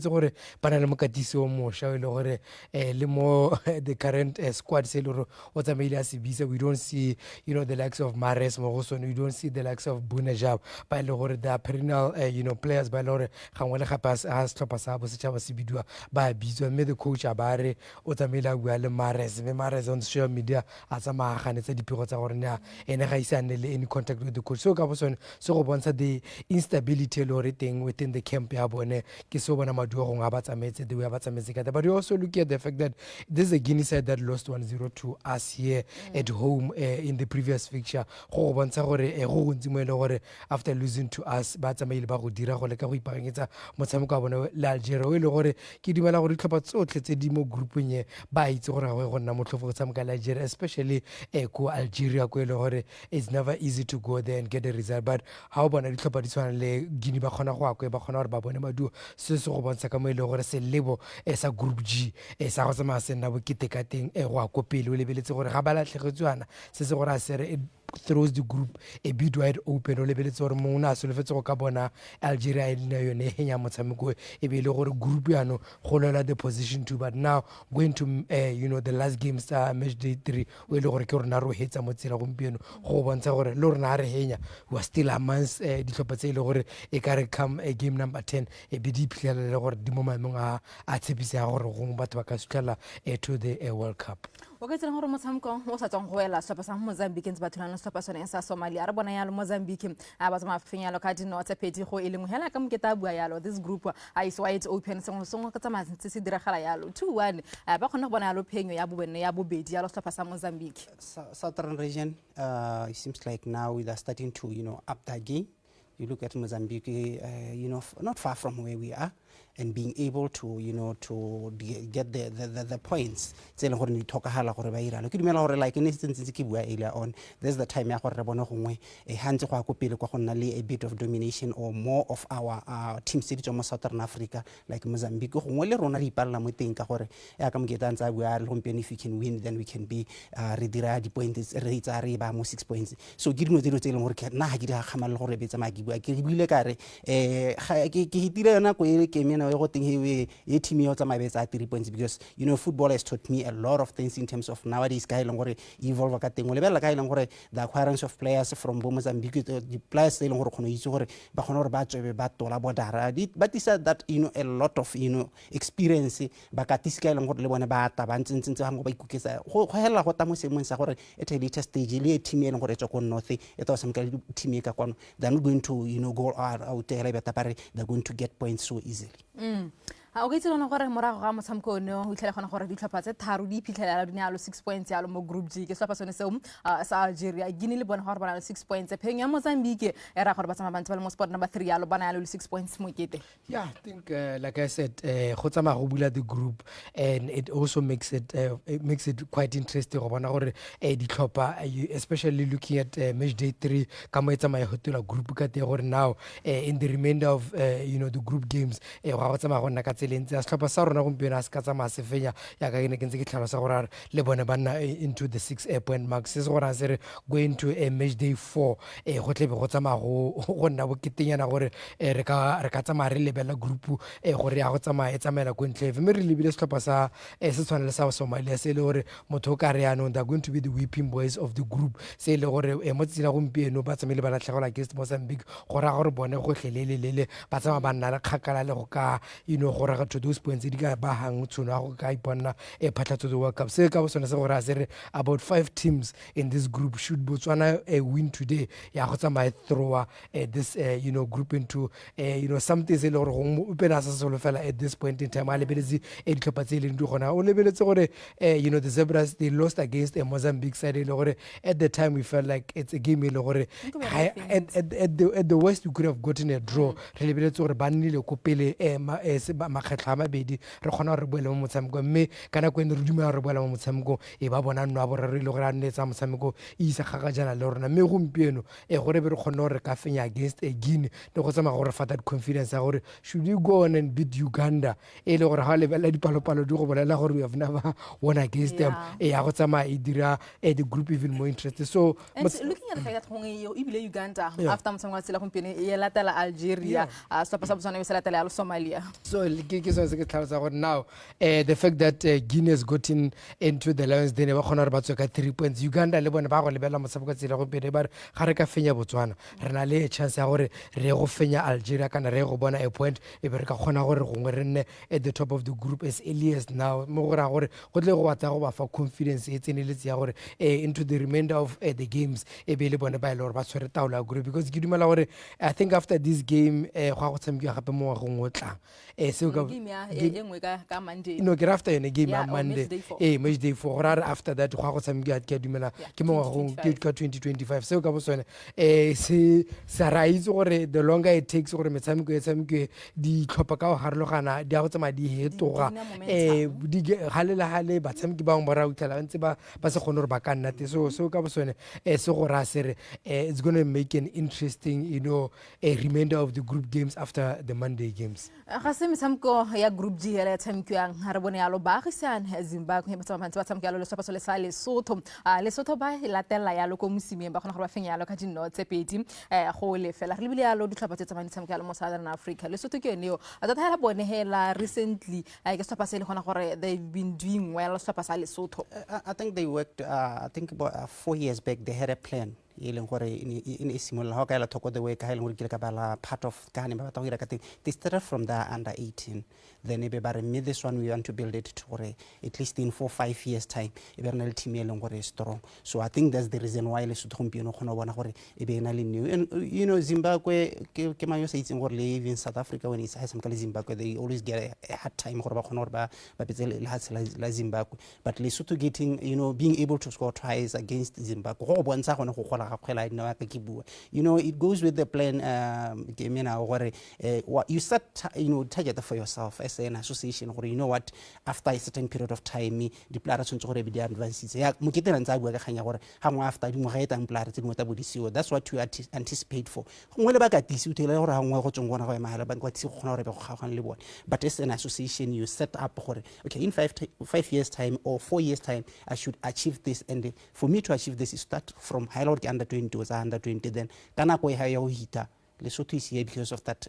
gore bana le mokatisi o mosha le gore le mo the current squad se le gore o tsamaile a se bisa. We don't see the likes of Mares mo go sone, we don't see the likes of Bunajab ba le gore the perennial players ba le gore gangwe le gape a setlhopha sa bo setšhaba se bidiwa ba bitswa, mme the coach a ba re o tsamaile a bua le Mares, mme Mares on social media a tsamaya ganetsa dipego tsa gore na ene ga ise a nne le any contact with the coach. So ka bo sone se go bontsha the instability le gore teng within the camp ya bone ke se bona maduo gongwe a ba tsametse the way a ba tsametse ka. But you also look at the fact that this is a Guinea side that lost 1-0 to us here at home in the previous fixture. Go bontsha gore go gontsi mo e le gore after losing to us ba tsamaile ba go dira go le ka go ipaakanyetsa motshameko wa bone le Algeria o e le gore ke dumela gore ditlhopha tsotlhe tse di mo groupeng e ba itse gore ga go nna motlhofo go tshameka le Algeria, especially ko Algeria ko e le gore it's never easy to go there and get a result. But ha o bona ditlhopha di tshwana le Guinea ba kgona go akwe ba kgona gore ba bone maduo, se se go bontsha ka mo e le gore se lebo sa group G sa go tsamaya se nna bokete ka teng go a ko pele o lebeletse gore ga ba latlhegetswana se se gore a sere throws the group a bit wide open o lebeletse gore mongwe na solofetse go ka bona Algeria e lena yone e henya motshameko e be le gore group yano go lwela the position 2. But now going to the last games tsa match day 3 o le gore ke rona ro hetsa mo tsela gompieno go bontsha gore le rona re henya we are still amongst ditlhopha tse le gore e ka re come game number 10 e be di phitlhela le gore di mo maemong a tshepisa ya gore gongwe batho ba ka sutlela to the World Cup. O ka tsena gore motshameko o sa tswang go wela setlhopha sa Mozambique ntse ba thulana setlhopha sone sa Somalia re bona yalo Mozambique a ba tsama fenyalo ka dino tsa pedi go eleng hela ka moketa bua yalo this group is wide open sengwe ka tsama ntse se diragala yalo 2-1 ba khona go bona yalo phenyo ya bobone ya bobedi yalo setlhopha sa Mozambique. Southern region it seems like now we are starting to up that game. You look at Mozambique not far from where we are and being able to to get the points tse le gore di tlhokagala gore ba iralo ke dumela gore like in instance ke bua earlier on there's the time ya gore re bone gongwe hantse go a go pele kwa go nna le a bit of domination or more of our teams tse di tswa mo Southern Africa like Mozambique gongwe le rona di ipalla mo teng ka gore ya ka moketa ntse a bua le gompieno if we can win then we can be re dira di points re itsa re ba mo 6 points. So ke dino tse le gore ke nna ha ke di gamala gore betsa maki bua ke buile ka re ke hitile yona go e ke mena go teng he team yo tsa mabetsa 3 points because football has taught me a lot of things in terms of nowadays ka ileng gore evolve ka teng o lebella ka ileng gore the acquirance of players from Mozambique the players ileng gore khono itse gore ba khona gore ba tswebe ba tola bodara but is that a lot of experience ba ka tiska ileng gore le bone ba ta ba ntse hango ba ikuketsa go hela go ta mo semong sa gore at a later stage le team ileng gore tswa ko north e tla samka team e ka kwano they're not going to go out there they're going to get points so easily. O ka itse gore morago ga motshameko no o itlhela gona gore ditlhopha tse tharo di iphitlhelela di nyalo 6 points yalo mo group G ke setlhopha sone seo sa Algeria Guinea le bona gore bana le 6 points pheng ya Mozambique e ra gore ba tsama bantse ba le mo spot number 3 yalo bana yalo le 6 points mo kete. Yeah, I think like I said go tsama go bula the group and it also makes it quite interesting go bona gore ditlhopha especially looking at match day 3 ka mo etsa mai hotola group ka te gore now in the remainder of the group games go tsama go nna ka tselentse a setlhopha sa rona gompieno a se ka tsamaya se fenya ya ka ke ntse ke tlhalosa gore le bone ba nna into the 6 point mark se se gore a se re going to a match day 4 go tlebe go tsamaya go nna boketenyana gore re ka tsamaya re lebela group gore ya go tsamaya e tsamaela ko ntleve mme re lebile setlhopha sa se tshwana le sa Somalia se le gore motho o ka re yanong they're going to be the whipping boys of the group se le gore mo tsela gompieno ba tsamaile ba latlhegela against Mozambique gore a gore bone go hlelelele ba tsamaya ba nna le kgakala le go ka gore ga those points di ka ba hang tsona go ka iponna phatlatso the World Cup se ka bosona se gore a se re about 5 teams in this group should Botswana win today ya go tsamaya throw this group into something se le gore go pena sa solo fela at this point in time a lebeletse ditlhopha tse leng di gona o lebeletse gore the Zebras they lost against a Mozambique side le gore at the time we felt like it's a game le gore at the worst we could have gotten a draw re lebeletse gore ba nnile ko pele makgetlo a mabedi re kgona re boele mo motshameko mme kana go ene re dumela re boela mo motshameko ba bona nno a borre ile gore a nnetsa motshameko isa gaga jana le rona mme gompieno gore be re kgona re ka fenya against a Guinea le go tsamaya gore fa that confidence ya gore should you go on and beat Uganda le gore ha le bela dipalopalo di go bolela gore we have never won against them ya go tsamaya e dira the group even more interested. So looking at the fact that ibile Uganda after motshameko wa tsela gompieno e latela Algeria stop sa Botswana e se latela Somalia. So so se ke tlhalosa gore now the fact that Guinea has gotten into the Lions then ba khona re ba tswe ka 3 points. Uganda le bone ba go lebela motshameko tsela go pele ba ga re ka fenya Botswana re na le chance ya gore re go fenya Algeria kana re go bona a point e be re ka khona gore gongwe re nne at the top of the group as early as now mo go ra gore go tle go batla go ba fa confidence e tseneletse ya gore into the remainder of the games e be le bone ba ile gore ba tshwere taola ya group because ke dumela gore I think after this game go a go tshameka gape mo ngwageng o tlang se ka game ya engwe ka Monday no ke after yone game ya Monday match day 4 gore after that go a go tshameka ke dumela ke mo ngwageng ke ka 2025 se ka bo sone se sa ra itse gore the longer it takes gore metshameko e tshameke di tlhopha ka go harologana di a go tsamaya di hetoga hale ba tshameki ba ngwa ra utlhala ntse ba se kgone gore ba ka nna te so ka bo sone se go ra se re it's going to make an interesting a remainder of the group games after the Monday games. Ga se metshameko ya group G ya tshamekiwang ha re bone yalo baagisane Zimbabwe ba tshameka yalo le sopa le sa Lesotho ba latella yalo ko mosimeng ba khona gore ba fenya yalo ka dinno tse pedi go le fela re lebile yalo ditlhopha tse tsamane tshameka yalo mo Southern Africa Lesotho ke yone yo a tata la bone hela recently ke sopa se le khona gore they've been doing well sopa sa Lesotho. I think they worked I think about 4 years back they had a plan in similar how kaila talk the way kaila part of Ghana ba ta ka they started from the under 18 then ebe ba re this one we want to build it to at least in 4-5 years time ebe na le team e leng gore strong so I think that's the reason why le Lesotho gompieno khona bona gore ebe na le new and Zimbabwe ke mayo sa itseng gore even South Africa when it's some kale Zimbabwe they always get a hard time gore ba khona gore ba betse le hatse la Zimbabwe but Lesotho getting being able to score tries against Zimbabwe go bontsha gone go it goes with the plan you set target for yourself as an association or what after a certain period of time the players tshwantse be advances ya moketela ntsa bua ka khanya gore ha ngwa after di ngwa eta players tse ngota bodisiwa that's what you anticipate for ngwe le ba ka tisi utela gore ha ngwa go tsongwana go ema ba kwatsi go khona gore be go gagana le bone but as an association you set up gore okay in 5 years time or 4 years time I should achieve this and for me to achieve this is start from high level under 20 was under 20 then kana go ya go hita Lesotho is here because of that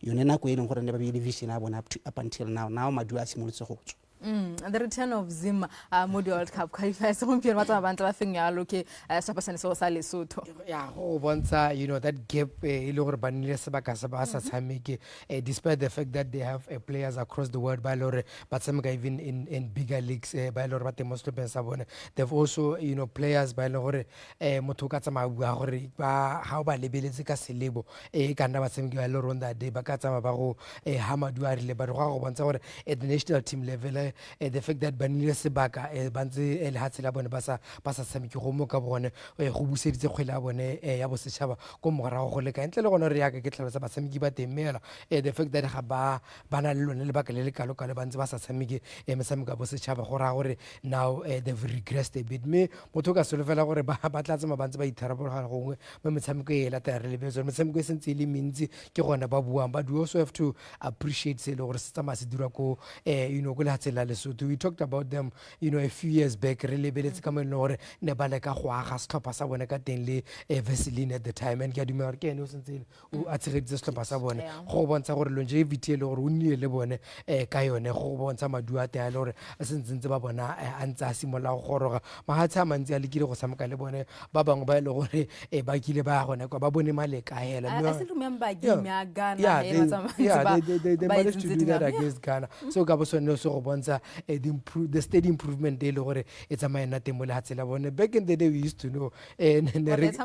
yone nako e leng gore ne ba be vision a bona up until now madu a simolotse go tswa. The return of Zim World Cup qualifiers gompieno ba tsama bantla ba feng yalo ke sopa se sa Lesotho ya go bontsha that gap e le gore ba nile sebaka sa ba sa tshameke despite the fact that they have players across the world ba lore ba tshameka even in bigger leagues ba lore ba temo slopeng sa bone they've also players ba lore motho ka tsama bua gore ba ha ba lebeletse ka selebo ka nna ba tshameki ba lore on that day ba ka tsama ba go Hamadu a rile ba go bontsha gore at the national team level the fact that banile sebaka bantse le hatsela bone ba sa tshameki go mo ka bone go buseditse kgwele a bone ya bo setšhaba go morago go leka ntle le gone re yaka ke tlhalosa batshameki ba temela the fact that ga ba na le lone le baka le le kalo bantse ba sa tshameki metshameko ya bo setšhaba go ra gore now they've regressed a bit me motho ka solofela gore ba tla tsama bantse ba itharabologa gongwe mo metshameko e lata re lebetse metshameko e sentse e le mentsi ke gona ba buang but we also have to appreciate se le gore se tsamaya se dira ko go le hatsela Lesotho. We talked about them a few years back re lebeletse ka mo le gore ne ba leka go aga setlhopha sa bone ka teng le Vaseline at the time and ke a dumela gore ke ene o sentse o a tshegeditse setlhopha sa bone go bontsha gore longevity le gore o nnile le bone ka yone go bontsha madu a teng le gore a sentse ba bona a ntse a simola go goroga mahatshe a mantsi a lekile go tshameka le bone ba bangwe ba ile gore ba kile ba gone kwa ba bone maleka hela I still remember game ya Ghana they managed to do that against Ghana so ka bo sone so go bontsha the steady improvement le gore it's a maena temo le hatsela bone back in the day we used to know right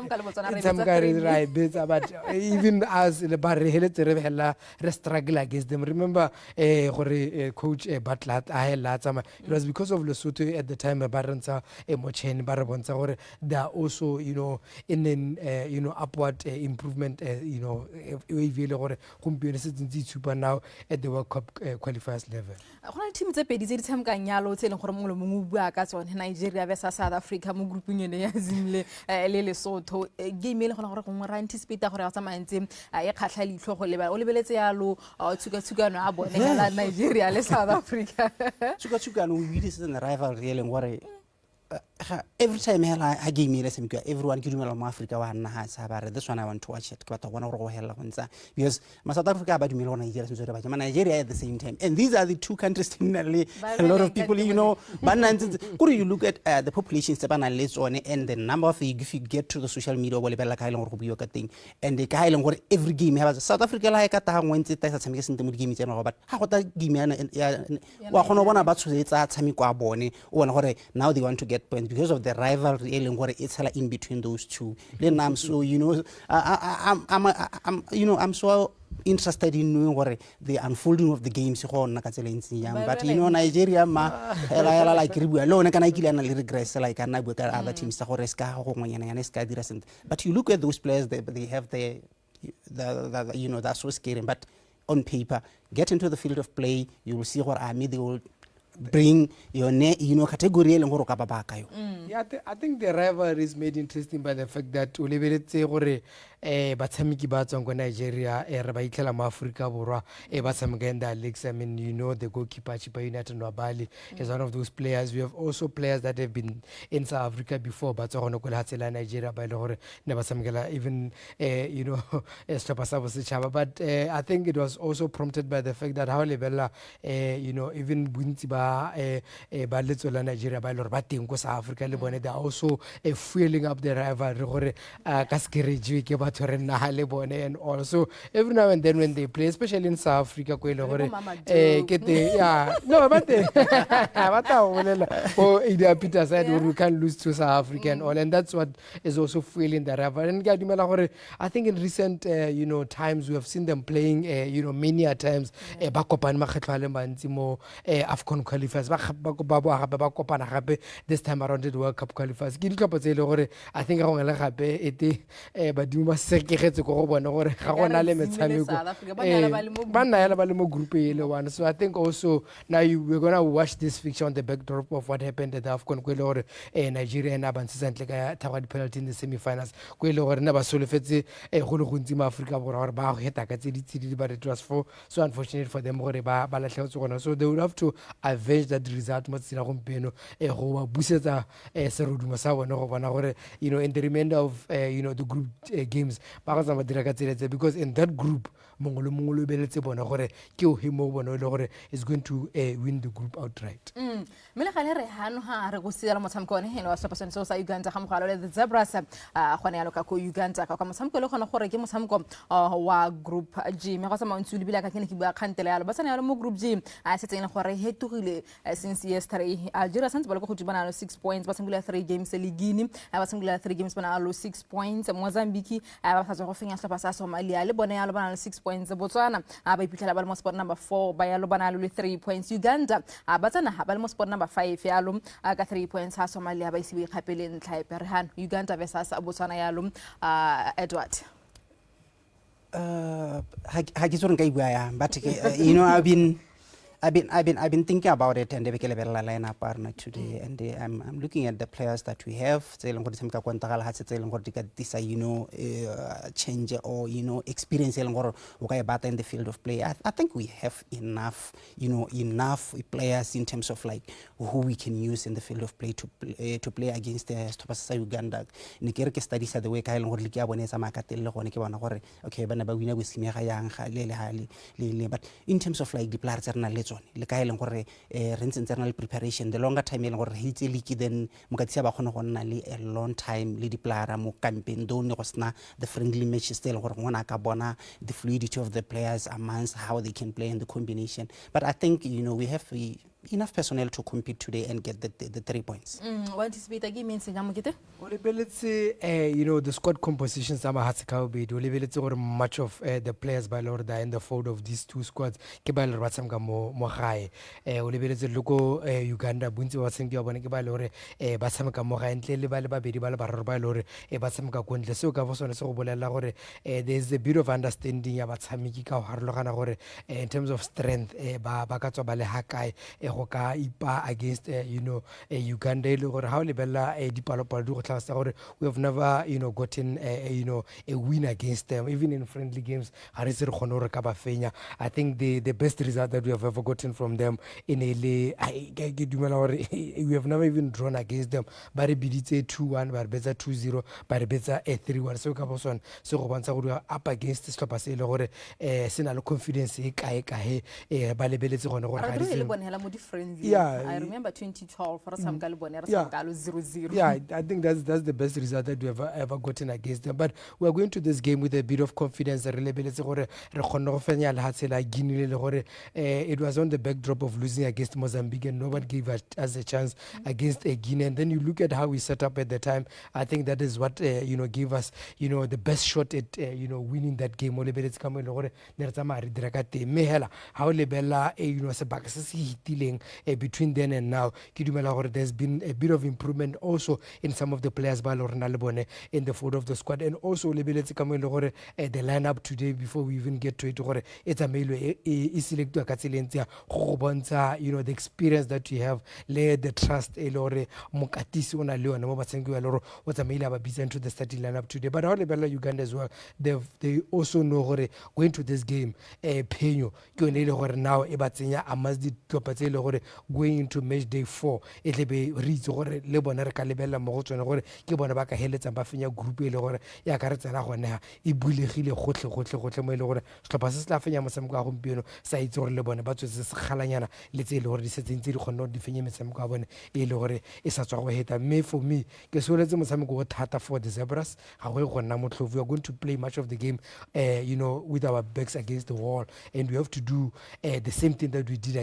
but even as le ba re heletse re hela re struggle against them remember gore coach Butler a hela tsama it was because of Lesotho at the time ba rentsa mocheni ba re bontsha gore they are also in an upward improvement e vile gore gompieno se tsentse tshupa now at the World Cup qualifiers level gona team tse pedi tse di tshamekang nyalo tse leng gore mongwe le mongwe o bua ka tsone Nigeria versus South Africa mo grouping ene ya Zimle le Lesotho game le gona gore go ra anticipate gore ga tsamaya ntse e kgatlha leitlho go leba o lebeletse yalo tshukano a bone la Nigeria le South Africa tshukano o bidise na rivalry e leng gore every time I game ile semika everyone ke dumela mo Africa wa nna ha sa ba re this one I want to watch it ke batla bona gore go hella go ntsa because ma South Africa ba dumela bona Nigeria se ba Nigeria at the same time and these are the two countries similarly a lot of people you know could you look at the population se bana le tsone and the number of if you get to the social media go lebella ka ile gore go buiwa ka teng and the ka ile gore every game ha ba South Africa la ka ta ngwe ntse ta sa tshameka sente mo game tsena go but ha go ta game ya wa gona bona ba tshoetsa tshameko a bone o bona gore now they want to get points because of the rivalry it's in between those two. Then I'm so I'm so interested in knowing what the unfolding of the games but you know Nigeria like alone can I regress like other teams but you look at those players they have the you know that's so scary but on paper get into the field of play you will see what they will bring your category yeah, I think the rivalry is made interesting by the fact that o lebeletse gore batshameki ba tswang go Nigeria re ba itlela mo Africa borwa ba tshameka in the leagues. I mean, you know, the goalkeeper Chipa United Nwabali is one of those players. We have also players that have been in South Africa before but tswa go hatsela Nigeria ba ile gore ne ba tshamekela even you know Stapa Sabo Sechaba but I think it was also prompted by the fact that how lebella you know even bontsi ba letso la Nigeria ba ile gore ba teng go South Africa le bone they are also fueling up the rivalry gore ka skerejiwe ke batho re nna ha le bone and also every now and then when they play especially in South Africa go ile gore ke te yeah no but bata bolela oh Ida Peter said we can't lose to South Africa and all and that's what is also fueling the rivalry and ga dumela gore I think in recent you know times we have seen them playing you know many a times ba kopana makgetlo a le mantsi mo AFCON qualifiers ba kopana gape this time around the World Cup qualifiers ke ditlhopho tse ile gore I think go ngela gape ete badimo ba sekegetse go bona gore ga gona le metshameko ba nna ya ba le mo group ile one so I think also now we're going to watch this fixture on the backdrop of what happened at the AFCON go ile gore Nigeria na ba ntse ntle ka thagwa di penalty in the semi-finals go ile gore na ba solofetse go le gontsi mo Africa borwa gore ba go heta ka tse di but it was so unfortunate for them gore ba latlhetse gona so they would have to avenge that result mo tsela gompeno go ba busetsa serodumo sa bona go bona gore you know in the remainder of you know the group games ba go tsama dira ka tsela because in that group mongwe le mongwe le beletse bona gore ke o hemo bona le gore is going to win the group outright mele gale re hano ha re go sela motshameko one heno wa Sopasone so sa Uganda ga mogalo le the Zebras gone ya loka ko Uganda ka motshameko le gona gore ke motshameko wa group G me go tsama ntse le bila ka kene ke bua khantela yalo ba tsana yalo mo group G a setseng le gore hetugile since yesterday Algeria sentse ba le go tshibana 6 points ba tsengula 3 games le Guinea ba tsengula 3 games bana lo 6 points Mozambique ba tsatsa go fenya hlapa sa Somalia le bona yalo bana 6 points Botswana ba iphitlhela ba le mo spot number 4 ba yalo bana le 3 points Uganda ba tsana ba le mo spot number 5 yalo ka 3 points ha Somalia ba isibe khapele ntlha eperhan Uganda versus Botswana yalo Edward ha ke tsone ka ibua ya but you know I've been thinking about it and the lineup partner today and I'm looking at the players that we have you know change or you know experience in the field of play. I think we have enough players in terms of like who we can use in the field of play to play against the Uganda. Studies the way okay but in terms of like the players le ka ile gore internal preparation the longer time ile gore hitse league then mokatisa ba khona go nna le a long time le di players mo campaign do ne go sna the friendly matches still gore ngwana ka bona the fluidity of the players amongst how they can play in the combination but I think you know we have enough personnel to compete today and get the 3 points. What anticipate again means ngamukite? You know the squad compositions ama hatsika obedi olebeletse gore much of the players by Lord are in the fold of these two squads ke ba le batsamka mo gae olebeletse loko Uganda bontsi ba tseng ke bona ke ba le gore ba tsamka mo gae ntle le ba le babedi ba le bararo ba le gore ba tsamka go ntle seo ka bosone se go bolela gore there is a bit of understanding ya batshameki ka go harologana gore in terms of strength ba ka tswa ba le hakae go ka ipa against you know Uganda le gore ha o lebella dipalopalo di go tlhagasa gore we have never you know gotten you know a win against them even in friendly games ha re se re khone gore ka ba fenya I think the best result that we have ever gotten from them in a lay. We have never even drawn against them. But it's 2-1, but better 2-0, but better 3-1. So Kaboson, so once I would up against the stop say or senal confidence yeah, I remember 2012 for some 0-0. Yeah, I think that's the best result that we have ever gotten against them. But we are going to this game with a bit of confidence and reliability. It was on the backdrop of losing against Mozambique, and nobody gave us a chance against Guinea. And then you look at how we set up at the time. I think that is what gave us the best shot at winning that game. Between then and now, there's been a bit of improvement also in some of the players in the fold of the squad, and also the lineup today. Before we even get to it, it's a the experience that you have, the trust into the starting lineup today. But all the Uganda as well, they also know going to this game penyo now amongst the top going into match day 4 it will be reach le bona re ka lebella mo go tsona gore ke bona ba ka heletsa ba fenya group e le gore ya ka re tsena gona e bulegile gotle mo ile gore setlhopha se tla fenya motshameko wa gompieno sa itse gore le bona ba tswetse sekgalanyana le tse ile gore di setse ntse di kgona di fenye motshameko wa bone e le gore e sa tswa go heta. Me for me ke soletse motshameko go thata for the Zebras ga go gonna motlhofu. We are going to play much of the game with our backs against the wall, and we have to do the same thing that we did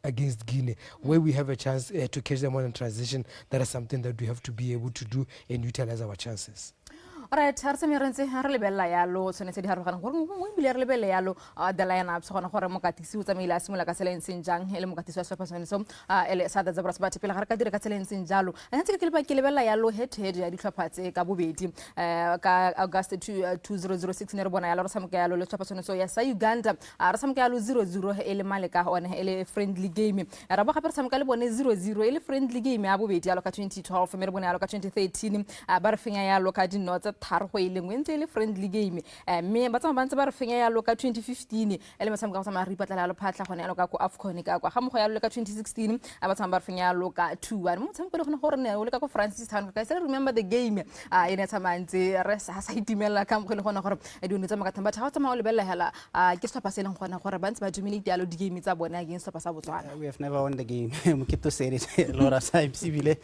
against Guinea, where we have a chance to catch them on a transition. That is something that we have to be able to do and utilize our chances. Alright, har se merentse ha re lebella yalo tshwanetse di harogana gore mo bile re lebella yalo the lineups gona gore mokatisi o tsamaile a simola ka tsela nseng jang ele mokatisi wa setlhopha so ele sa da Zebras ba tepela gare ka dire ka tsela nseng jalo a ntse ke lebella yalo head to head ya ditlhopha tse ka bobedi ka August 2006 ne re bona yalo re samka yalo le setlhopha so ya sa Uganda re samka yalo 0-0 ele maleka one ele friendly game ra ba gape re samka le bone 0-0 ele friendly game ya bobedi yalo ka 2012 me re bona yalo ka 2013 ba re fenya yalo ka dinotsa tharo go ile ngwentse le friendly game me ba tsama bantse ba re fenya yalo ka 2015 ele matshamka go tsama re ipatlela yalo phatla gone yalo ka go AFCON ka ga mo go yalo ka 2016 ba tsama ba re fenya yalo ka 2-1 mo tshamka le gone gore ne o le ka go Francis Town ka se remember the game ene tsamantse re sa itimela ka mo le gone gore di ne tsama ka thamba tha tsama o le bella hela ke stoppa se leng gona gore bantse ba dominate yalo di game tsa bona against stoppa sa Botswana. We have never won the game. Mo ke to say it Laura times bile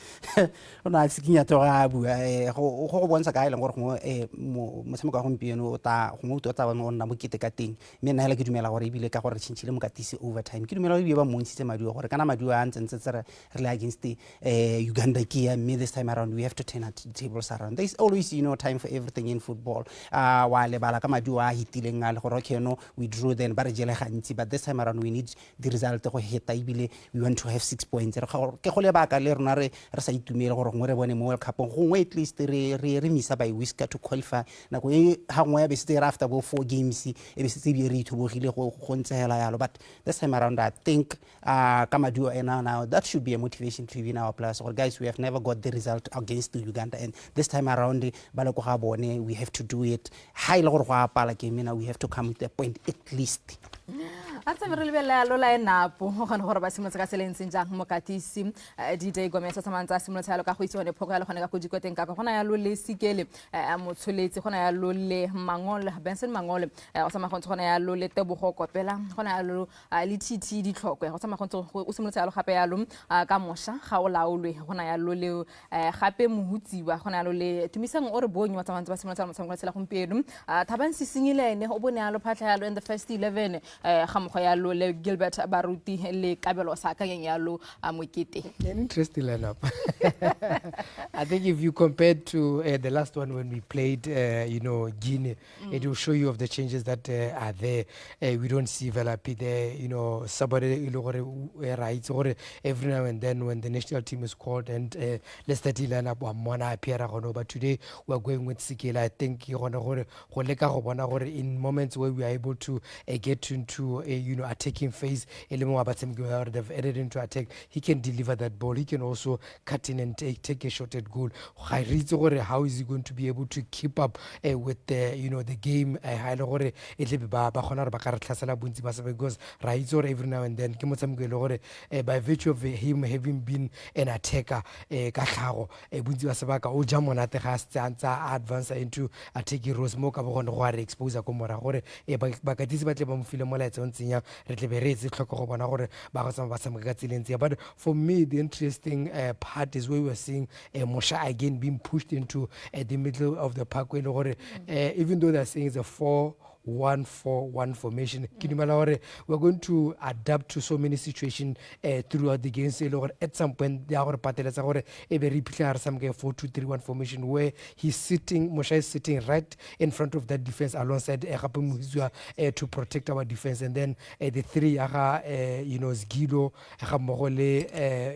ona tsikinya to ga bua go bontsha ka ile gore motshameko wa gompieno o ta go mo tota ba mo nna mo kete ka teng me nna hela ke dumela gore ebile ka gore tshintshile mokatisi overtime ke dumela gore ba montshitse maduo gore kana maduo a ntse re le against Uganda kia me this time around we have to turn the tables around. There is always time for everything in football wa le bala ka maduo a hitileng a le gore okay no we drew then ba re jele gantsi but this time around we need the result go heta ebile we want to have 6 points ke go le baka le rona re sa itumele gore ngwe re bone mo World Cup go at least re misa by whisker to qualify na go ha ngwe ya be se after go 4 games e be se be re thubogile go ntshela yalo but this time around I think Kamadu now that should be a motivation to win our players. Or guys, we have never got the result against Uganda and this time around balako ga bone we have to do it high le go ga pala game we have to come with a point at least. Atse re lebella lo la enapo go gone gore ba simotse ka selenseng jang mokatisi DJ Gomez sa mantsa simotse yalo ka go itse one phoko yalo gone ka go dikoteng ka gona yalo le sikele motsholetse gona yalo le Mangole Benson Mangole o sa magontsho gona yalo le Tebogo Kopela gona yalo le TT di tlhokwe go sa magontsho o simotse yalo gape yalo ka mosha ga o laolwe gona yalo le gape mohutsiwa gona yalo le tumisang o re bonyo wa tsamantse ba simotse yalo motshameko tsela gompieno Thabang Sisingilene o bone yalo phatla yalo in the first 11 ga yalo le Gilbert Baruti le Kabelo Saka yalo Mokete. An interesting lineup. I think if you compare to the last one when we played Guinea, it will show you of the changes that are there. We don't see Velapi there, somebody right or every now and then when the national team is called and let's start lineup but today we are going with Sikela. I think in moments where we are able to get into attacking phase. They've added into attack. He can deliver that ball. He can also cut in and take a shot at goal. How is he going to be able to keep up with the game? Because every now and then, by virtue of him having been an attacker, advance into attacking roles mo ka bogone go re expose ko mora gore ba ka ditse ba tle ba mo file molaetsa o ntsenya re tle be re itse tlhoko go bona gore ba go tsama ba tsama ka tseleng. But for me the interesting part is where we are seeing Mosha again being pushed into the middle of the park when even though they're saying it's a 4-1-4-1 formation, we're going to adapt to so many situations throughout the game. At some point, they are a 4-2-3-1 formation where Mosha is sitting right in front of that defense alongside to protect our defense, and then the three Zgido,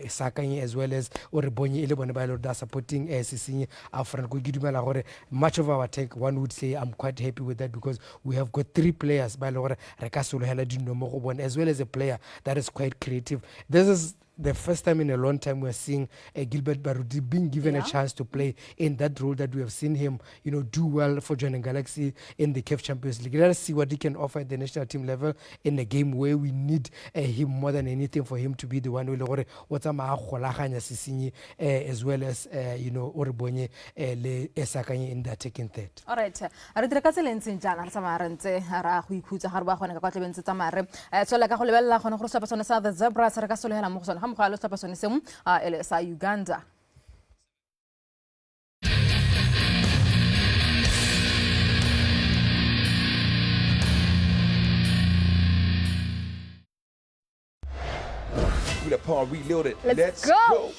Sakanye, as well as Orebonyi supporting Sisini up front. Much of our attack, one would say, I'm quite happy with that because we have got 3 players as well as a player that is quite creative. This is the first time in a long time we're seeing Gilbert Barudi being given a chance to play in that role that we have seen him, do well for Joining Galaxy in the CAF Champions League. Let us see what he can offer at the national team level in a game where we need him more than anything for him to be the one who as well as Orebonye le Esakanye in the attacking third. All right. Re dire ka tseleng jana re tsamaya ntse ra go ikhutsa ga re ba gone ka tlebeng tsamare tsola ka go lebella gone go sapa sone sa the Zebras re ka solohela mo go sone ga mo ga lo sapa sone seng ele sa Uganda. The part reloaded. Let's go.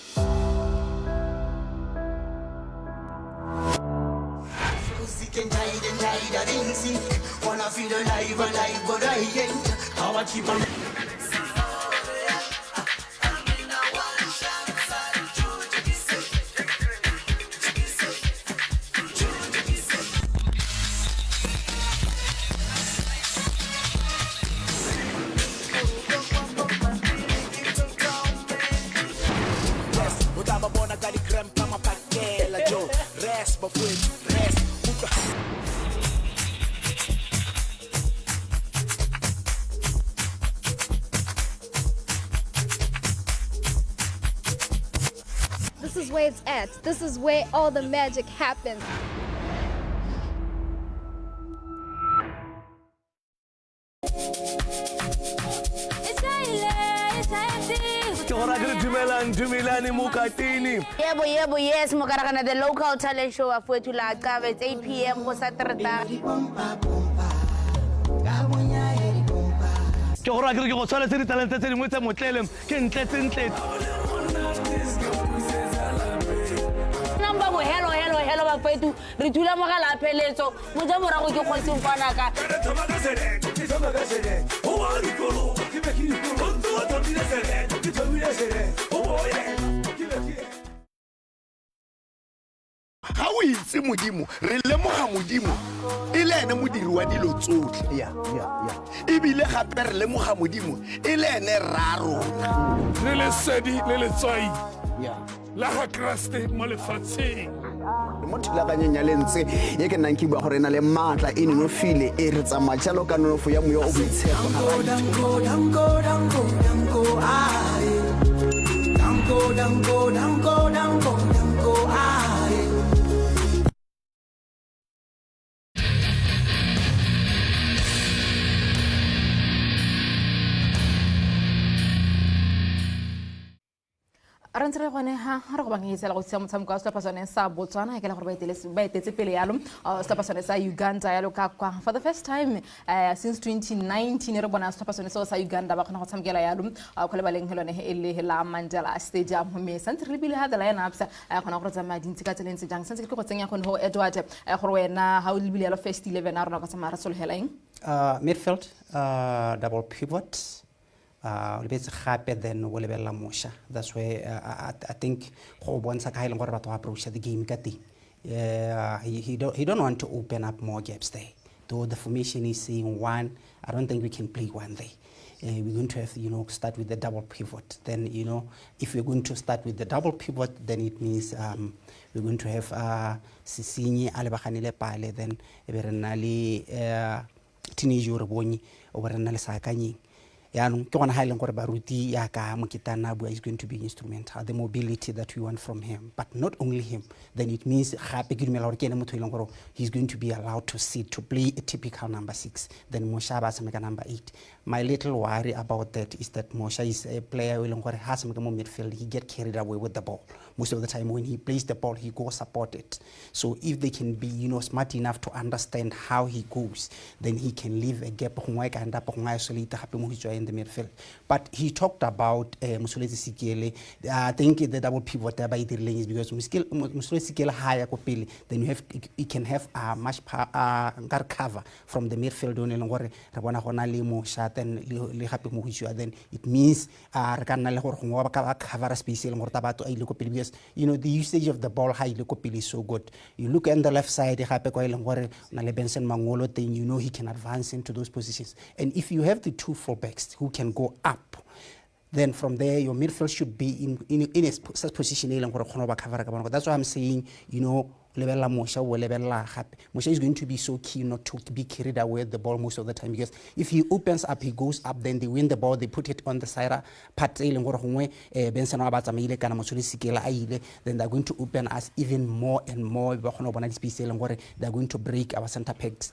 Wanna feel alive, but I ain't. How I keep on. This is where it's at. This is where all the magic happens. Dumelani Mukatini. Yebo, yes, Mokarakana, the local talent show of Fuetula Gave, it's 8 p.m. for Saturday. Hello, Bafetu. Ritula Magala Peleto, Mujamura, you consume Panaka. How is Mudimu? Relemo Mudimu. Ilene Mudiru dilo tsotlhe. Yeah. Ibile gape re lemoga Mudimu. Ilene raro. Le le sedi le le tswai. Yeah. La ha kraste mo lefatsheng. Mo thulaganyeng ya lentse ye ke nang ke bua gore na le matla e no file e re tsamaya jalo ka nonofo ya moya o boitshepo Arantsere gone ha re go bangetsela go tsaya motshameko wa Botswana sa Botswana ke la gore ba etetse pele yalo Botswana sa Uganda yalo ka kwa for the first time since 2019 re bona Botswana sa Uganda ba khona go tshamekela yalo go le baleng helone ele la Mandela Stadium me santse re bile ha the lineups khona go tsamaya dintsi ka tseleng tse jang santse ke go tsenya khone ho Edward gore wena ha o le bile yalo first 11 a rona go tsamaya re solohelaeng midfield double pivot then Mosha. That's where I think once a approach the game. He don't want to open up more gaps there. Though the formation is saying one, I don't think we can play one there. we're going to have, start with the double pivot. Then, if we're going to start with the double pivot, then it means we're going to have Sisinyi Alebakanile Pale, then Berenali teenage Uraboni, or Berenali Sakanyi. Is going to be instrumental, the mobility that we want from him, but not only him. Then it means he's going to be allowed to sit, to play a typical number 6. Then Mosha Basameka number 8. My little worry about that is that Mosha is a player who has some midfield. He get carried away with the ball. Most of the time when he plays the ball, he goes support it. So if they can be, smart enough to understand how he goes, then he can leave a gap in the midfield. But he talked about Musulezi Sikele. I think the double pivot there by the lanes because Musulezi Sikele higher kopili, then you can have much cover from the midfield then it means cover space because the usage of the ball high is so good. You look on the left side, then he can advance into those positions. And if you have the two fullbacks who can go up, then from there your midfield should be in a such position. That's why I'm saying, Mosha is going to be so keen not to be carried away with the ball most of the time, because if he opens up, he goes up, then they win the ball, they put it on the side part, then they're going to open us even more and more. They're going to break our center backs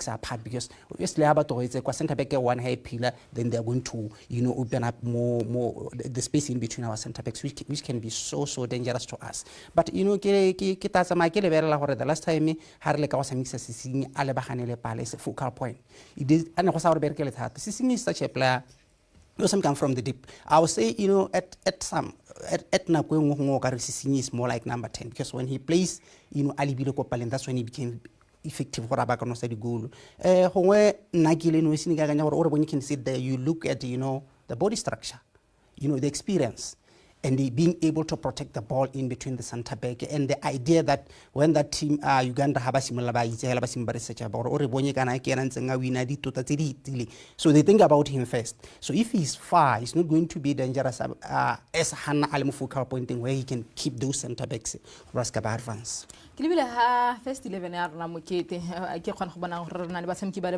apart, because obviously center back one high pillar, then they're going to open up more the space in between our center backs, which can be so dangerous to us. But the last time is a focal point. It is Sising is such a player. Some from the deep. I would say, at Sising is more like number 10, because when he plays, Alibilo Kopal, that's when he became effective for Abakano said goal. When you can sit there, you look at the body structure, the experience, and being able to protect the ball in between the center back, and the idea that when that team Uganda so they think about him first. So if he's far, he's not going to be dangerous as Hannah Almufuka pointing where he can keep those center backs advance. First 11 ya rona mokete ke khona go bona gore rena le batshameki ba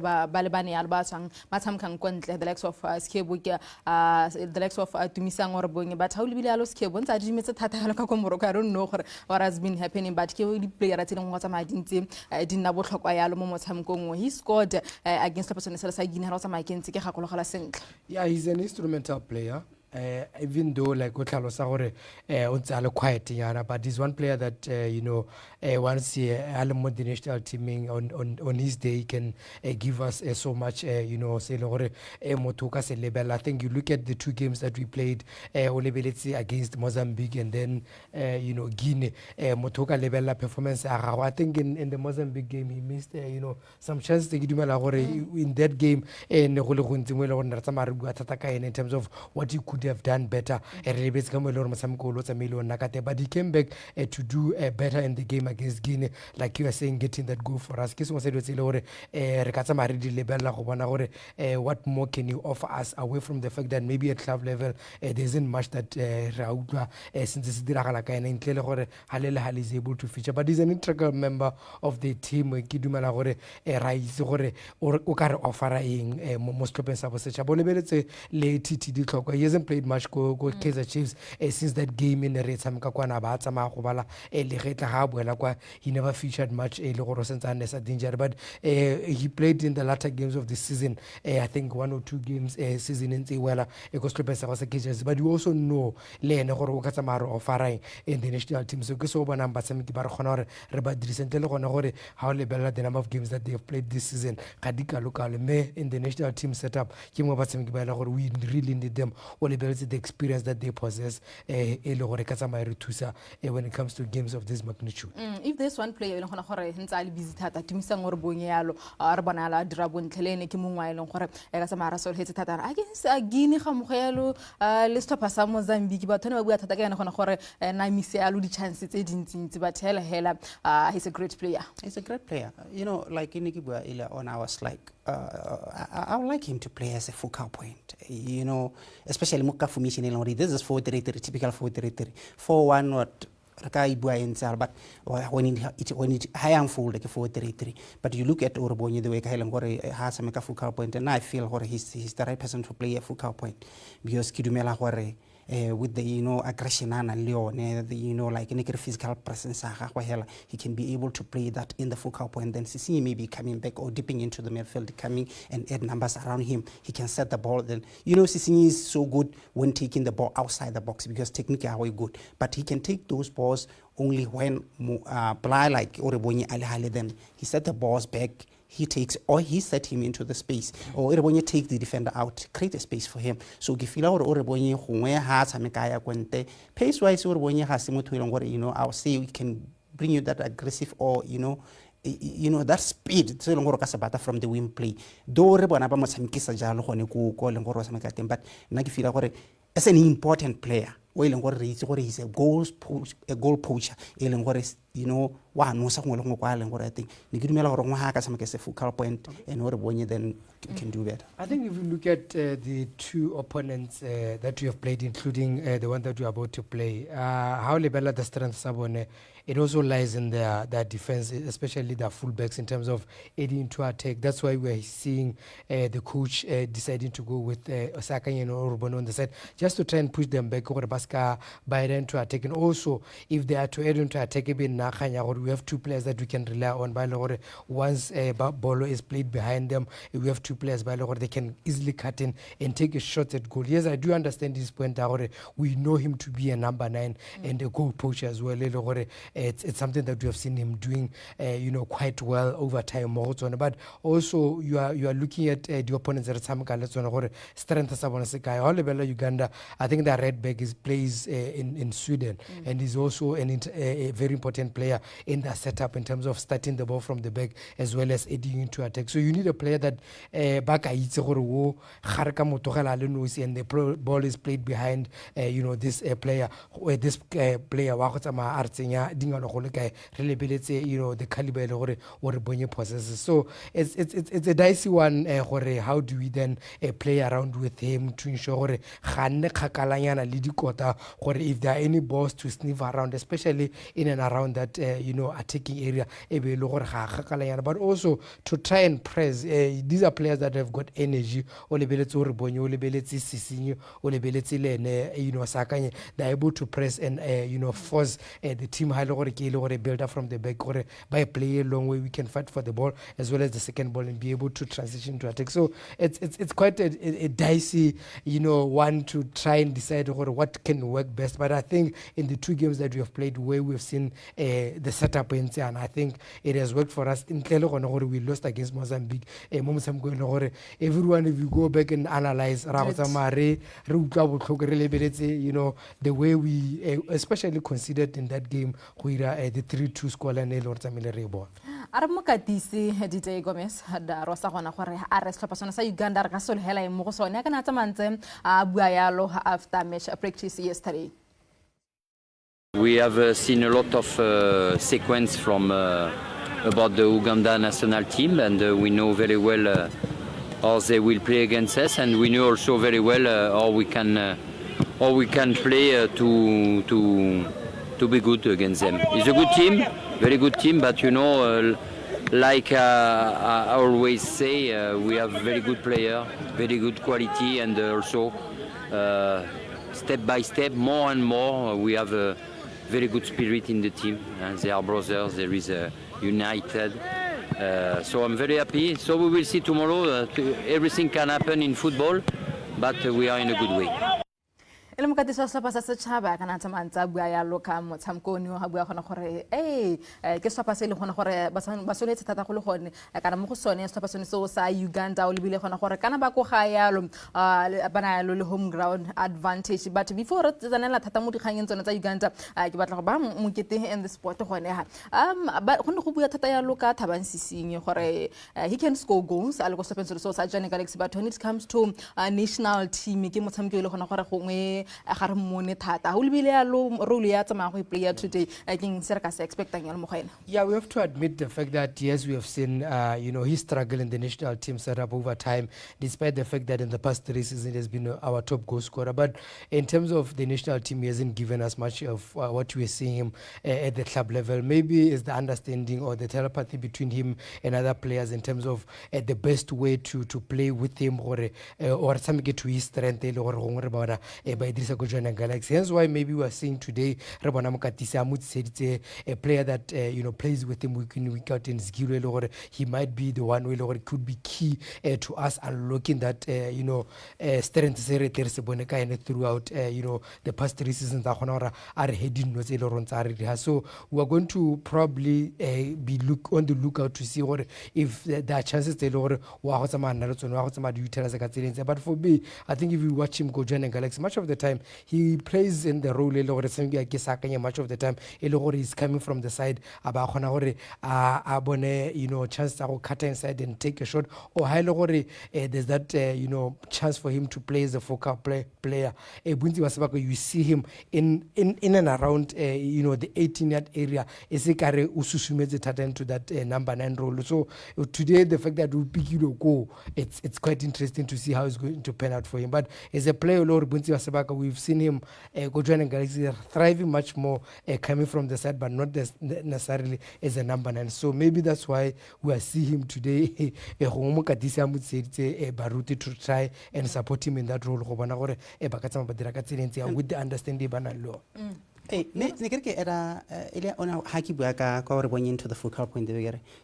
le bane ya le ba tsang ba tshamkang kontle, the likes of Skebo the likes of Tumisang or Bonge, but how libile alo Skebo ntse a dimetse thata ga le ka komoro ka I don't know what has been happening, but ke di player tse dingwe tsa madintse di nna botlhokwa yalo mo motshamekong. He scored against the person sa Guinea ra tsa makentse ke gakologela sentle. Yeah, he's an instrumental player. Even though like quiet, but he's one player that once the national teaming on his day, he can give us so much. I think you look at the two games that we played, against Mozambique and then Guinea. Motoka level performance. I think in the Mozambique game he missed some chances in that game in terms of what he could have done better. But he came back to do better in the game against Guinea, like you were saying, getting that goal for us. What more can you offer us away from the fact that maybe at club level there isn't much that since is able to feature, but he's an integral member of the team. He hasn't played much go Kaizer Chiefs since that game in the he never featured much but he played in the latter games of the season. I think 1 or 2 games season in but you also know in the national team. So how the number of games that they have played this season in the national team setup, we really need them. The experience that they possess when it comes to games of this magnitude. If there's one player busy against Guinea let's stop us Mozambique, but he's a great player. He's a great player. Like in Ikibwa on I was like, I would like him to play as a focal point. You know, especially Muka formation. This is 4-3-3, typical 4-3-3. 4-1 what. But when it high unfold like a 4-3-3, but you look at Orobonye the way Kailangore has a focal point, and I feel he's the right person to play a focal point because Kidumela with the aggression and Leon, like any physical presence, he can be able to play that in the focal point. Then Sisi maybe coming back or dipping into the midfield, coming and add numbers around him. He can set the ball. Then Sisi is so good when taking the ball outside the box because technically how good, but he can take those balls only when play like Orebonye Ali then he set the balls back. He takes, or he set him into the space, or Orebonye take the defender out, create a space for him. So Gifila or Orebonye, who has Hamekaya Quente, pace wise, Orebonye has Simotu, I'll say we can bring you that aggressive or, that speed from the wing play. Though Rebonaba Mosamkisa Jalo, but Nagifila as an important player. He's a goal poacher. One no I think a focal point and then can do better. I think if you look at the two opponents that you have played, including the one that you are about to play, how Lebella the strength Sabone, it also lies in their defense, especially their fullbacks in terms of aiding into attack. That's why we're seeing the coach deciding to go with Osaka and Orobonye on the side, just to try and push them back over Baska by then to attack. And also, if they are to aid into attack, we have two players that we can rely on. Once Bolo is played behind them, we have two players they can easily cut in and take a shot at goal. Yes, I do understand this point. We know him to be a number 9 and a goal poacher as well. It's something that we have seen him doing, quite well over time. But also, you are looking at the opponents that are strength Uganda. I think that red back plays in Sweden, and is also a very important player in that setup in terms of starting the ball from the back as well as aiding into attack. So you need a player that and the ball is played behind this player the caliber or Bonye possesses. So it's a dicey one. How do we then play around with him to ensure if there are any balls to sniff around, especially in and around that attacking area, but also to try and press. These are players that have got energy. They're able to press and force the team build up from the back by playing a long way. We can fight for the ball as well as the second ball and be able to transition to attack. So it's quite a dicey one to try and decide what can work best. But I think in the two games that we have played, where we've seen the setup and I think it has worked for us. In we lost against Mozambique. Everyone, if you go back and analyze the way we especially considered in that game where the 3-2 scoreline DJ Gomez da rosa gona gore a re slapa sona sa Uganda re ka solhela e mo go sone kana tsamantse a bua yalo after match practice yesterday. We have seen a lot of sequence from about the Uganda national team, and we know very well how they will play against us, and we know also very well how we can play to be good against them. It's a good team, very good team, but like I always say, we have very good player, very good quality, and also step by step, more and more, we have a very good spirit in the team. They are brothers, there is a united. So I'm very happy. So we will see tomorrow. Everything can happen in football, but we are in a good way. Ele mokati sa slapa sa setšhaba kana tsamantsa bua ya loka motshamkoni wa bua gona gore ke slapa se le gona gore ba sonetse thata go le gone kana mo go sone slapa sone so sa Uganda o lebile gona gore kana ba go ga yalo bana le home ground advantage. But before re tsanela thata mo dikganyeng tsone tsa Uganda ke batla go ba mokete in the sport gone ba go go bua thata ya loka Thabang Sising gore he can score goals a le go slapeng so sa Johnny Galaxy, but when it comes to national team ke motshameki le gona gore gongwe ga re mmone thata go lebile yalo role ya tsamaya go player today I think se re ka se expectang yalo mo go ena. Yeah, we have to admit the fact that yes, we have seen his struggle in the national team setup over time, despite the fact that in the past 3 seasons he has been our top goal scorer. But in terms of the national team, he hasn't given us much of what we are seeing him at the club level. Maybe it's the understanding or the telepathy between him and other players in terms of the best way to play with him or some get to his strength by Idrissa Gojwana Galaxy. Hence why maybe we are seeing today a player that plays with him week in, week out in Zgilo, or he might be the one way, or it could be key to us unlocking that strength throughout the past 3 seasons are heading. So we are going to probably be on the lookout to see if there are chances but for me, I think if you watch him go join Galaxy, much of the time he plays in the role much of the time he's coming from the side chance to cut inside and take a shot, or there's that chance for him to play as a focal player. You see him in and around the 18-yard area into that number 9 role. So today the fact that we pick go, it's quite interesting to see how it's going to pan out for him. But as a player, we've seen him go join Galaxy thriving much more coming from the side, but not necessarily as a number 9. So maybe that's why we are seeing him today Baruti to try and support him in that role with the understanding Hey, into the focal point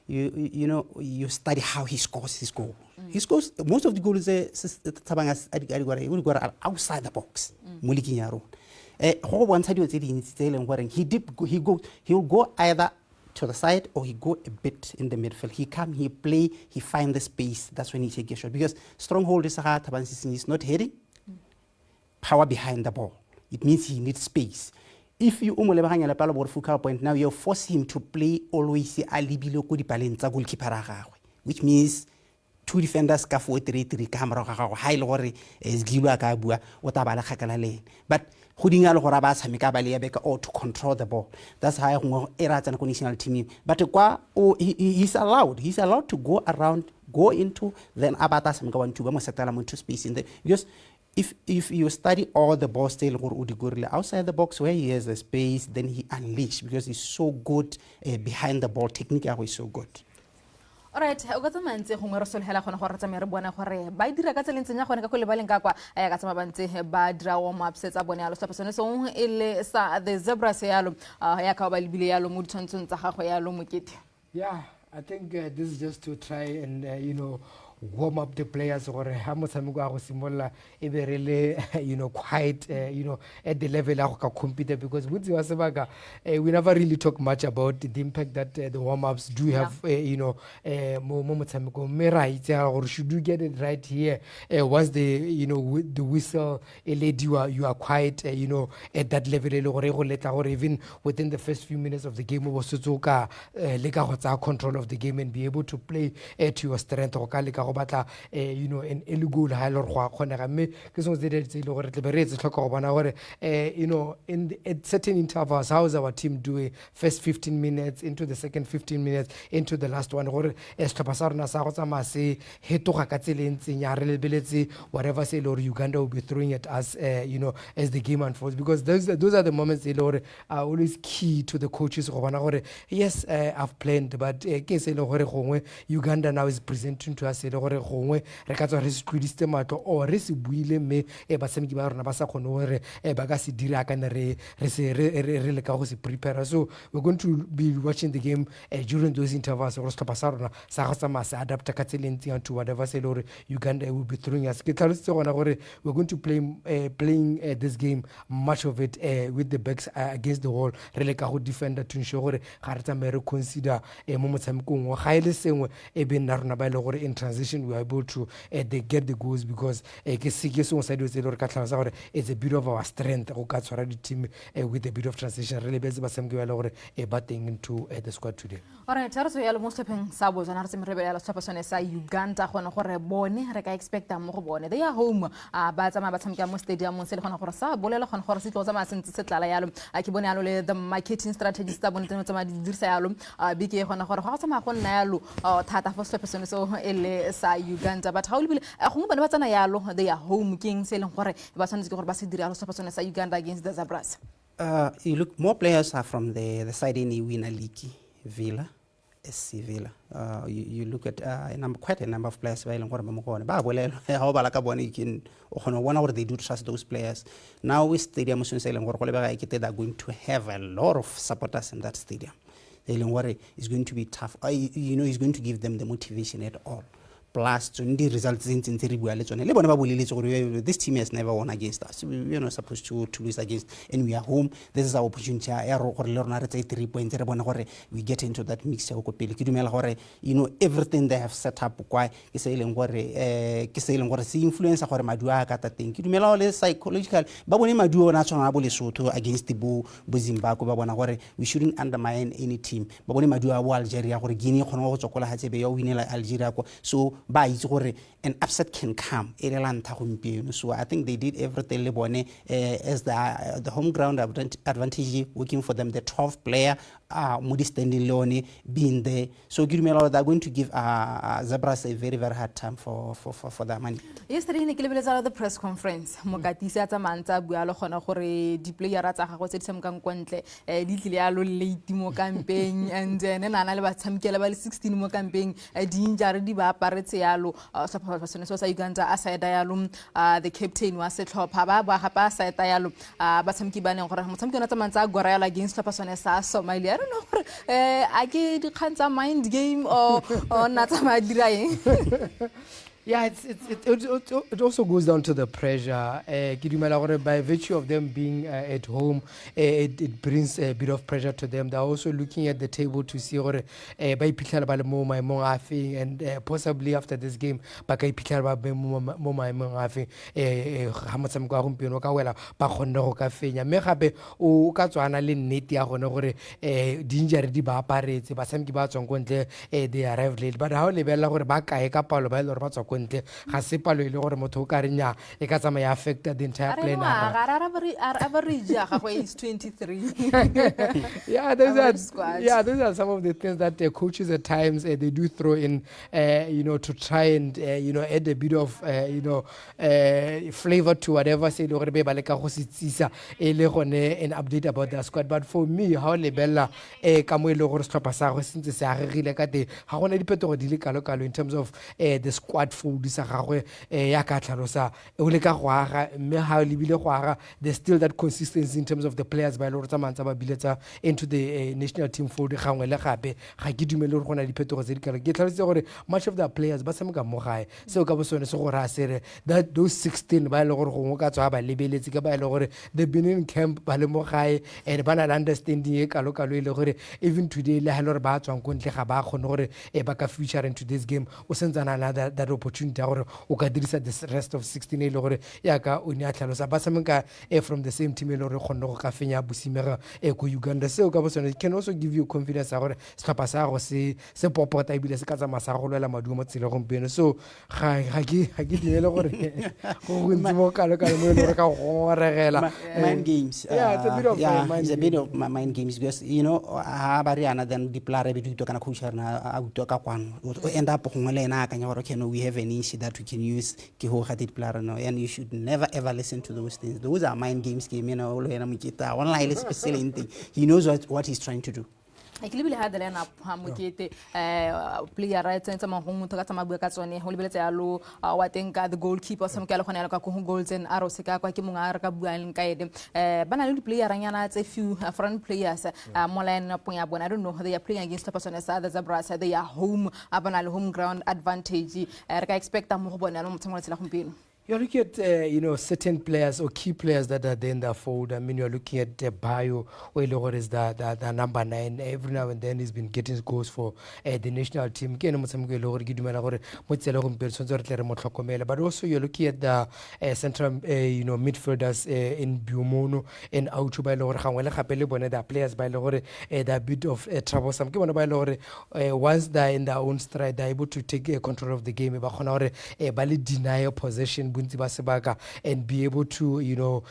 you study how he scores his goal. He scores most of the goals outside the box. He'll go either to the side or he go a bit in the midfield. He come, he play, he find the space. That's when he take a shot. Because stronghold is not heading, power behind the ball. It means he needs space. If you focal point, now you force him to play always goalkeeper, which means 2 defenders ka 4-3-3 camera high lorry is giwa but or to control the ball. That's how era national team. But he's allowed to go around, go into, then abatas going to space in there. Because if you study all the ball style outside the box where he has the space, then he unleash because he's so good behind the ball. Technically he's so good. Alright, o ka tsamantse gongwe re solhela gona gore tsamaya re bona gore ba dira ka tseleng tsenya gone ka go lebaleng ka kwa ka tsama bantse ba dira warm up setsa bone yalo stop sone so ile sa the zebras yalo ya ka ba lebile yalo mo ditshwantsong tsa gago yalo mokete. Yeah, I think this is just to try and warm up the players or quite at the level of compete, because we never really talk much about the impact that the warm-ups do have or should you get it right here once the the whistle led you are quite at that level or even within the first few minutes of the game control of the game and be able to play to your strength an early goal in at certain intervals. How is our team doing? First 15 minutes into the second 15 minutes into the last one, whatever say Uganda will be throwing at us as the game unfolds, because those are the moments are always key to the coaches. Yes, I've planned, but Uganda now is presenting to us or so we're going to be watching the game during those intervals to whatever Uganda will be throwing us. We're going to playing this game, much of it with the backs against the wall, defender to ensure consider in transition transition we were able to they get the goals because it's a bit of our strength go ka tshwara di team with a bit of transition really bese ba semke ba le gore batting into the squad today. Alright, tsa re so ya le mo stepping sa bo jana re se re be ya stop sone sa Uganda gona gore bone re ka expecta mo go bone they are home ba tsama ba tshameka mo stadium se le gona gore sa bolela gona gore se tlo tsama sentse se tlala yalo a ke bone yalo le the marketing strategies tsa bone tseno tsama di dirisa yalo big e gona gore go tsama go nna yalo thata for stop sone so ele sa Uganda but how le bile go bone ba tsana yalo they are home king se le gore ba tshwanetse gore ba se dira yalo stop sone sa Uganda against the Zebras. You look, more players are from the side in the winner league, Villa, SC Villa. You look at quite a number of players. You can one hour they do trust those players. Now with stadium, they're going to have a lot of supporters in that stadium. It's going to be tough. It's going to give them the motivation at all. Plus, the results in this team has never won against us. We are not supposed to lose against, and we are home. This is our opportunity. 3 points. We get into that mix. Everything they have set up. Influence psychological. Against the Zimbabwe. We shouldn't undermine any team. Algeria. So an upset can come. So I think they did everything as the home ground advantage working for them. The 12th player, Moody standing Leone, being there. So they're going to give Zebras a very, very hard time for their money. Yesterday, in the press conference, Mokati Sata Manta, Bualo Honore, the player at Hakoset Samkan Quentle, Little late Mo campaign, and then another Sam Kelabal 16 more campaign, a Dean Jardiba Paretsialo, support so Uganda, Asai Dialum, the captain was set up, Haba, Hapa, Dialum, but some Kibana or some Kanatamanza, Gorella against Tapasonesa, Somalia. I don't know, I get a mind game or not my drying. Yeah, it also goes down to the pressure. By virtue of them being at home, it brings a bit of pressure to them. They're also looking at the table to see and possibly after this game, they arrived late. But how kontle ga se palo ile gore motho o ka renya e ka tsama ya affect the entire plan. Average is 23. those are some of the things that the coaches at times they do throw in to try and add a bit of flavor to whatever say le gore be ba le ka go sitsisa e le gone an update about the squad. But for me how le bella ka mo ile gore setlhopha sa go sentse se agegile ka te ga gona dipetogo di le kalo in terms of the squad food sa gagwe ya ka tlhalosa o le ka go aga mme ha le bile go aga there's still that consistency in terms of the players ba le gore tsamantsa ba biletsa into the national team fold gangwe le gape ga ke dumele gore gona dipetogo tse di kalo ke tlhalose gore much of the players ba sameka mo gae seo ka bosone se gore a sere that those 16 ba le gore go ka tswa ba lebeletse ka ba le gore the Benin camp ba le mo gae and ba na understanding e kalo ile gore even today le ha le gore ba tswang ko ntle ga ba khone gore ba ka future into this game o sentsana that opportunity gore o ka dirisa the rest of 16 ile gore ya ka o ne a tlhalosa ba sameka from the same team ile gore khone go ka fenya bosimega ko Uganda seo ka bosone can also give you confidence gore setlhopha sa go se popota ibile se ka tsama sa go lwela maduo mo tsela gompieno so ga ke dinele gore go ntse mo kalo mo ile ka go regela mind games. It's a bit of mind games because ha ba re ana then diplara be ditwa kana coach na a utwa ka kwano o end up go ngole na ka nya gore we have an issue that we can use ke ho ga diplara no and you should never ever listen to those things. Those are mind games game lo yena mokita online especially he knows what he's trying to do. I can really had the line up Hamukete player right and some home to Katamabu Katsoni, Holibetalo, I think the goalkeeper, some California goals and Arosika, Kimunga, and Kaidem. Banal player Rayana, a few front players, Molan Puyabon. I don't know how they are playing against the person as others abroad. They are home, Abanal home ground advantage. I expect a more than You're looking at, certain players or key players that are there in the fold. I mean, you're looking at Bayo, who is the number 9. Every now and then he's been getting goals for the national team. But also you're looking at the central, midfielders in Bumono and Auchu by Lord the players by Lord, they're a bit of troublesome. Once they're in their own stride, they're able to take control of the game. Bali deny possession and be able to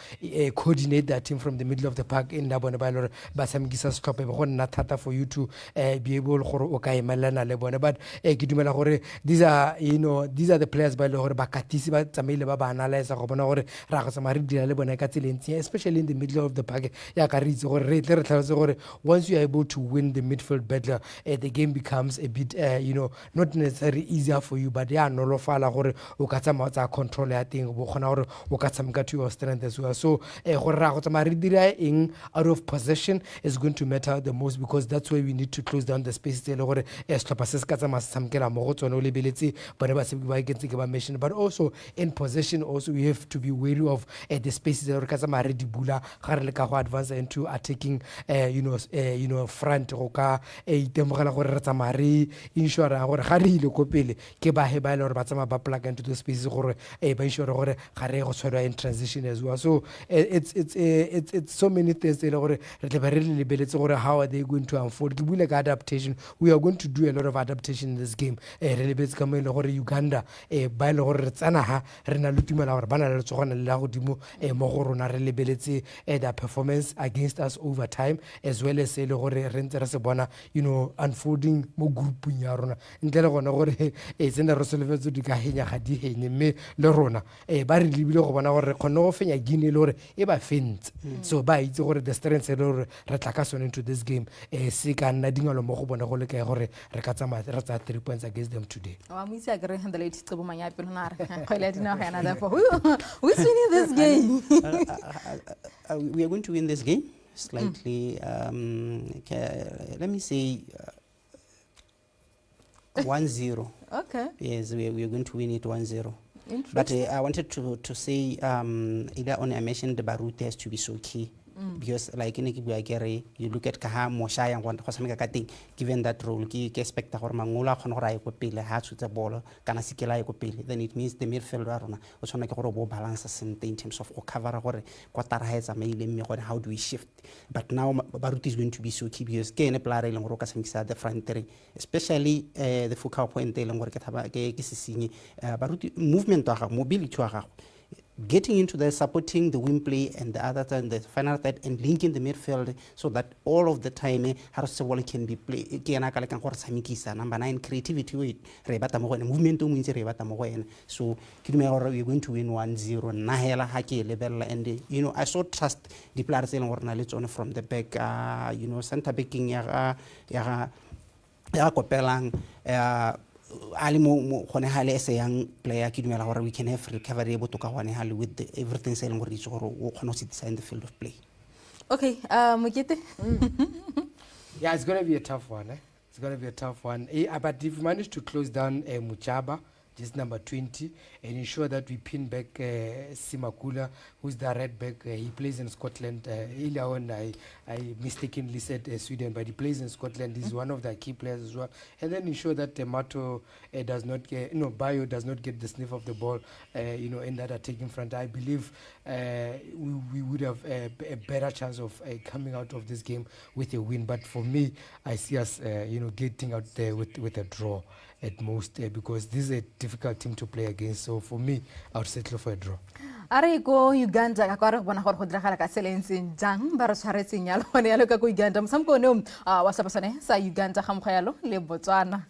coordinate that team from the middle of the park in Labone Balor Basamgisa stop natata for you to be able to but these are these are the players by Lord Bakatisi Tamile Baba analyze especially in the middle of the park. Once you are able to win the midfield battle, the game becomes a bit not necessarily easier for you, but no fala gore o ka tsamaya tsa control ya teng bo khona gore o ka tsameka to your strength as well. So gore ra go tsamaya re dira eng out of possession is going to matter the most, because that's where we need to close down the space tse le gore setlhopha se se ka tsamaya se tshamekela mo go tsone o lebeletse bone ba sebedi ba ikentse ke ba mention. But also in possession also we have to be wary of the spaces re ka tsamaya re di bula ga re le ka go advance into attacking front go ka itemogela gore re tsamaya re ensure gore ga re ile ko pele ke ba he ba le gore ba tsamaya ba plug into those spaces gore ba ensure gore ga re go tshwarwa in transition as well. So it's so many things le gore re tle ba re lebeletse gore how are they going to unfold. Ke bule ka adaptation, we are going to do a lot of adaptation in this game. Re lebetse ka mo le gore Uganda ba le gore re tsana ha re na le tumela gore ba na le tsogana le la godimo mo go rona re lebeletse their performance against us over time, as well as le gore re ntse re se bona unfolding mo grouping ya rona ntle le gona gore tsena re solofetse di ka henya ga di henye mme le rona ba re lebile go bona gore re kgone go fenya Guinea le gore e ba fentse. So ba itse gore the strengths le gore re tla ka sone into this game se ka nna dingalo mo go bona go le kae gore re ka tsamaya re tsa 3 points against them today. Wa mo itse a gre handle it tse bo manya pelo na re khwele dina ga yana therefore who's winning this game? We are going to win this game slightly. Let me say 1-0. Okay. Yes, we are going to win it 1-0. But Interesting. I wanted to say either on I mentioned the Baruti has to be so key. Because like in Kibugere, you look at Kaha Mosha and want Hosamika Kating, given that role, ki expect or Mangula Honora Ecopile, has with the ball, Kanasikila Ecopile, then it means the midfielder on Osonaka balances in terms of cover or quarter heads are mailing or how do we shift. But now Baruti is going to be so key because Kane Plara and Rocas the front three, especially the Foucault point, Baruti movement to mobility to getting into the supporting the wing play and the other time the final third and linking the midfield so that all of the time Harusewall can be played. Number 9 creativity with rebata mo movement rebata mo. So we're going to win 1-0 nahela haki level and I so trust the players on from the back center backing ya kopelang ali mo khone hale as a young player ki dumela gore we can have recovery able to ka gone hale with everything se leng gore itse gore o khona sit in the field of play. Okay, Mokete. Yeah, it's going to be a tough one. It's going to be a tough one. But if we manage to close down Muchaba, just number 20, and ensure that we pin back Simakula, who's the right back. He plays in Scotland. Earlier on, I mistakenly said Sweden, but he plays in Scotland. He's one of the key players as well. And then ensure that Mato does not get, Bayo does not get the sniff of the ball, in that attacking front. I believe we would have a better chance of coming out of this game with a win. But for me, I see us, getting out there with a draw at most, because this is a difficult team to play against. So for me, I would settle for a draw. Are go Uganda ka kwara bona gore go dira ka selenseng jang ba re tshwaretseng yalo gone yalo ka go Uganda mosamko ne wa sabasane sa Uganda ga mogayalo le Botswana.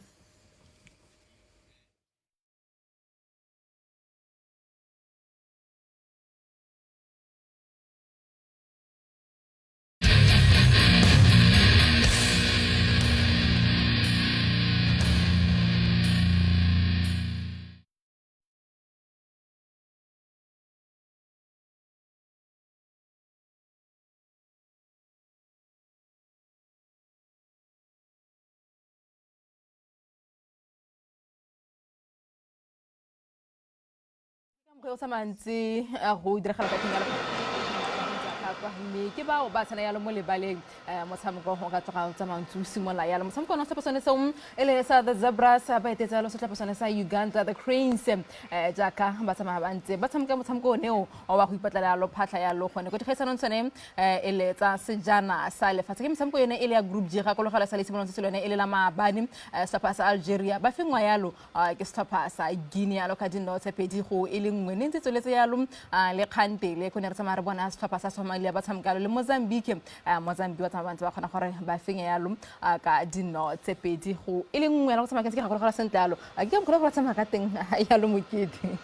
go sa mantsi go diragala ka teng mme ke bao ba tshwana yalo mo lebaleng motshameko go ka tloga tsamantsi o simola yalo motshameko ono setlhopha sone seo e le sa the Zebras ba etetse yalo setlhopha sone sa Uganda the Cranes jaaka ba tsamaya ba ntse ba tshameka motshameko oneo wa go ipatlela yalo phatlha yalo gone go dikgaisanong tsone e le tsa sejana sa lefatshe ke motshameko yone e le ya group G ga kologela sa le simolong se lone e le la maabane setlhopha sa Algeria ba fengwa yalo ke setlhopha sa Guinea yalo ka dino tse pedi go e le nngwe ne ntse tsweletse yalo le kgantele go ne re tsamaya re bona setlhopha sa Somalia ba tshameka le Mozambique Mozambique ba tsamaya ba khona gore ba fenye yalo ka dino tse pedi go e le nngwe la go tsamaya ke ga go sentle yalo a ke go go tsamaya ka teng yalo mokete.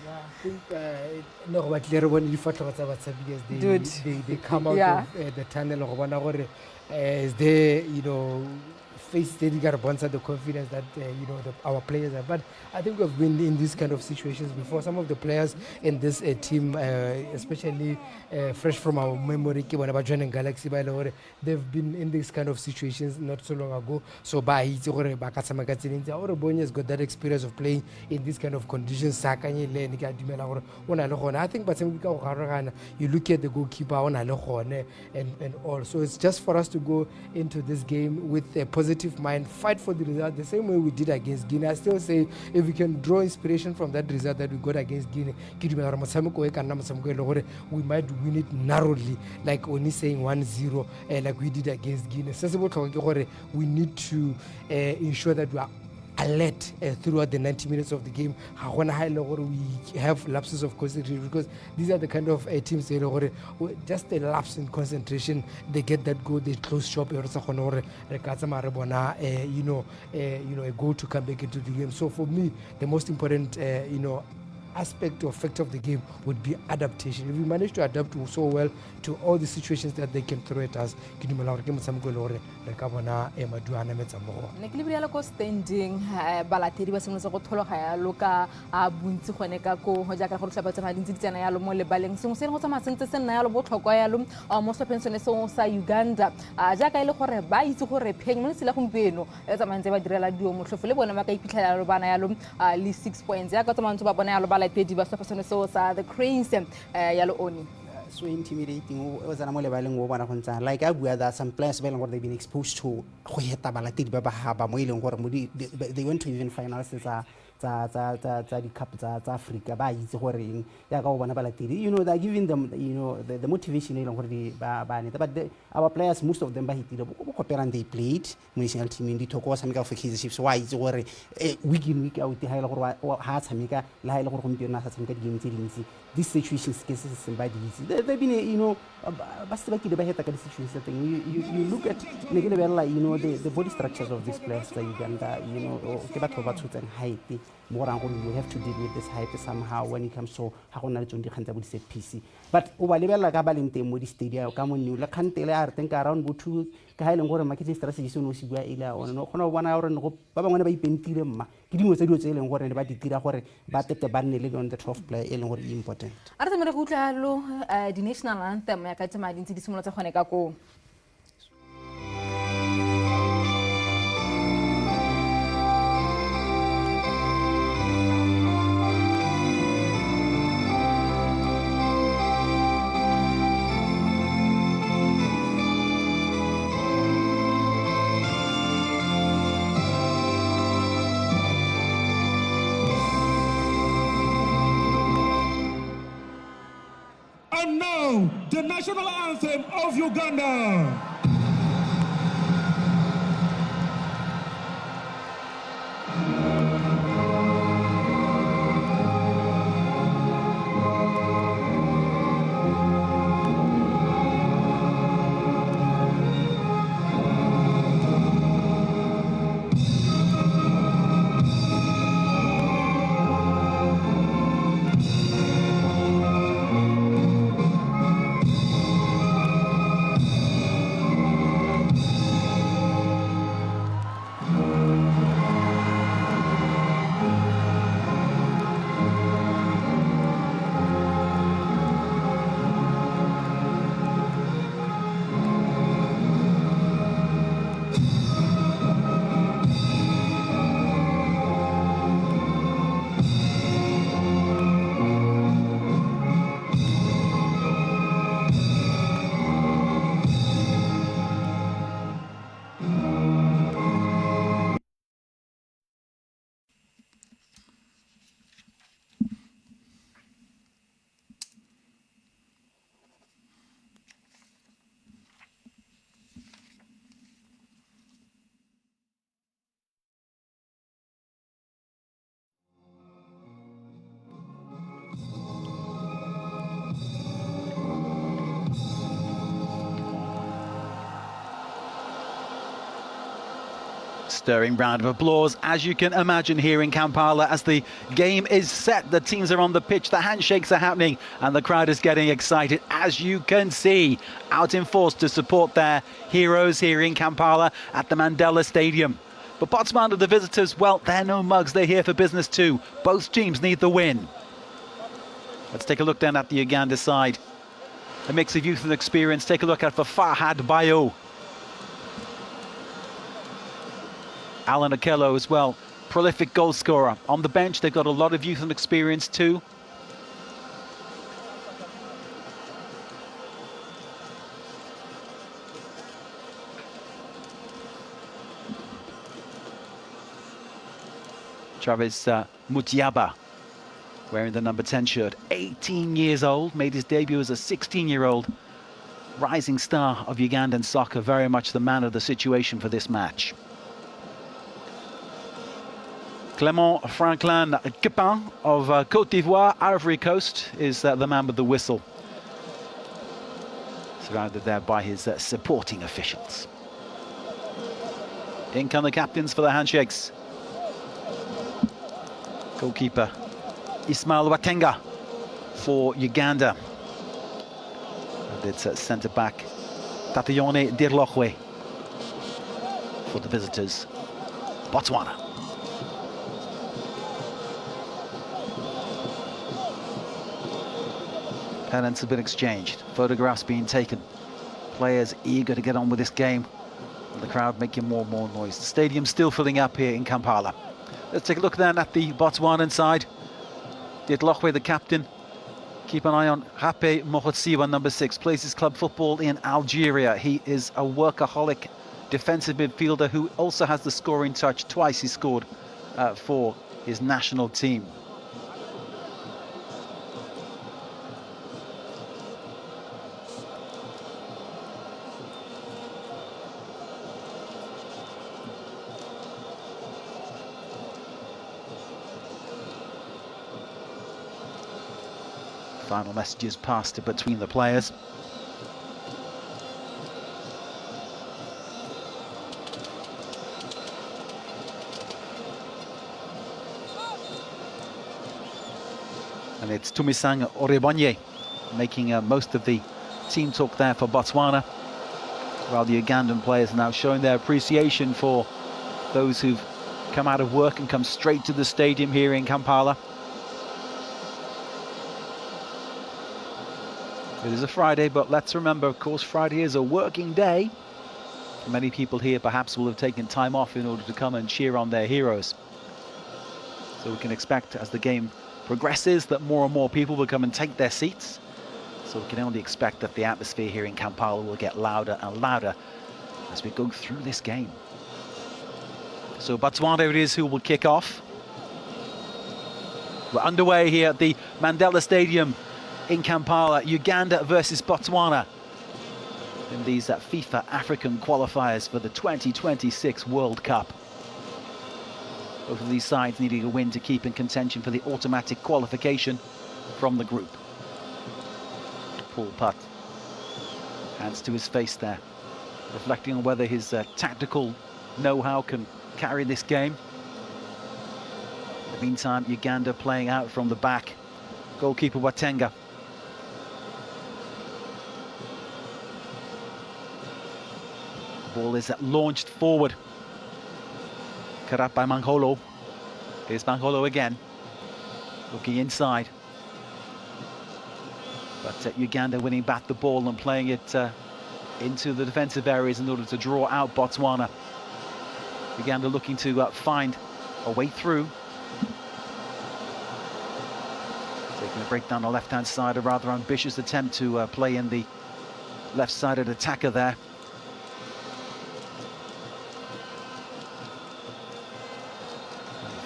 I think no go batle re bone difatlhogo tsa batsabi they come out of the tunnel go bona gore is there face steady got to the confidence that our players have. But I think we've been in these kind of situations before. Some of the players in this team, especially fresh from our memory, Galaxy, they've been in these kind of situations not so long ago. So Bonya has got that experience of playing in these kind of conditions. I think you look at the goalkeeper and all. So it's just for us to go into this game with a positive mind, fight for the result the same way we did against Guinea. I still say if we can draw inspiration from that result that we got against Guinea, we might win it narrowly, like only saying 1-0 like we did against Guinea. We need to ensure that we are alert throughout the 90 minutes of the game. We have lapses of concentration because these are the kind of teams just a lapse in concentration, they get that goal, they close shop, a goal to come back into the game. So for me, the most important aspect or factor of the game would be adaptation. If we manage to adapt so well to all the situations that they can throw at us, ne ke lebile ko standing balatedi ba sengwe se go thologa yalo ka bontsi gone ka ko go jaaka go tlhapa tsama dintsi tsena yalo mo lebaleng sengwe se go tsamaya sentse se nna yalo bo tlhokwa yalo mo setlhopheng sone sa Uganda jaaka ile gore ba itse gore pheng mo sela gompieno e tsamaya ntse ba direla dio motlhofo le bone ba ka iphitlhela yalo bana yalo le 6 points jaaka tsamaya ntse ba bona yalo balatedi ba setlhopha sone sa the Cranes yalo oni. So intimidating o tsana mo lebaleng o bona go ntsa like I bua that some players ba they've been exposed to go heta balatedi ba ba haba mo ileng gore they went to even finals tsa di cup tsa Africa ba itse gore eng ya ka go bona balatedi they're giving them the motivation ileng gore ba neta but our players most of them ba hitile go kopela they played national team in di thoko wa tshameka for Kaizer Chiefs wa itse gore week in week out ha ile gore ha tshameka le ha ile gore go mpiro na sa tshameka di game tse dintsi these situations ke se somebody they've been ba se ba kile ba heta ka di situations thing you look at the body structures of these players tsa Uganda ke batho ba tshotse height more than we have to deal with this height somehow when it comes to ha gona le tsone di khantsa bo di set piece but o ba lebella ka ba leng teng mo di stadium ka mo new la khantele a re teng ka around bo 2 ka ha ile ngore marketing strategy se no se bua ile ona no gona bona gore ba bangwe ba ipentile mma ke dingwe tse tse ileng gore ba di tira gore ba tete ba nne le on the 12 player ileng gore important a re tsamaile go utlalo di national anthem ya ka tsama dintsi di simolotse gone ka ko. And now, the national anthem of Uganda. Stirring round of applause, as you can imagine, here in Kampala as the game is set. The teams are on the pitch, the handshakes are happening, and the crowd is getting excited, as you can see, out in force to support their heroes here in Kampala at the Mandela Stadium. But Botswana, the visitors, well, they're no mugs, they're here for business too. Both teams need the win. Let's take a look then at the Uganda side. A mix of youth and experience. Take a look at for Fahad Bayo. Alan Okello as well, prolific goal scorer. On the bench, they've got a lot of youth and experience too. Travis Mutiaba, wearing the number 10 shirt, 18 years old, made his debut as a 16-year-old. Rising star of Ugandan soccer, very much the man of the situation for this match. Clément Franklin Kepin of Côte d'Ivoire, Ivory Coast, is the man with the whistle. Surrounded there by his supporting officials. In come the captains for the handshakes. Goalkeeper Ismail Watenga for Uganda. And it's centre-back Tatayone Dirlochwe for the visitors, Botswana. Pennants have been exchanged, photographs being taken. Players eager to get on with this game. And the crowd making more and more noise. The stadium's still filling up here in Kampala. Let's take a look then at the Botswanan side. Dirlochwe, the captain. Keep an eye on Hape Mohotsiwa, number 6. Plays his club football in Algeria. He is a workaholic defensive midfielder who also has the scoring touch. Twice he scored for his national team. Final messages passed between the players. And it's Tumisang Orebonye making most of the team talk there for Botswana, while the Ugandan players are now showing their appreciation for those who've come out of work and come straight to the stadium here in Kampala. It is a Friday, but let's remember, of course, Friday is a working day. Many people here perhaps will have taken time off in order to come and cheer on their heroes. So we can expect, as the game progresses, that more and more people will come and take their seats. So we can only expect that the atmosphere here in Kampala will get louder and louder as we go through this game. So Botswana it is who will kick off. We're underway here at the Mandela Stadium in Kampala, Uganda versus Botswana in these FIFA African qualifiers for the 2026 World Cup. Both of these sides needing a win to keep in contention for the automatic qualification from the group. Paul Putt, hands to his face there, reflecting on whether his tactical know-how can carry this game. In the meantime, Uganda playing out from the back. Goalkeeper Watenga. Ball is launched forward. Cut up by Mangholo. Here's Mangholo again. Looking inside. But Uganda winning back the ball and playing it into the defensive areas in order to draw out Botswana. Uganda looking to find a way through. Taking a break down the left-hand side, a rather ambitious attempt to play in the left-sided attacker there.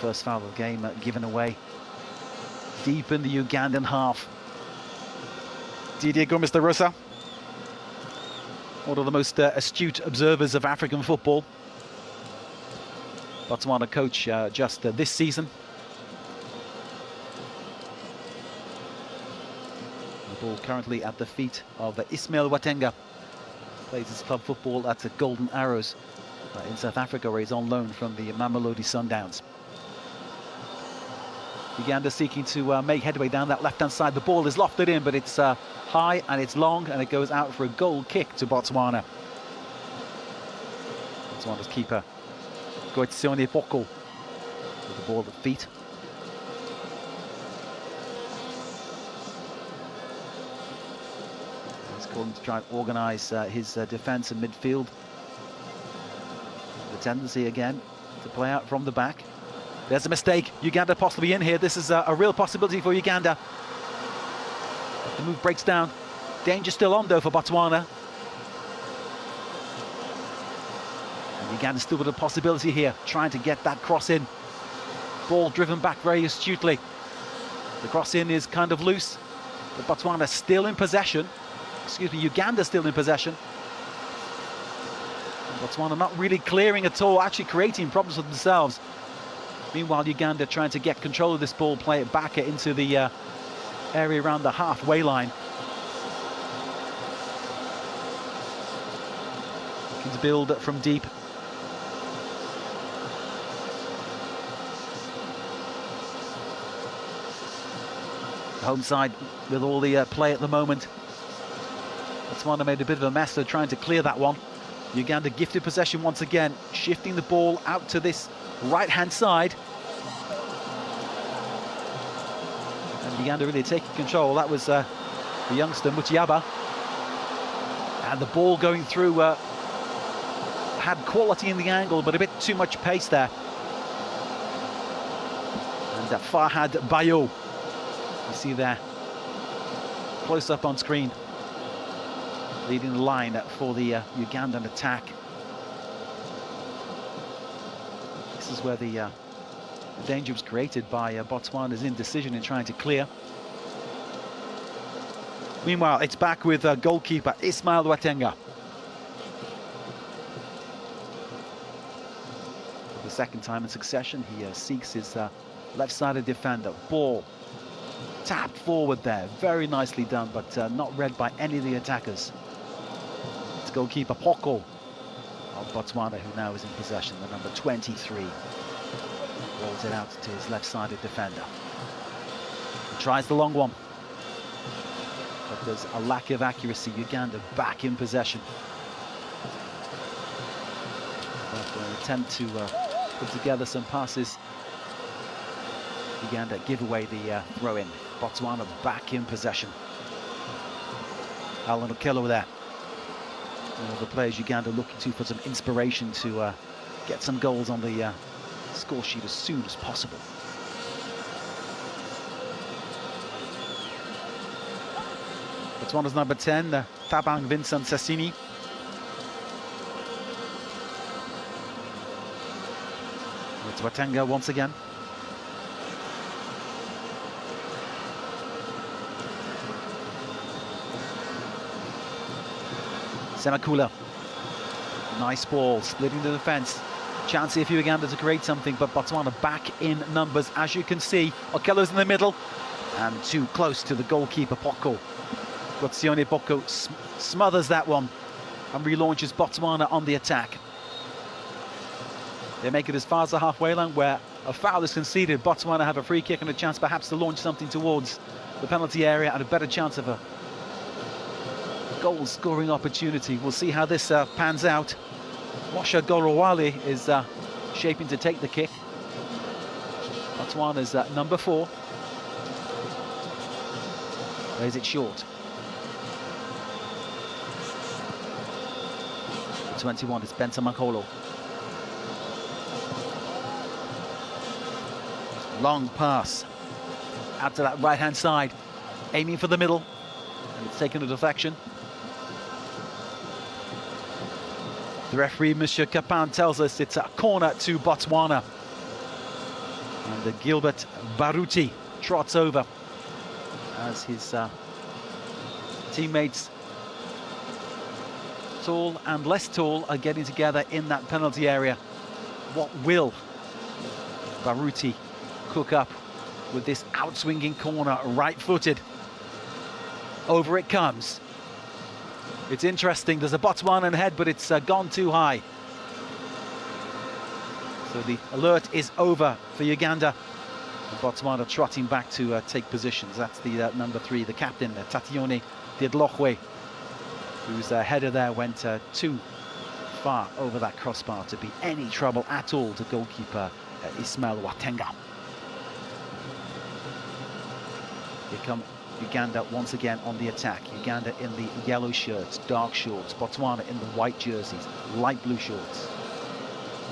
First foul of the game given away deep in the Ugandan half. Didier Gomes de Rosa, one of the most astute observers of African football. Botswana coach just this season. The ball currently at the feet of Ismail Watenga. Plays his club football at the Golden Arrows in South Africa, where he's on loan from the Mamelodi Sundowns. Uganda seeking to make headway down that left-hand side. The ball is lofted in, but it's high and it's long, and it goes out for a goal kick to Botswana. Botswana's keeper, Goitsione Poko, with the ball at feet. He's calling to try and organise his defence and midfield. The tendency again to play out from the back. There's a mistake. Uganda possibly in here. This is a real possibility for Uganda. The move breaks down. Danger still on, though, for Botswana. And Uganda still with a possibility here, trying to get that cross in. Ball driven back very astutely. The cross in is kind of loose, but Botswana still in possession. Excuse me, Uganda still in possession. Botswana not really clearing at all, actually creating problems for themselves. Meanwhile, Uganda trying to get control of this ball, play it back into the area around the halfway line. Looking to build from deep. The home side with all the play at the moment. Botswana made a bit of a mess, they're trying to clear that one. Uganda gifted possession once again, shifting the ball out to this right-hand side. And Uganda really taking control. That was the youngster, Mutiaba. And the ball going through had quality in the angle, but a bit too much pace there. And Farhad Bayo, you see there, close up on screen, leading the line for the Ugandan attack. This is where the danger was created by Botswana's indecision in trying to clear. Meanwhile, it's back with goalkeeper Ismail Watenga. For the second time in succession, he seeks his left-sided defender. Ball tapped forward there, very nicely done, but not read by any of the attackers. It's goalkeeper Poko of Botswana, who now is in possession, the number 23. Rolls it out to his left-sided defender. He tries the long one, but there's a lack of accuracy. Uganda back in possession. After an attempt to put together some passes, Uganda give away the throw-in. Botswana back in possession. Alan Okello there. One of the players Uganda looking to for some inspiration to get some goals on the score sheet as soon as possible. Botswana's number 10, Thabang Vincent Sassini. It's Watenga once again. Semakula, nice ball, splitting the defence. Chance here for Uganda to create something, but Botswana back in numbers, as you can see. Okello's in the middle, and too close to the goalkeeper, Poko. Goitsione Poko smothers that one, and relaunches Botswana on the attack. They make it as far as the halfway line, where a foul is conceded. Botswana have a free kick and a chance perhaps to launch something towards the penalty area, and a better chance of a goal-scoring opportunity. We'll see how this pans out. Mosha Gorowale is shaping to take the kick. Botswana's number 4. Plays it short. The 21 is Benson Makolo. Long pass out to that right-hand side, aiming for the middle, and it's taken a deflection. The referee, Monsieur Capin, tells us it's a corner to Botswana. And Gilbert Baruti trots over as his teammates, tall and less tall, are getting together in that penalty area. What will Baruti cook up with this outswinging corner, right-footed? Over it comes. It's interesting, there's a Botswanan head, but it's gone too high. So the alert is over for Uganda. And Botswana trotting back to take positions. That's the number 3, the captain, Tatione Didlohwe, whose header there went too far over that crossbar to be any trouble at all to goalkeeper Ismail Watenga. Here come Uganda once again on the attack. Uganda in the yellow shirts, dark shorts. Botswana in the white jerseys, light blue shorts.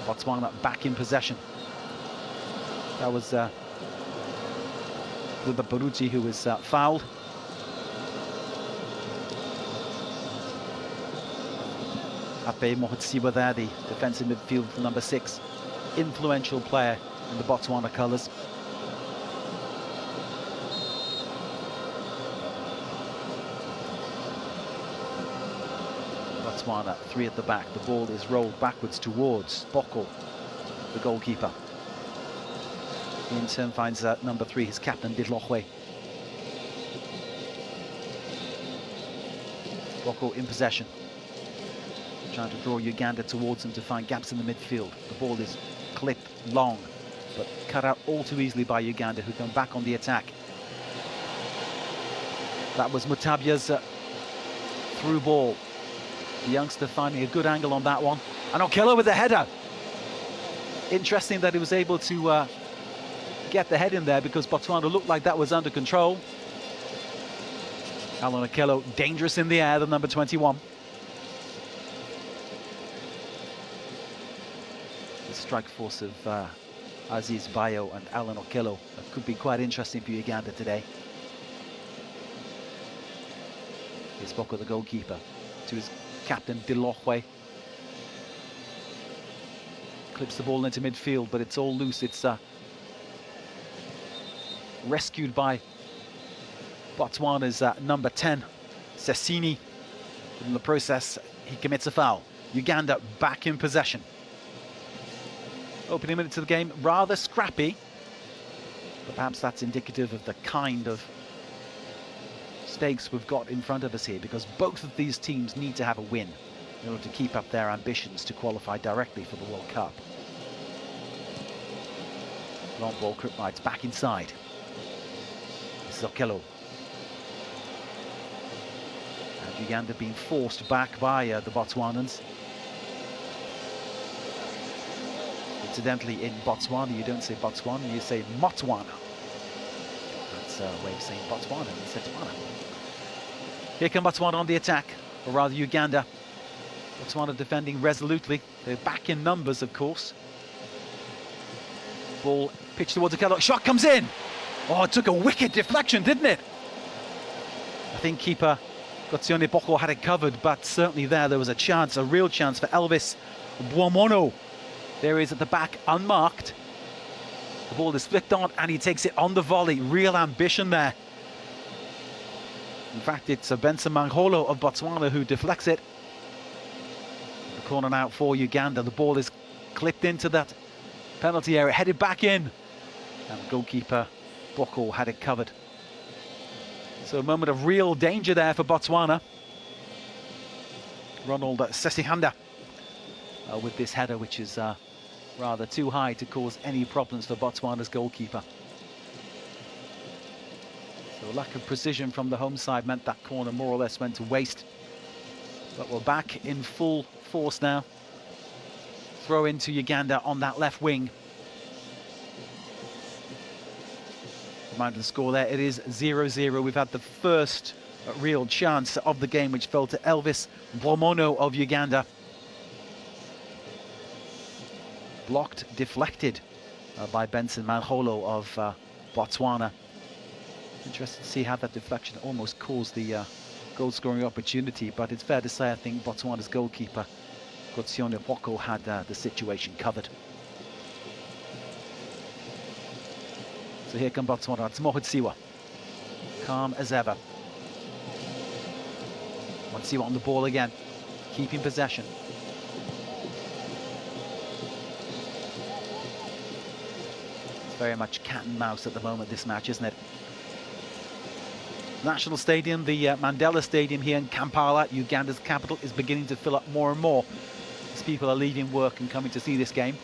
Botswana back in possession. That was with the Baruti, who was fouled. Ape Mohotsiwa there, the defensive midfield number 6. Influential player in the Botswana colours. Botswana, 3 at the back. The ball is rolled backwards towards Boko, the goalkeeper. He in turn finds number 3, his captain, Didlohwe. Boko in possession, trying to draw Uganda towards him to find gaps in the midfield. The ball is clipped long, but cut out all too easily by Uganda, who come back on the attack. That was Mutabia's through ball. The youngster finding a good angle on that one. And Okello with the header. Interesting that he was able to get the head in there, because Botswana looked like that was under control. Alan Okello, dangerous in the air, the number 21. The strike force of Aziz Bayo and Alan Okello could be quite interesting for Uganda today. Here's Boko, the goalkeeper, to his captain, Didlohwe. Clips the ball into midfield, but it's all loose. It's rescued by Botswana's number 10, Sessini. In the process, he commits a foul. Uganda back in possession. Opening minutes of the game, rather scrappy, but perhaps that's indicative of the kind of stakes we've got in front of us here, because both of these teams need to have a win in order to keep up their ambitions to qualify directly for the World Cup. Long ball, Kripnites back inside. This is Okello. And Uganda being forced back by the Botswanans. Incidentally, in Botswana, you don't say Botswana, you say Motswana. That's a way of saying Botswana instead of Botswana. Here come Botswana on the attack, or rather Uganda. Botswana defending resolutely. They're back in numbers, of course. Ball pitched towards Okello. Shot comes in. Oh, it took a wicked deflection, didn't it? I think keeper Gotsione Boko had it covered, but certainly there was a chance, a real chance for Elvis Buomono. There he is at the back, unmarked. The ball is flicked on and he takes it on the volley. Real ambition there. In fact, it's Benson Mangholo of Botswana who deflects it. The corner now for Uganda. The ball is clipped into that penalty area, headed back in. And goalkeeper Boko had it covered. So a moment of real danger there for Botswana. Ronald Sesihanda with this header, which is rather too high to cause any problems for Botswana's goalkeeper. So lack of precision from the home side meant that corner more or less went to waste. But we're back in full force now. Throw into Uganda on that left wing. Reminder of the score there, it is 0-0. We've had the first real chance of the game, which fell to Elvis Buomono of Uganda. Blocked, deflected by Benson Mangholo of Botswana. Interested to see how that deflection almost caused the goal-scoring opportunity, but it's fair to say I think Botswana's goalkeeper, Gotsione Boko, had the situation covered. So here come Botswana, it's Mohotsiwa. Calm as ever. Mohotsiwa on the ball again, keeping possession. Very much cat and mouse at the moment, this match, isn't it? National Stadium, the Mandela Stadium here in Kampala, Uganda's capital, is beginning to fill up more and more as people are leaving work and coming to see this game.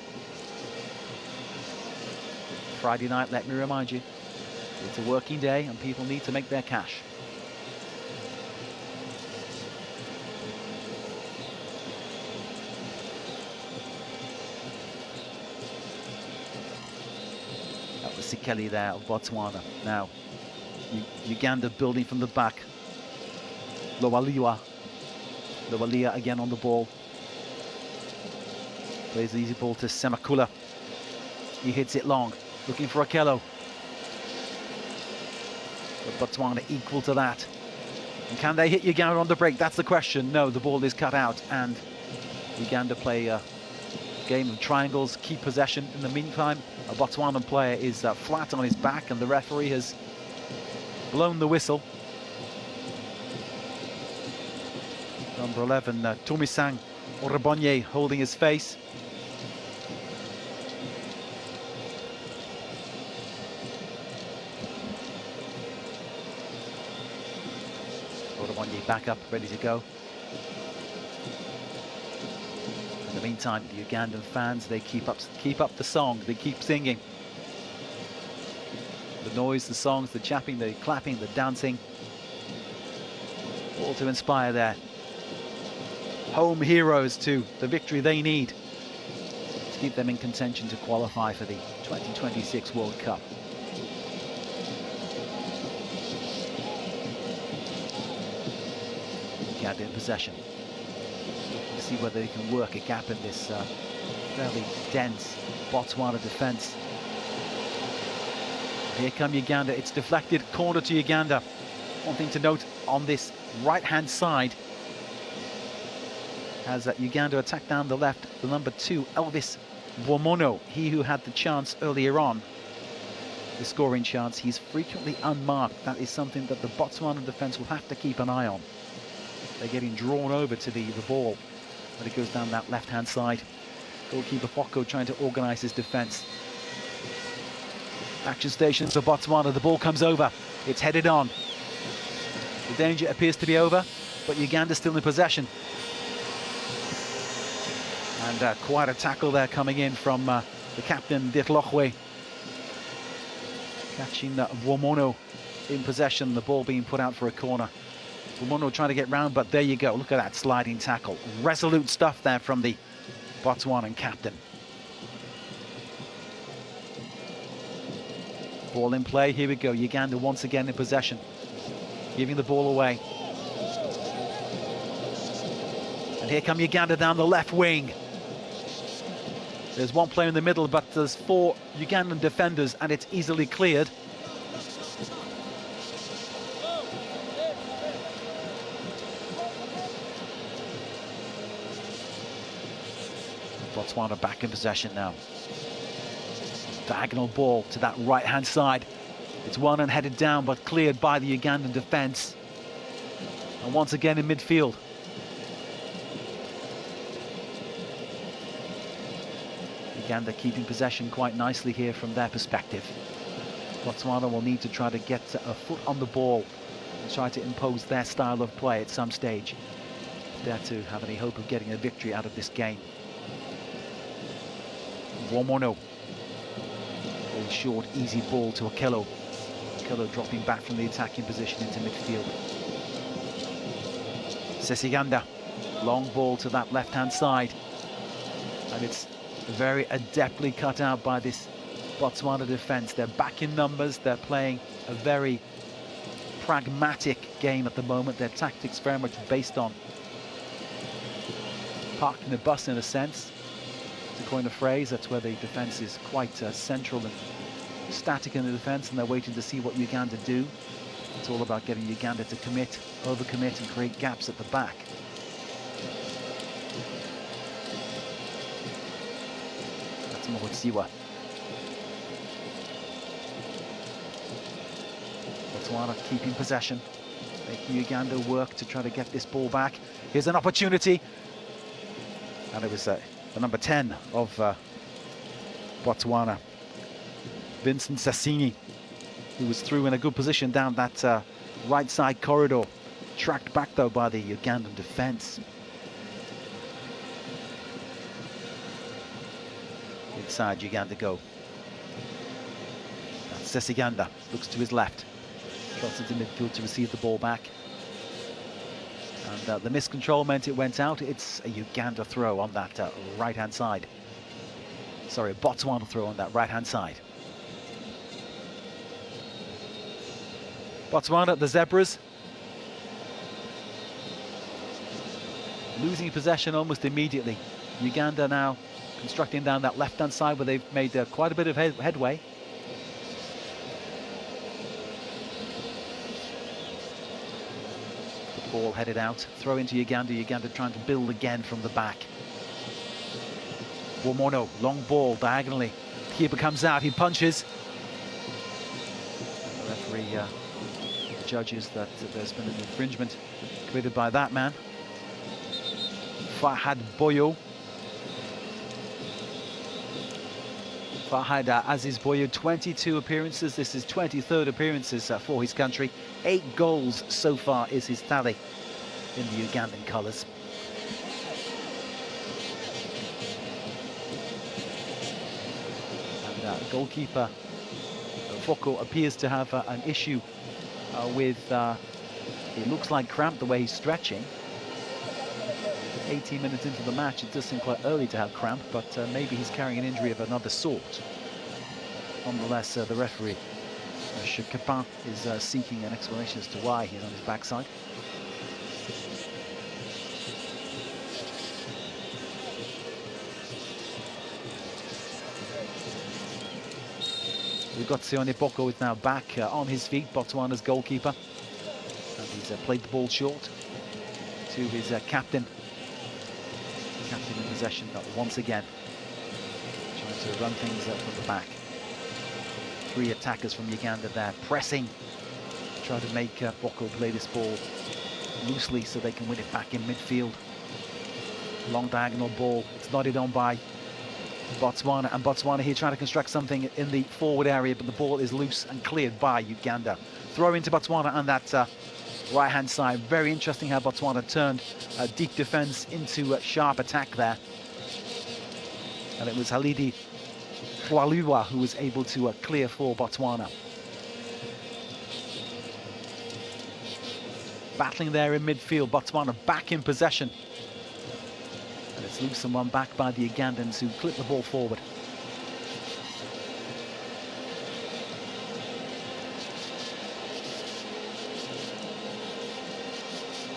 Friday night, let me remind you, it's a working day and people need to make their cash. That was Sikeli there of Botswana. Now, Uganda building from the back. Lowalia again on the ball. Plays the easy ball to Semakula. He hits it long, looking for Okello. But Botswana equal to that. And can they hit Uganda on the break? That's the question. No, the ball is cut out, and Uganda play a game of triangles, keep possession. In the meantime, a Botswanan player is flat on his back, and the referee has blown the whistle. Number 11, Tomisang Orebonye holding his face. Orebonye back up, ready to go. In the meantime, the Ugandan fans, they keep up the song, they keep singing. The noise, the songs, the chapping, the clapping, the dancing. All to inspire their home heroes to the victory they need to keep them in contention to qualify for the 2026 World Cup. Uganda in possession. See whether they can work a gap in this fairly dense Botswana defence. Here come Uganda. It's deflected, corner to Uganda. One thing to note on this right-hand side, as Uganda attack down the left, the number 2, Elvis Womono, he who had the chance earlier on, the scoring chance, he's frequently unmarked. That is something that the Botswana defence will have to keep an eye on. They're getting drawn over to the ball when it goes down that left-hand side. Goalkeeper Foko trying to organise his defence. Action stations for Botswana, the ball comes over, it's headed on. The danger appears to be over, but Uganda's still in possession. And quite a tackle there coming in from the captain, Ditlochwe. Catching Womono in possession, the ball being put out for a corner. Womono trying to get round, but there you go. Look at that sliding tackle. Resolute stuff there from the Botswanan captain. Ball in play, here we go. Uganda once again in possession. Giving the ball away. And here come Uganda down the left wing. There's one player in the middle, but there's 4 Ugandan defenders, and it's easily cleared. Botswana back in possession now. Diagonal ball to that right-hand side. It's won and headed down, but cleared by the Ugandan defence. And once again in midfield. Uganda keeping possession quite nicely here from their perspective. Botswana will need to try to get a foot on the ball and try to impose their style of play at some stage, if they're to have any hope of getting a victory out of this game. Womono. Very short, easy ball to Okello. Okello dropping back from the attacking position into midfield. Sesiganda. Long ball to that left-hand side. And it's very adeptly cut out by this Botswana defence. They're back in numbers. They're playing a very pragmatic game at the moment. Their tactics very much based on parking the bus in a sense. To coin a phrase, that's where the defence is quite central and static in the defence, and they're waiting to see what Uganda do. It's all about getting Uganda to commit, overcommit, and create gaps at the back. That's Mohotsiwa. Botswana keeping possession, making Uganda work to try to get this ball back. Here's an opportunity, and it was the number 10 of Botswana, Vincent Sassini, who was through in a good position down that right side corridor. Tracked back though by the Ugandan defence. Inside Uganda go. Sesiganda looks to his left. Trots into midfield to receive the ball back. And the miscontrol meant it went out. It's a Uganda throw on that right-hand side. Sorry, a Botswana throw on that right-hand side. Botswana, the Zebras, losing possession almost immediately. Uganda now constructing down that left-hand side where they've made quite a bit of headway. The ball headed out, throw into Uganda. Uganda trying to build again from the back. Womono, long ball diagonally. Keeper comes out, he punches. The referee judges that there's been an infringement committed by that man. Fahad Boyo. Fahad Aziz Boyo, 22 appearances. This is 23rd appearances for his country. 8 goals so far is his tally in the Ugandan colours. And goalkeeper Foko appears to have an issue with, it looks like cramp the way he's stretching. 18 minutes into the match, it does seem quite early to have cramp, but maybe he's carrying an injury of another sort. Nonetheless, the referee, Capin, is seeking an explanation as to why he's on his backside. We've got Sione Boko is now back on his feet, Botswana's goalkeeper. And he's played the ball short to his captain. Captain in possession once again, trying to run things from the back. 3 attackers from Uganda there, pressing, try to make Boko play this ball loosely so they can win it back in midfield. Long diagonal ball, it's nodded on by Botswana, and Botswana here trying to construct something in the forward area, but the ball is loose and cleared by Uganda. Throw into Botswana on that right-hand side. Very interesting how Botswana turned deep defence into a sharp attack there. And it was Halidi Waluwa who was able to clear for Botswana. Battling there in midfield, Botswana back in possession. And it's loose and won back by the Ugandans who clip the ball forward.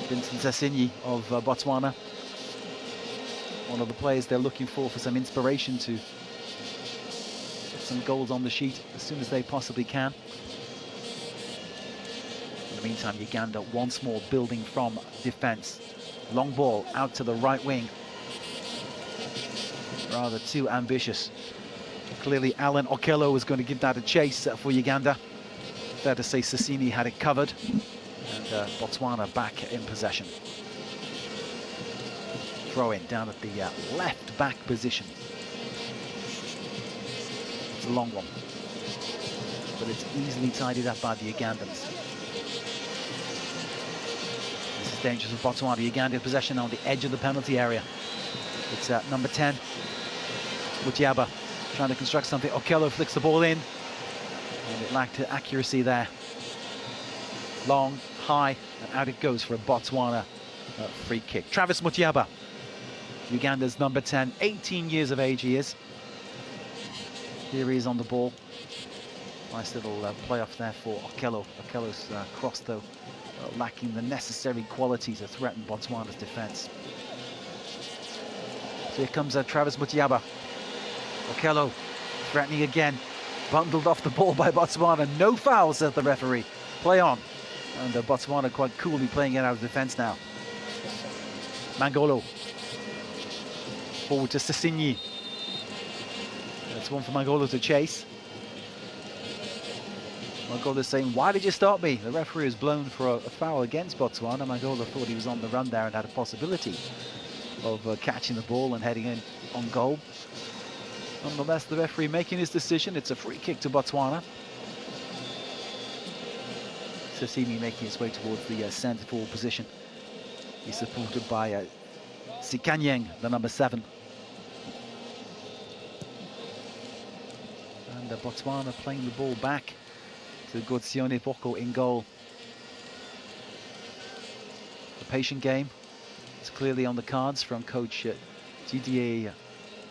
Vincent Sassinyi of Botswana, one of the players they're looking for some inspiration to get some goals on the sheet as soon as they possibly can. In the meantime, Uganda once more building from defence. Long ball out to the right wing. Rather too ambitious. Clearly Alan Okello was going to give that a chase for Uganda. Fair to say Sassinyi had it covered. And Botswana back in possession. Throw in down at the left back position. It's a long one, but it's easily tidied up by the Ugandans. This is dangerous for Botswana. Uganda in possession on the edge of the penalty area. It's number 10, Mutiaba, trying to construct something. Okello flicks the ball in, and it lacked accuracy there. Long, high, and out it goes for a Botswana free kick. Travis Mutiaba, Uganda's number 10, 18 years of age he is. Here he is on the ball. Nice little play-off there for Okello. Okello's cross, though, lacking the necessary quality to threaten Botswana's defence. So here comes Travis Mutiaba. Okello threatening again. Bundled off the ball by Botswana. No foul, says the referee. Play on. And Botswana quite coolly playing it out of defence now. Mangolo. Forward to Sassinyi. That's one for Mangolo to chase. Mangolo saying, why did you stop me? The referee has blown for a foul against Botswana. Mangolo thought he was on the run there and had a possibility of catching the ball and heading in on goal. Nonetheless, the referee making his decision. It's a free kick to Botswana. Sassinyi making his way towards the centre-forward position. He's supported by Sikanyeng, the number 7. And Botswana playing the ball back Godzione Boko in goal. The patient game is clearly on the cards from coach Didier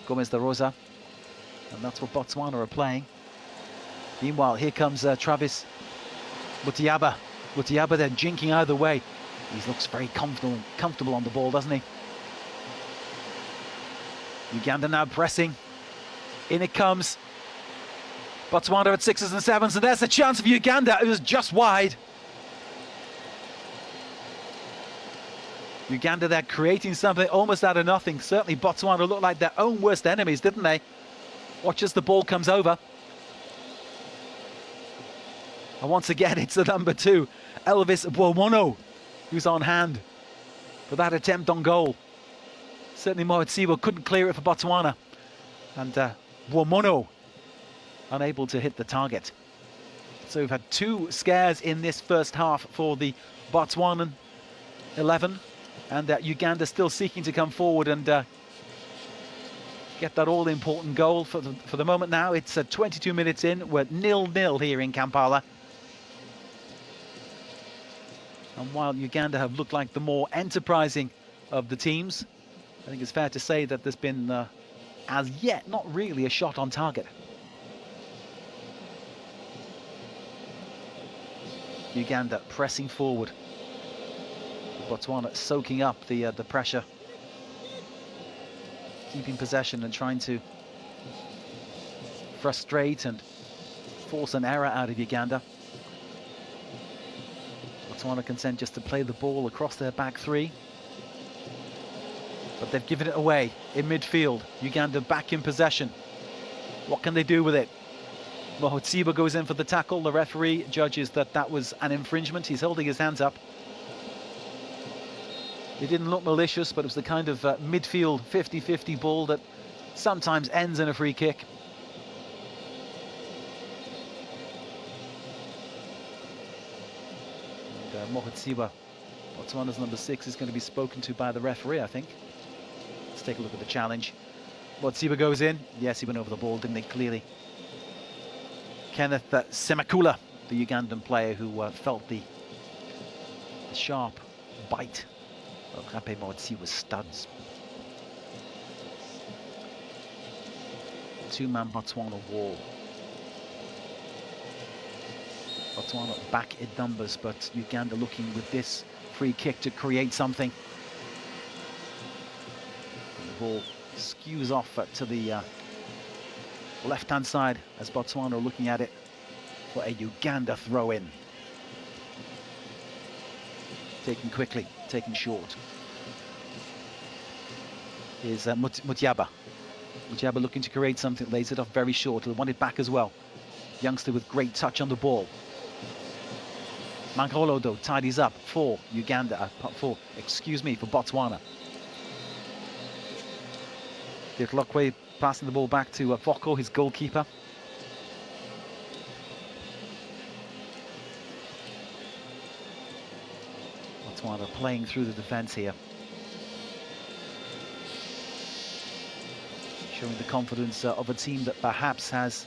Gomez da Rosa, and that's what Botswana are playing. Meanwhile, here comes Travis Mutiaba. Mutiaba then jinking either way. He looks very comfortable on the ball, doesn't he? Uganda now pressing. In it comes. Botswana at 6s and 7s, and there's a chance for Uganda. It was just wide. Uganda there creating something almost out of nothing. Certainly Botswana looked like their own worst enemies, didn't they? Watch as the ball comes over. And once again, it's the number 2, Elvis Bwomono, who's on hand for that attempt on goal. Certainly Mohatsiwa couldn't clear it for Botswana. And Bwomono unable to hit the target. So we've had 2 scares in this first half for the Botswanan 11. And Uganda still seeking to come forward and get that all-important goal. For the moment now, it's 22 minutes in. We're 0-0 here in Kampala. And while Uganda have looked like the more enterprising of the teams, I think it's fair to say that there's been, as yet, not really a shot on target. Uganda pressing forward. Botswana soaking up the pressure, keeping possession and trying to frustrate and force an error out of Uganda. Botswana consent just to play the ball across their back 3, but they've given it away in midfield. Uganda back in possession. What can they do with it? Mohotsiba goes in for the tackle. The referee judges that was an infringement. He's holding his hands up. It didn't look malicious, but it was the kind of midfield 50-50 ball that sometimes ends in a free kick. And Mohotsiba, Botswana's number 6, is going to be spoken to by the referee, I think. Let's take a look at the challenge. Mohotsiba goes in. Yes, he went over the ball, didn't he? Clearly. Kenneth Semakula, the Ugandan player who felt the sharp bite of Hape Mohotsiba's studs. 2-man Botswana wall. Botswana back in numbers, but Uganda looking with this free kick to create something. The ball skews off to the left-hand side as Botswana are looking at it for a Uganda throw-in. Taken quickly, taken short. Here's Mutiaba. Mutiaba looking to create something, lays it off very short. He'll want it back as well. Youngster with great touch on the ball. Mankolo, though, tidies up for Uganda, for Botswana. Dirk Lokwe passing the ball back to Voko, his goalkeeper. Botswana playing through the defence here. Showing the confidence of a team that perhaps has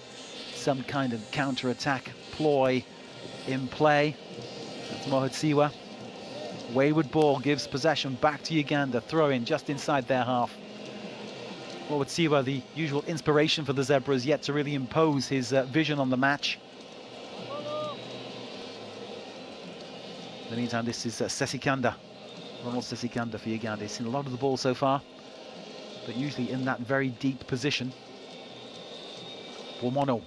some kind of counter-attack ploy in play. That's Mohotsiwa. Wayward ball gives possession back to Uganda, throw in just inside their half. Mohotsiwa, the usual inspiration for the Zebras, yet to really impose his vision on the match. In the meantime, this is Sesikanda, Ronald Sesikanda for Uganda. He's seen a lot of the ball so far, but usually in that very deep position. Bwomono.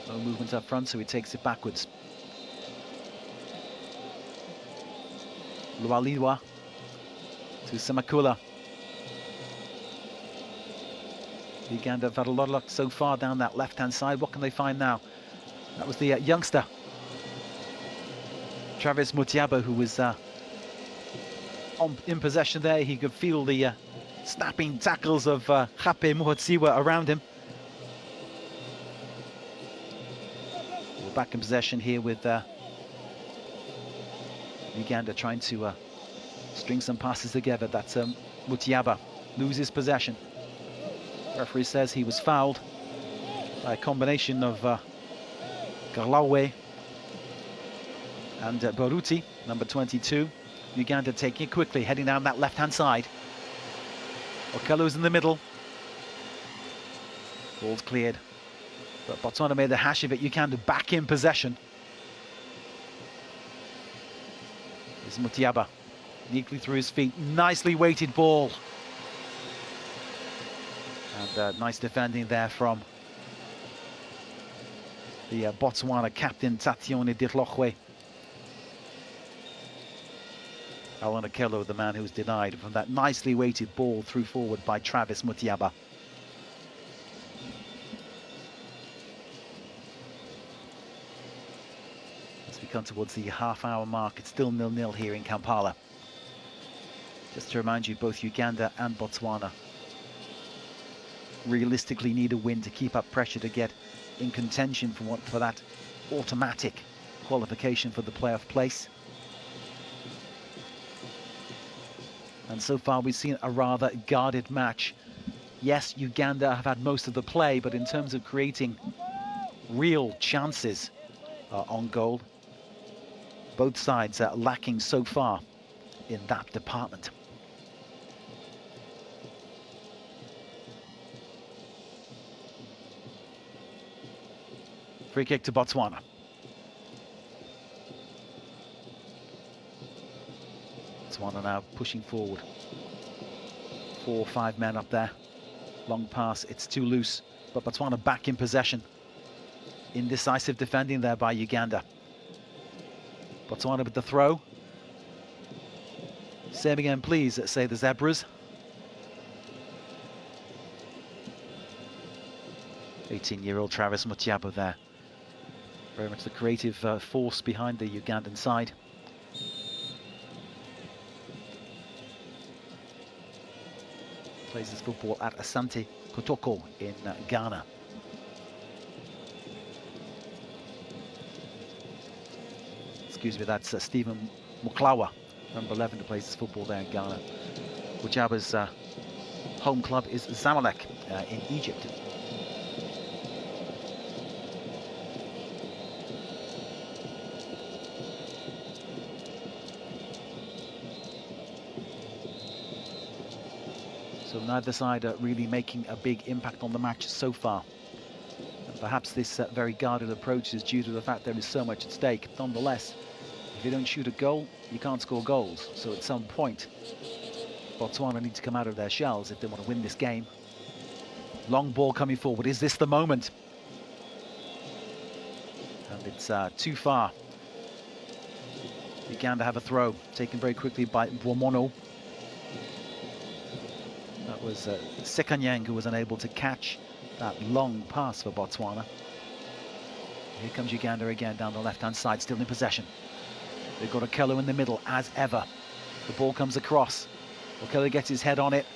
No movement up front, so he takes it backwards. Lualiwa to Semakula. Uganda have had a lot of luck so far down that left-hand side. What can they find now? That was the youngster, Travis Mutiaba, who was in possession there. He could feel the snapping tackles of Hape Mohotsiwa around him. We're back in possession here with Uganda trying to string some passes together. That's Mutiaba loses possession. Referee says he was fouled by a combination of Garlawe and Baruti, number 22. Uganda taking it quickly, heading down that left-hand side. Okello's in the middle. Ball's cleared. But Botswana made the hash of it. Uganda back in possession. There's Mutiaba. Neatly through his feet. Nicely weighted ball. And nice defending there from the Botswana captain, Tatione Dirlochwe. Alan Okello, the man who was denied from that nicely weighted ball through forward by Travis Mutiaba. As we come towards the half-hour mark, it's still 0-0 here in Kampala. Just to remind you, both Uganda and Botswana realistically need a win to keep up pressure to get in contention for that automatic qualification for the playoff place. And so far we've seen a rather guarded match. Yes, Uganda have had most of the play, but in terms of creating real chances on goal, both sides are lacking so far in that department. Free kick to Botswana. Botswana now pushing forward. 4 or 5 men up there. Long pass, it's too loose, but Botswana back in possession. Indecisive defending there by Uganda. Botswana with the throw. Same again, please, say the Zebras. 18-year-old Travis Mutiaba there. Very much the creative force behind the Ugandan side. Plays his football at Asante Kotoko in Ghana. Excuse me, that's Stephen Muklawa, number 11, who plays his football there in Ghana. Mutiaba's home club is Zamalek in Egypt. So neither side are really making a big impact on the match so far. And perhaps this very guarded approach is due to the fact there is so much at stake. Nonetheless, if you don't shoot a goal, you can't score goals. So at some point, Botswana need to come out of their shells if they want to win this game. Long ball coming forward. Is this the moment? And it's too far. Uganda have a throw, taken very quickly by Bwomono. That was Sekanyang who was unable to catch that long pass for Botswana. Here comes Uganda again down the left-hand side, still in possession. They've got Okello in the middle, as ever. The ball comes across. Okello gets his head on it.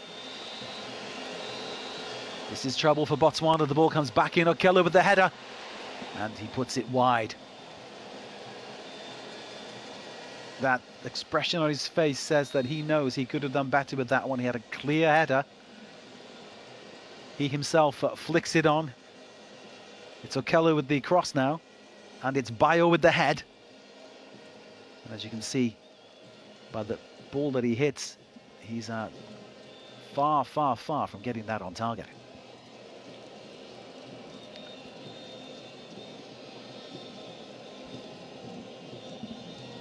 This is trouble for Botswana. The ball comes back in. Okello with the header. And he puts it wide. That expression on his face says that he knows he could have done better with that one. He had a clear header. He himself flicks it on. It's Okello with the cross now. And it's Bayo with the head. And as you can see by the ball that he hits, he's far, far, far from getting that on target.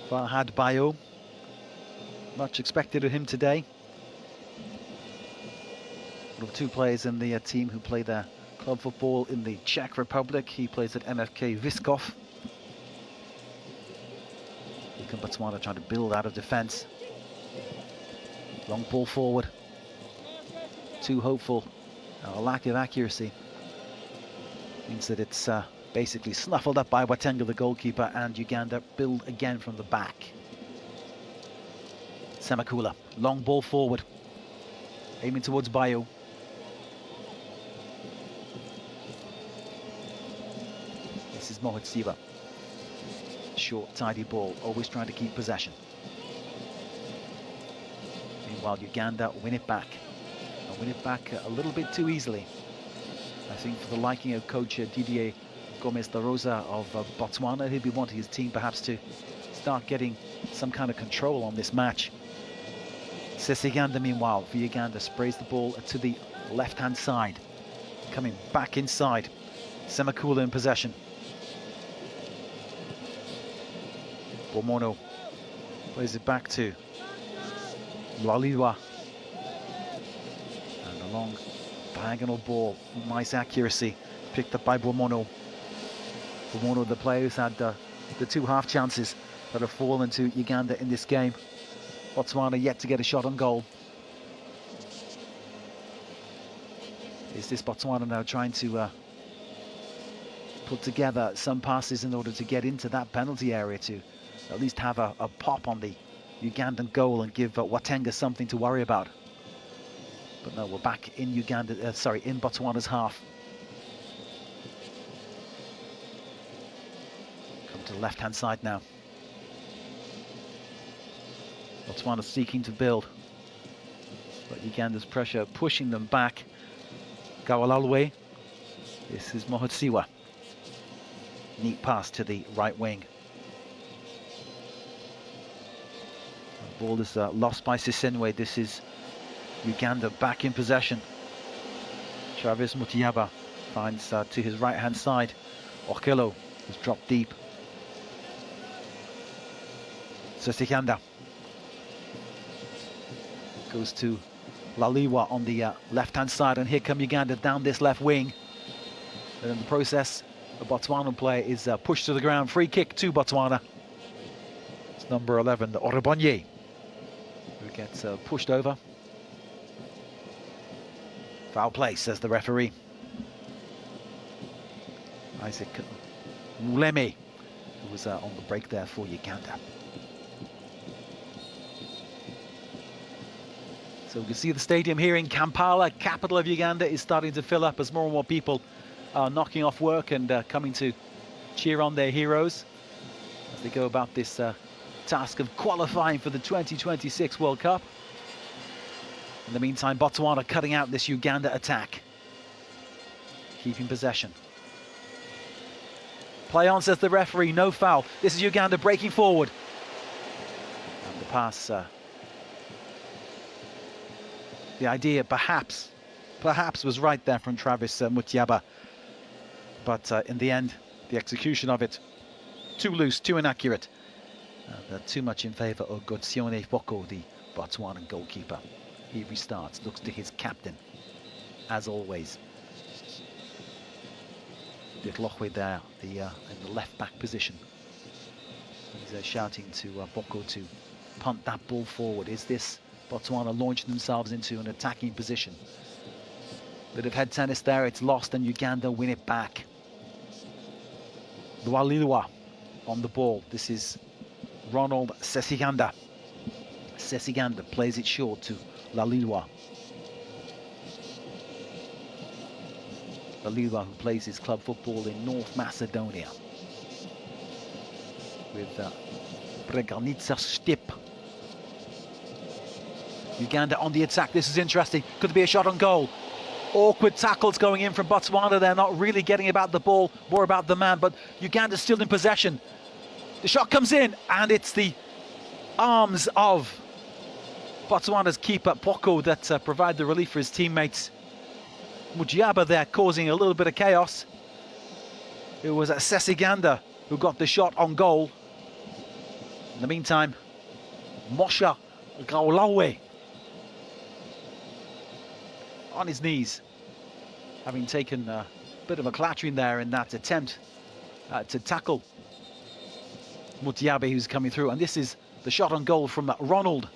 Farhad Bayo, much expected of him today. One of 2 players in the team who play their club football in the Czech Republic. He plays at MFK Vyškov. Here comes Botswana trying to build out of defence. Long ball forward. Too hopeful. A lack of accuracy means that it's basically snuffled up by Watenga, the goalkeeper, and Uganda build again from the back. Semakula, long ball forward, aiming towards Bayo. This is Mohit Siva. Short, tidy ball, always trying to keep possession. Meanwhile, Uganda win it back. And win it back a little bit too easily. I think for the liking of coach Didier Gomez da Rosa of Botswana. He'll be wanting his team perhaps to start getting some kind of control on this match. Sesiganda, meanwhile, for Uganda, sprays the ball to the left-hand side. Coming back inside. Semakula in possession. Bomono plays it back to Laliwa. And a long diagonal ball. Nice accuracy. Picked up by Bomono. Bomono, the player who's had the two half chances that have fallen to Uganda in this game. Botswana yet to get a shot on goal. Is this Botswana now trying to put together some passes in order to get into that penalty area to at least have a pop on the Ugandan goal and give Watenga something to worry about? But no, we're back in in Botswana's half. Come to the left-hand side now. Botswana seeking to build, but Uganda's pressure pushing them back. Gawalalwe. This is Mohotsiwa. Neat pass to the right wing. The ball is lost by Sisenwe. This is Uganda back in possession. Travis Mutiaba finds to his right-hand side. Okello has dropped deep. Sesiganda goes to Laliwa on the left-hand side, and here come Uganda down this left wing. And in the process, the Botswana player is pushed to the ground. Free kick to Botswana. It's number 11, Orebonye, who gets pushed over. Foul play, says the referee. Isaac Muleme, who was on the break there for Uganda. So we can see the stadium here in Kampala, capital of Uganda, is starting to fill up as more and more people are knocking off work and coming to cheer on their heroes as they go about this task of qualifying for the 2026 World Cup. In the meantime, Botswana cutting out this Uganda attack, keeping possession. Play on, says the referee, no foul. This is Uganda breaking forward. And the pass... the idea perhaps was right there from Travis Mutiaba, but in the end, the execution of it, too loose, too inaccurate, and too much in favour of Gotsione Foko, the Botswanan goalkeeper. He restarts, looks to his captain, as always. Ditlochwe there, in the left-back position. He's shouting to Boko to punt that ball forward. Is this Botswana launching themselves into an attacking position? Bit of head tennis there, it's lost, and Uganda win it back. Lualilwa on the ball. This is Ronald Sesiganda. Sesiganda plays it short to Lalilwa. Lalilwa, who plays his club football in North Macedonia with Breganica Stip. Uganda on the attack. This is interesting. Could be a shot on goal. Awkward tackles going in from Botswana. They're not really getting about the ball, more about the man, but Uganda's still in possession. The shot comes in, and it's the arms of Botswana's keeper, Poko, that provide the relief for his teammates. Mujiaba there causing a little bit of chaos. It was Sesiganda who got the shot on goal. In the meantime, Mosha Gaulawe on his knees, having taken a bit of a clattering there in that attempt to tackle Mutiabe, who's coming through. And this is the shot on goal from Ronald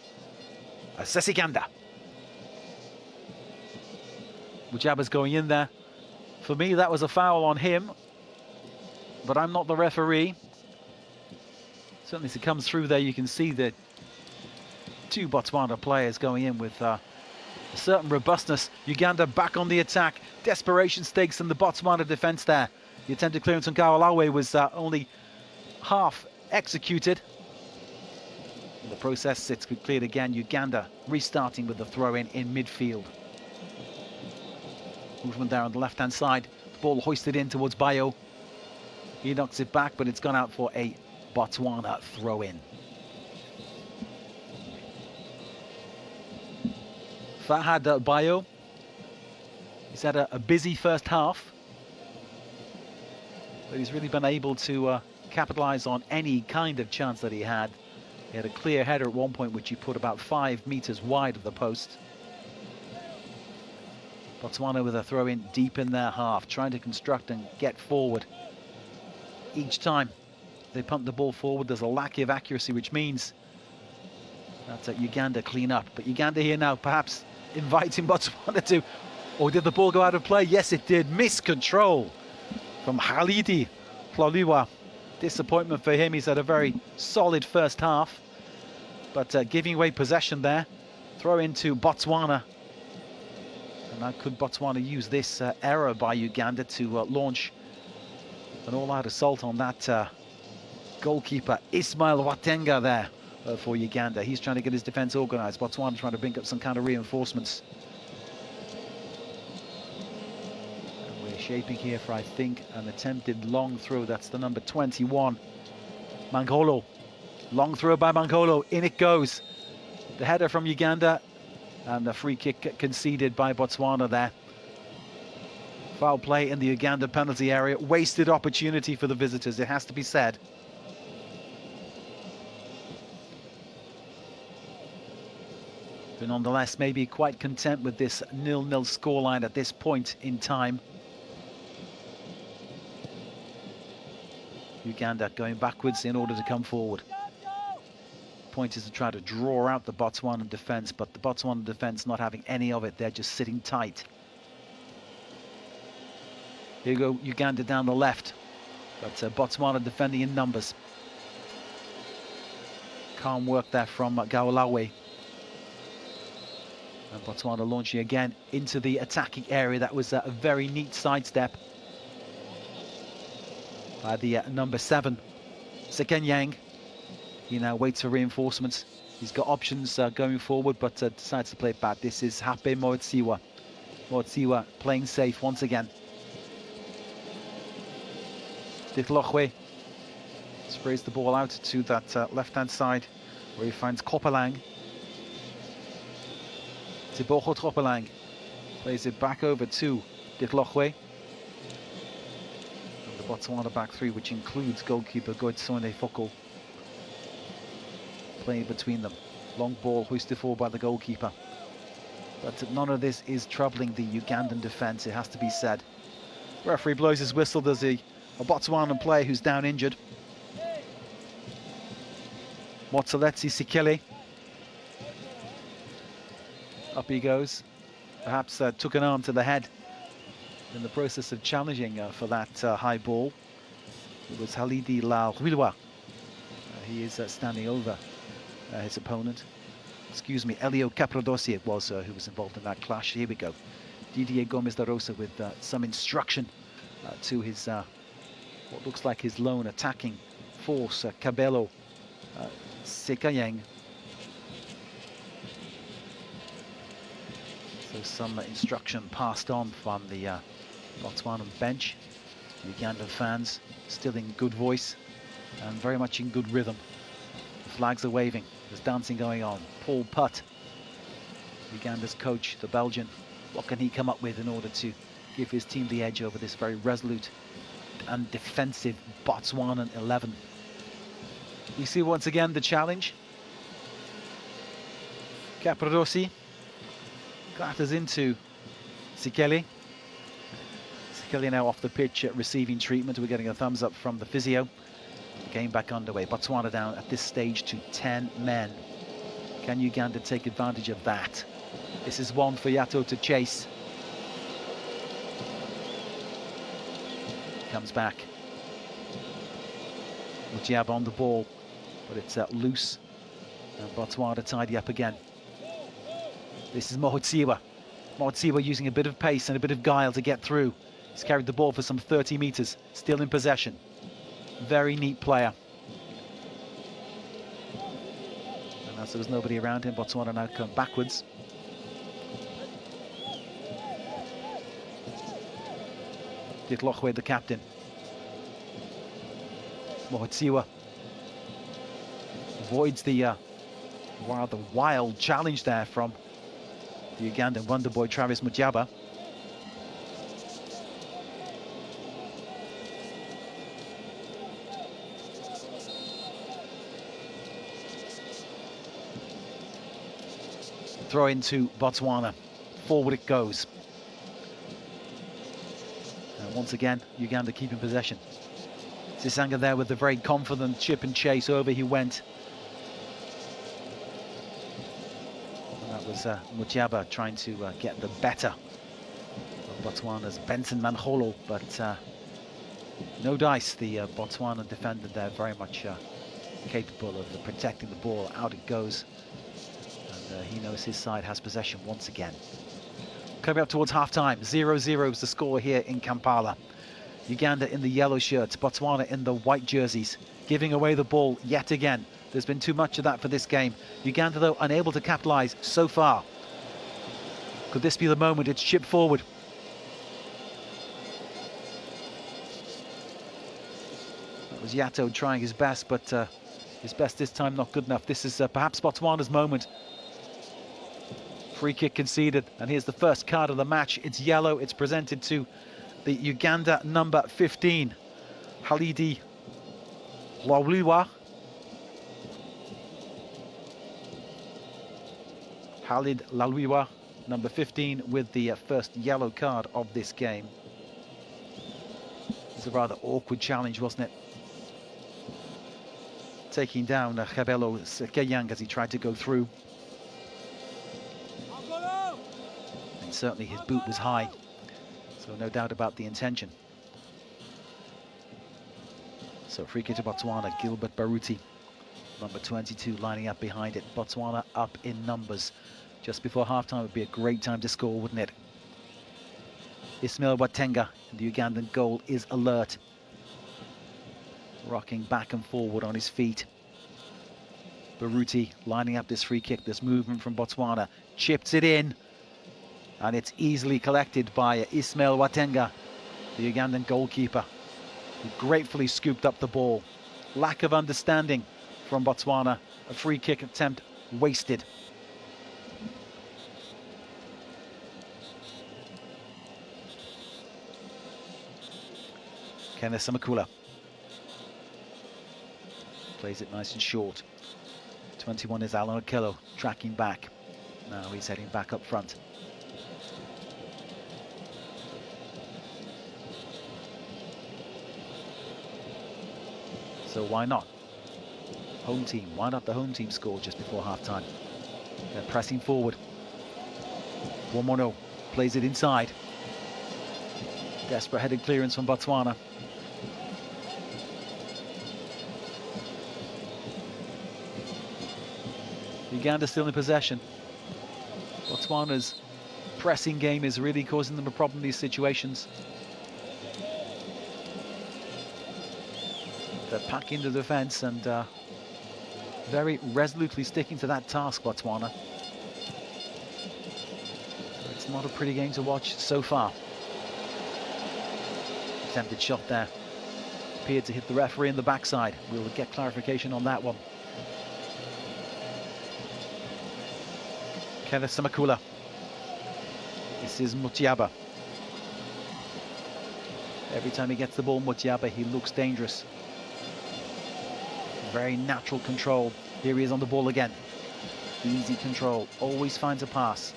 Sesiganda. Mujaba's going in there. For me, that was a foul on him, but I'm not the referee. Certainly as it comes through there, you can see the two Botswana players going in with a certain robustness. Uganda back on the attack. Desperation stakes in the Botswana defence there. The attempted clearance on Gawalawe was only half executed. In the process, it's cleared again. Uganda restarting with the throw-in midfield. Movement there on the left-hand side. The ball hoisted in towards Bayo. He knocks it back, but it's gone out for a Botswana throw-in. Fahad Bayo, he's had a busy first half, but he's really been able to capitalize on any kind of chance that he had. He had a clear header at one point, which he put about 5 meters wide of the post. Botswana with a throw-in deep in their half, trying to construct and get forward. Each time they pump the ball forward, there's a lack of accuracy, which means that Uganda clean up. But Uganda here now, perhaps inviting Botswana to... Or did the ball go out of play? Yes, it did. Miscontrol from Halidi Hloliwa. Disappointment for him. He's had a very solid first half. But giving away possession there. Throw into Botswana. And now could Botswana use this error by Uganda to launch an all-out assault on that goalkeeper, Ismail Watenga, there for Uganda. He's trying to get his defence organised. Botswana trying to bring up some kind of reinforcements. And we're shaping here for, I think, an attempted long throw. That's the number 21, Mangolo. Long throw by Mangolo. In it goes. The header from Uganda, and the free kick conceded by Botswana there. Foul play in the Uganda penalty area. Wasted opportunity for the visitors, it has to be said. But nonetheless, maybe quite content with this 0-0 scoreline at this point in time. Uganda going backwards in order to come forward. Point is to try to draw out the Botswana defence, but the Botswana defence not having any of it. They're just sitting tight. Here you go, Uganda down the left, but Botswana defending in numbers. Calm work there from Gaolawe. And Botswana launching again into the attacking area. That was a very neat sidestep by the number 7, Sekenyang. He now waits for reinforcements. He's got options going forward, but decides to play it back. This is Hape Moetsiwa. Moetsiwa playing safe once again. Ditlochwe sprays the ball out to that left-hand side, where he finds Kopelang. Tibogo Kopelang plays it back over to Ditlochwe. And the Botswana back three, which includes goalkeeper Goitsone Foko, playing between them. Long ball hoisted forward by the goalkeeper. But none of this is troubling the Ugandan defence, it has to be said. Referee blows his whistle. There's a Botswana player who's down injured. Motsaletsi Sikele. Up he goes. Perhaps took an arm to the head in the process of challenging for that high ball. It was Halidi Hloliwa. He is standing over his opponent. Excuse me, Elio Capradosi it was who was involved in that clash. Here we go. Didier Gomez da Rosa with some instruction to his what looks like his lone attacking force, Kabelo Sekayeng. So some instruction passed on from the Botswanan bench. The Ugandan fans still in good voice and very much in good rhythm. The flags are waving, there's dancing going on. Paul Putt, Uganda's coach, the Belgian, what can he come up with in order to give his team the edge over this very resolute and defensive Botswanan 11? We see once again the challenge. Capradosi clatters into Sikele. Sikele now off the pitch receiving treatment. We're getting a thumbs up from the physio. Game back underway. Botswana down at this stage to 10 men. Can Uganda take advantage of that? This is one for Yato to chase. Comes back. Mutiaba on the ball, but it's loose. And Botswana tidy up again. This is Mohotsiwa. Mohotsiwa using a bit of pace and a bit of guile to get through. He's carried the ball for some 30 meters, still in possession. Very neat player. And as there was nobody around him, Botswana now come backwards. Ditlochwe, the captain. Mohotsiwa avoids the rather wild challenge there from the Ugandan wonder boy Travis Mutyaba. Throw into Botswana. Forward it goes. And once again, Uganda keeping possession. Sisanga there with the very confident chip and chase. Over he went. And that was Mutyaba trying to get the better of Botswana's Benson Manholo, but no dice. The Botswana defender there very much capable of protecting the ball. Out it goes. He knows his side has possession once again. Coming up towards half-time, 0-0 is the score here in Kampala. Uganda in the yellow shirts, Botswana in the white jerseys, giving away the ball yet again. There's been too much of that for this game. Uganda, though, unable to capitalise so far. Could this be the moment? It's chipped forward. That was Yato trying his best, but his best this time not good enough. This is perhaps Botswana's moment. Free kick conceded, and here's the first card of the match. It's yellow. It's presented to the Uganda number 15, Halidi Lawliwa. Halid Lalwiwa, number 15, with the first yellow card of this game. It's a rather awkward challenge, wasn't it? Taking down Khabelo Sekeyang as he tried to go through. And certainly his boot was high, so no doubt about the intention. So free kick to Botswana, Gilbert Baruti, number 22, lining up behind it. Botswana up in numbers. Just before halftime would be a great time to score, wouldn't it? Ismail Watenga, the Ugandan goal, is alert. Rocking back and forward on his feet. Baruti lining up this free kick, this movement from Botswana. Chips it in. And it's easily collected by Ismail Watenga, the Ugandan goalkeeper, who gratefully scooped up the ball. Lack of understanding from Botswana. A free kick attempt wasted. Kenneth Samakula plays it nice and short. 21 is Alan Okello, tracking back. Now he's heading back up front. So why not? Home team. Why not the home team score just before half-time? They're pressing forward. Womono plays it inside. Desperate headed clearance from Botswana. Uganda still in possession. Botswana's pressing game is really causing them a problem in these situations. They're packing the defence and very resolutely sticking to that task, Botswana. It's not a pretty game to watch so far. Attempted shot there. Appeared to hit the referee in the backside. We'll get clarification on that one. Kenneth Samakula. This is Mutyaba. Every time he gets the ball, Mutyaba, he looks dangerous. Very natural control. Here he is on the ball again. Easy control. Always finds a pass.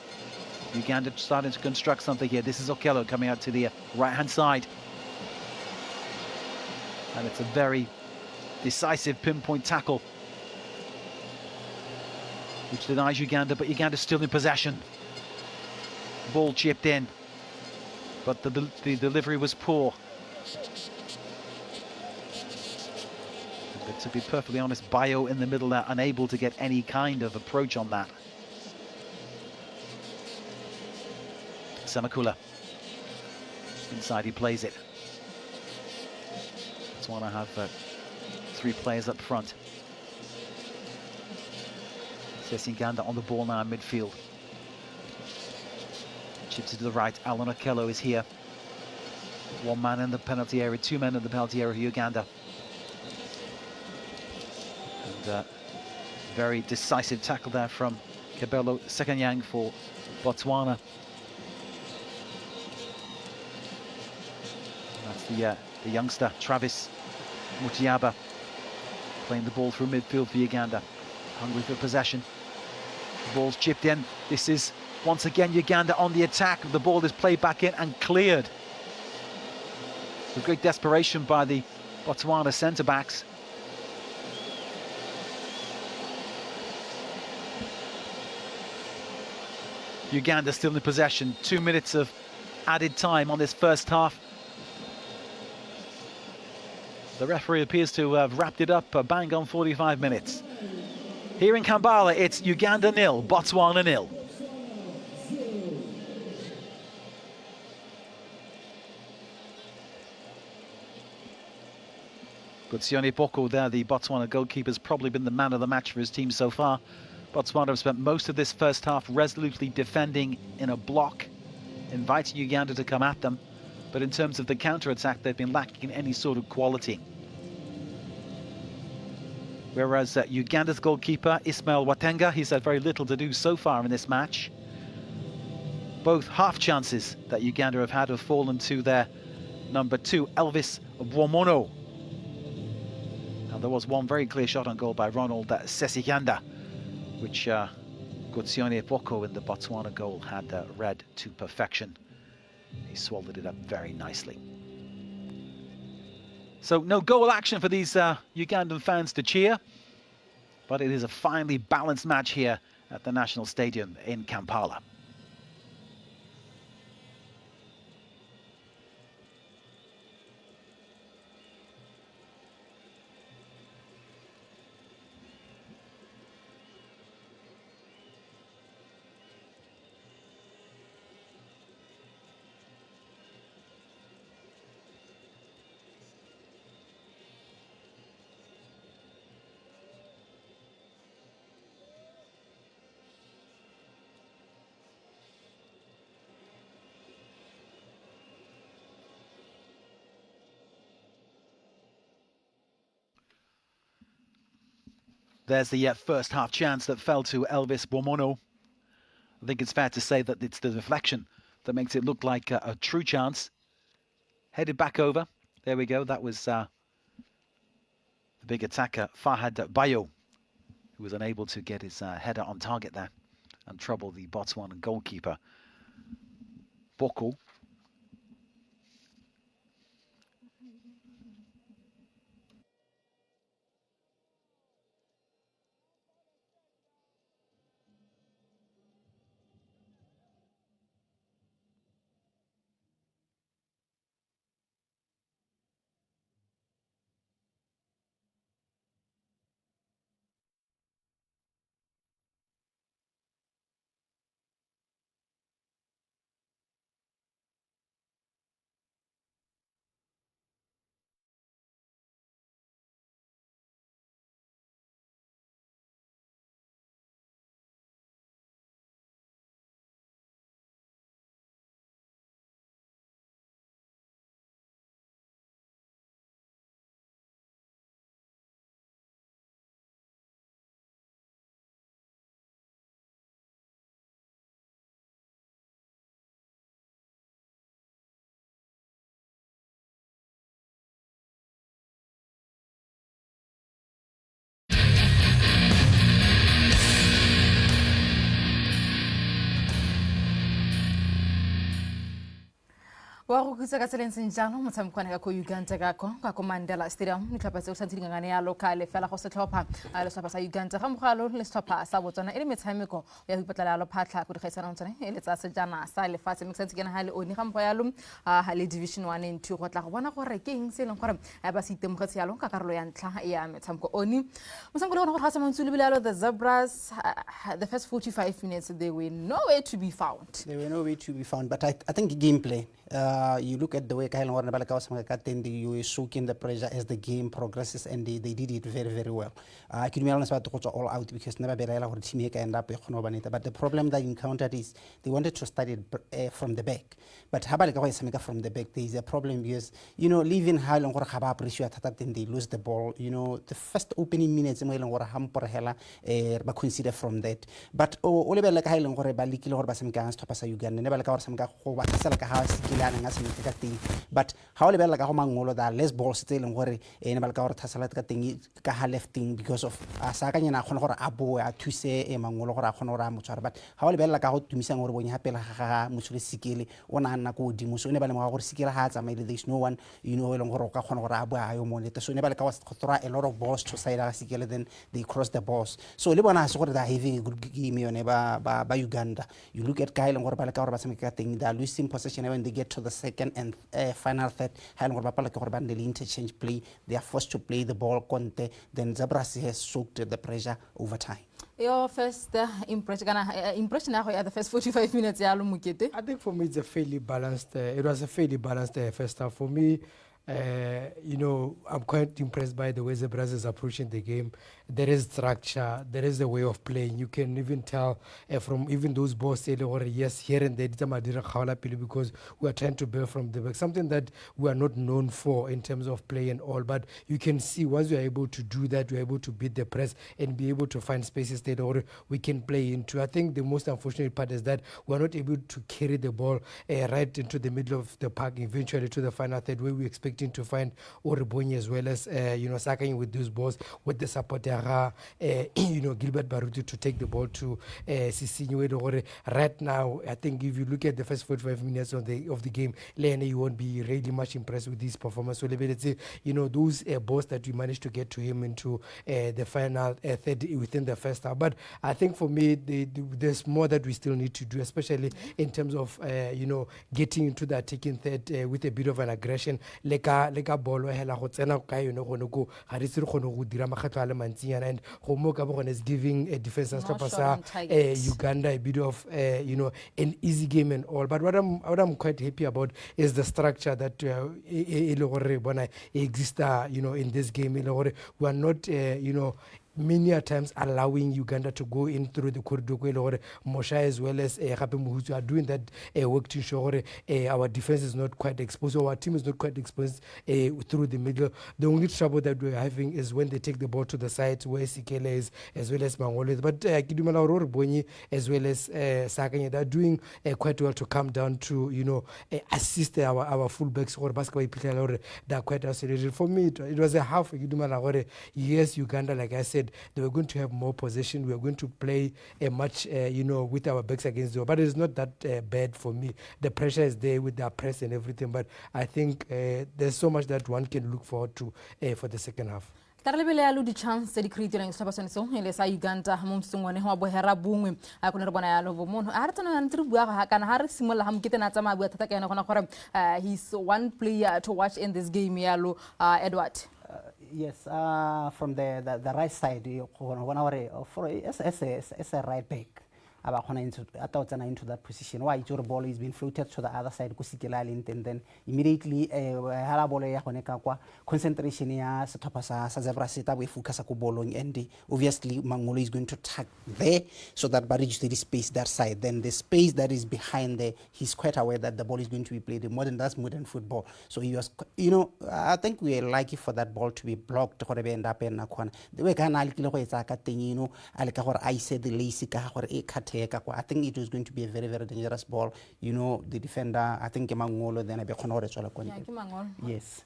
Uganda starting to construct something here. This is Okello coming out to the right-hand side. And it's a very decisive pinpoint tackle, which denies Uganda, but Uganda's still in possession. Ball chipped in, but the delivery was poor. But to be perfectly honest, Bayo in the middle there, unable to get any kind of approach on that. Samakula. Inside he plays it. Botswana have 3 players up front. Uganda on the ball now in midfield. Chips it to the right. Alan Okello is here. 1 man in the penalty area, 2 men in the penalty area for Uganda. And very decisive tackle there from Kebelo Sekanyang for Botswana. That's the youngster, Travis Mutiaba, playing the ball through midfield for Uganda. Hungry for possession. The ball's chipped in. This is, once again, Uganda on the attack. The ball is played back in and cleared. With great desperation by the Botswana centre-backs. Uganda still in possession. 2 minutes of added time on this first half. The referee appears to have wrapped it up bang on 45 minutes. Here in Kampala, it's Uganda 0, Botswana 0. Gutsione Boko there, the Botswana goalkeeper, has probably been the man of the match for his team so far. Botswana have spent most of this first half resolutely defending in a block, inviting Uganda to come at them. But in terms of the counter-attack, they've been lacking in any sort of quality. Whereas Uganda's goalkeeper, Ismail Watenga, he's had very little to do so far in this match. Both half chances that Uganda have fallen to their number 2, Elvis Bwomono. And there was one very clear shot on goal by Ronald Sesikanda, which Gutsione Boko in the Botswana goal had read to perfection. He swallowed it up very nicely. So no goal action for these Ugandan fans to cheer, but it is a finely balanced match here at the National Stadium in Kampala. There's the first half chance that fell to Elvis Bwomono. I think it's fair to say that it's the deflection that makes it look like a true chance. Headed back over. There we go. That was the big attacker, Fahad Bayo, who was unable to get his header on target there and trouble the Botswana goalkeeper, Boko. wa go kutsa ka tseleng senjalo motshamekwane ka ko Uganda ka ko Mandela Stadium ditlhopha tseo santse dingangane ya local fela go se tlhopha le setlhopha sa Uganda ga mogalo le setlhopha sa Botswana e le metshameko ya go ipatlela lo phatla go dikgaisana tsone e le tsa sejana sa lefatshe mme santse kena ha le oni ga mpo ya lo ha le division 1 and 2 go tla go bona gore ke eng se leng gore ba se itemogetse yalo ka karolo ya ntlha ya metshameko oni motshameko le go ga se montsuli bilalo the Zebras the first 45 minutes they were nowhere to be found. They were nowhere to be found, but I think gameplay you look at the way you soak in the pressure as the game progresses, and they did it very, very well. I can be honest about the all out because never be team end up. But the problem that you encountered is they wanted to start it from the back. But from the back, there is a problem because, you know, leaving high long then they lose the ball. You know, the first opening minutes, consider from that. But Oliver like high long or Balikil or Basamka, Stopasa Uganda, never like our Samka, but how like a homangolo that less ball still and worry in Balkaor Tasalat Kaha lefting because of Sakana Honora Abu, Tuse, Mangolora Honora Muchar. But how like out to Missang or when you happen Muchuri Sikili, one Anaku Dimusu, never or Sikila has, I made this no one, you know, Longoroka Honora Abu, I monitor. So never like was a lot of balls to side Sikila, then they cross the balls. So Lebanon what they're having a good game by Uganda. You look at Kyle and what Balakaur Basamika thing, they're losing possession when they get to the second and final third. They interchange play. They are forced to play the ball. Conte, then Zabrasi has soaked the pressure over time. Your first impression the first 45 minutes. I think for me it's a fairly balanced. It was a fairly balanced first half for me. You know, I'm quite impressed by the way the Brazil is approaching the game. There is structure, there is a way of playing. You can even tell from even those balls, or yes, here and there, because we are trying to build from the back. Something that we are not known for in terms of play and all. But you can see once we are able to do that, we're able to beat the press and be able to find spaces that or we can play into. I think the most unfortunate part is that we're not able to carry the ball right into the middle of the park, eventually to the final third, where we expecting to find Oribonyi as well as you know, Sakanya with those balls with the support you know, Gilbert Baruti to take the ball to Sisinho. Right now, I think if you look at the first 45 minutes of the game, Lene, you won't be really much impressed with this performance. So let's say, you know, those balls that we managed to get to him into the final third within the first half. But I think for me, there's more that we still need to do, especially in terms of you know, getting into the attacking third with a bit of an aggression. Leka bolo hela go tsena ka yone go go ga re se re kgone go dira makgatlo a le mantsinyana, and go mo ka bone is giving a defense stopper sa Uganda a bit of you know, an easy game and all. But what I'm quite happy about is the structure that exists you know, in this game. We are not you know, many a times allowing Uganda to go in through the corridor. Mosha as well as Hape Muhutu are doing that work to ensure our defense is not quite exposed, or our team is not quite exposed through the middle. The only trouble that we're having is when they take the ball to the side where Sikele is, as well as Mangolo. But Kidumala Oribonyi as well as Sakanya, they're doing quite well to come down to, you know, assist our fullbacks or basketball people. They're quite isolated. For me, it was a half. Kidumala, yes, Uganda, like I said, they were going to have more possession. We are going to play a much, you know, with our backs against the wall. But it's not that bad for me. The pressure is there with the press and everything. But I think there's so much that one can look forward to for the second half. Tarlebele ya di chance di create ng stop so ile sa Uganda mo msongone ho bohera bungwe a kone re bona ya lobo mono a re tsana ya ntri bua ga kana ha re simola ha mkete na tsama bua thata ka yena gona gore he's one player to watch in this game yalo Edward. Yes, from the right side, as a right back. Into that position. Why your ball is being floated to the other side, and then immediately concentration ya and obviously Mangolo is going to tag there so that bridge the space that side. Then the space that is behind there, he's quite aware that the ball is going to be played. That's modern football. So he was, you know, I think we are lucky for that ball to be blocked. The way I said the lazy I think it was going to be a very, very dangerous ball. You know, the defender, I think Mangolo then yes.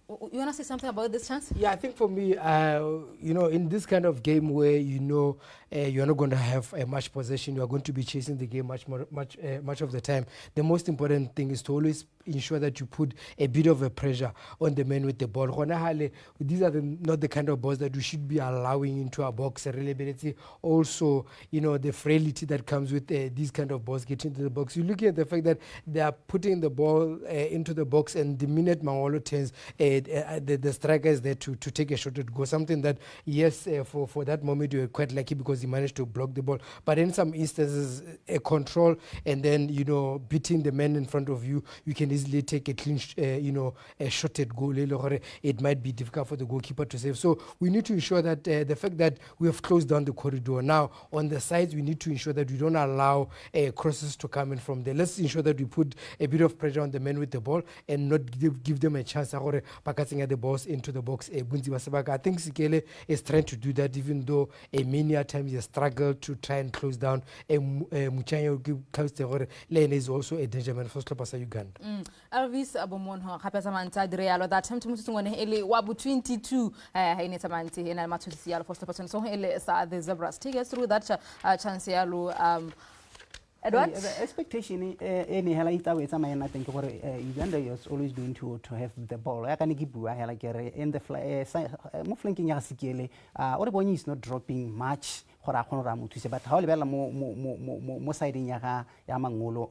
You want to say something about this chance? Yeah, I think for me, you know, in this kind of game where, you know, you're not going to have much possession, you're going to be chasing the game much of the time. The most important thing is to always ensure that you put a bit of a pressure on the man with the ball. These are not the kind of balls that we should be allowing into our box. Reliability, also, you know, the frailty that comes with these kind of balls getting into the box. You're looking at the fact that they are putting the ball into the box, and the minute Mangolo turns, the striker is there to take a shot at goal. Something that, yes, for that moment you were quite lucky because because he managed to block the ball. But in some instances, a control and then, you know, beating the man in front of you, you can easily take a clean, you know, a shot at goal. It might be difficult for the goalkeeper to save. So we need to ensure that the fact that we have closed down the corridor. Now, on the sides, we need to ensure that we don't allow crosses to come in from there. Let's ensure that we put a bit of pressure on the men with the ball and not give them a chance to the balls into the box. I think Sikele is trying to do that, even though many times he struggled to try and close down. Lane is also a danger man for Uganda. Elvis Abomonho kapesa mantsa dire that time to musungone ele wa bu 22 ene tamanti ena mathusi yalo for person so ele sa the Zebras take us through that chance yalo Edward? The expectation any hela itawe tsamaena I think Uganda is always going to have the ball. I can give hela kere in the mo flanking ya Sikele Oribonyi is not dropping much but how lebela mo siding ya Mangolo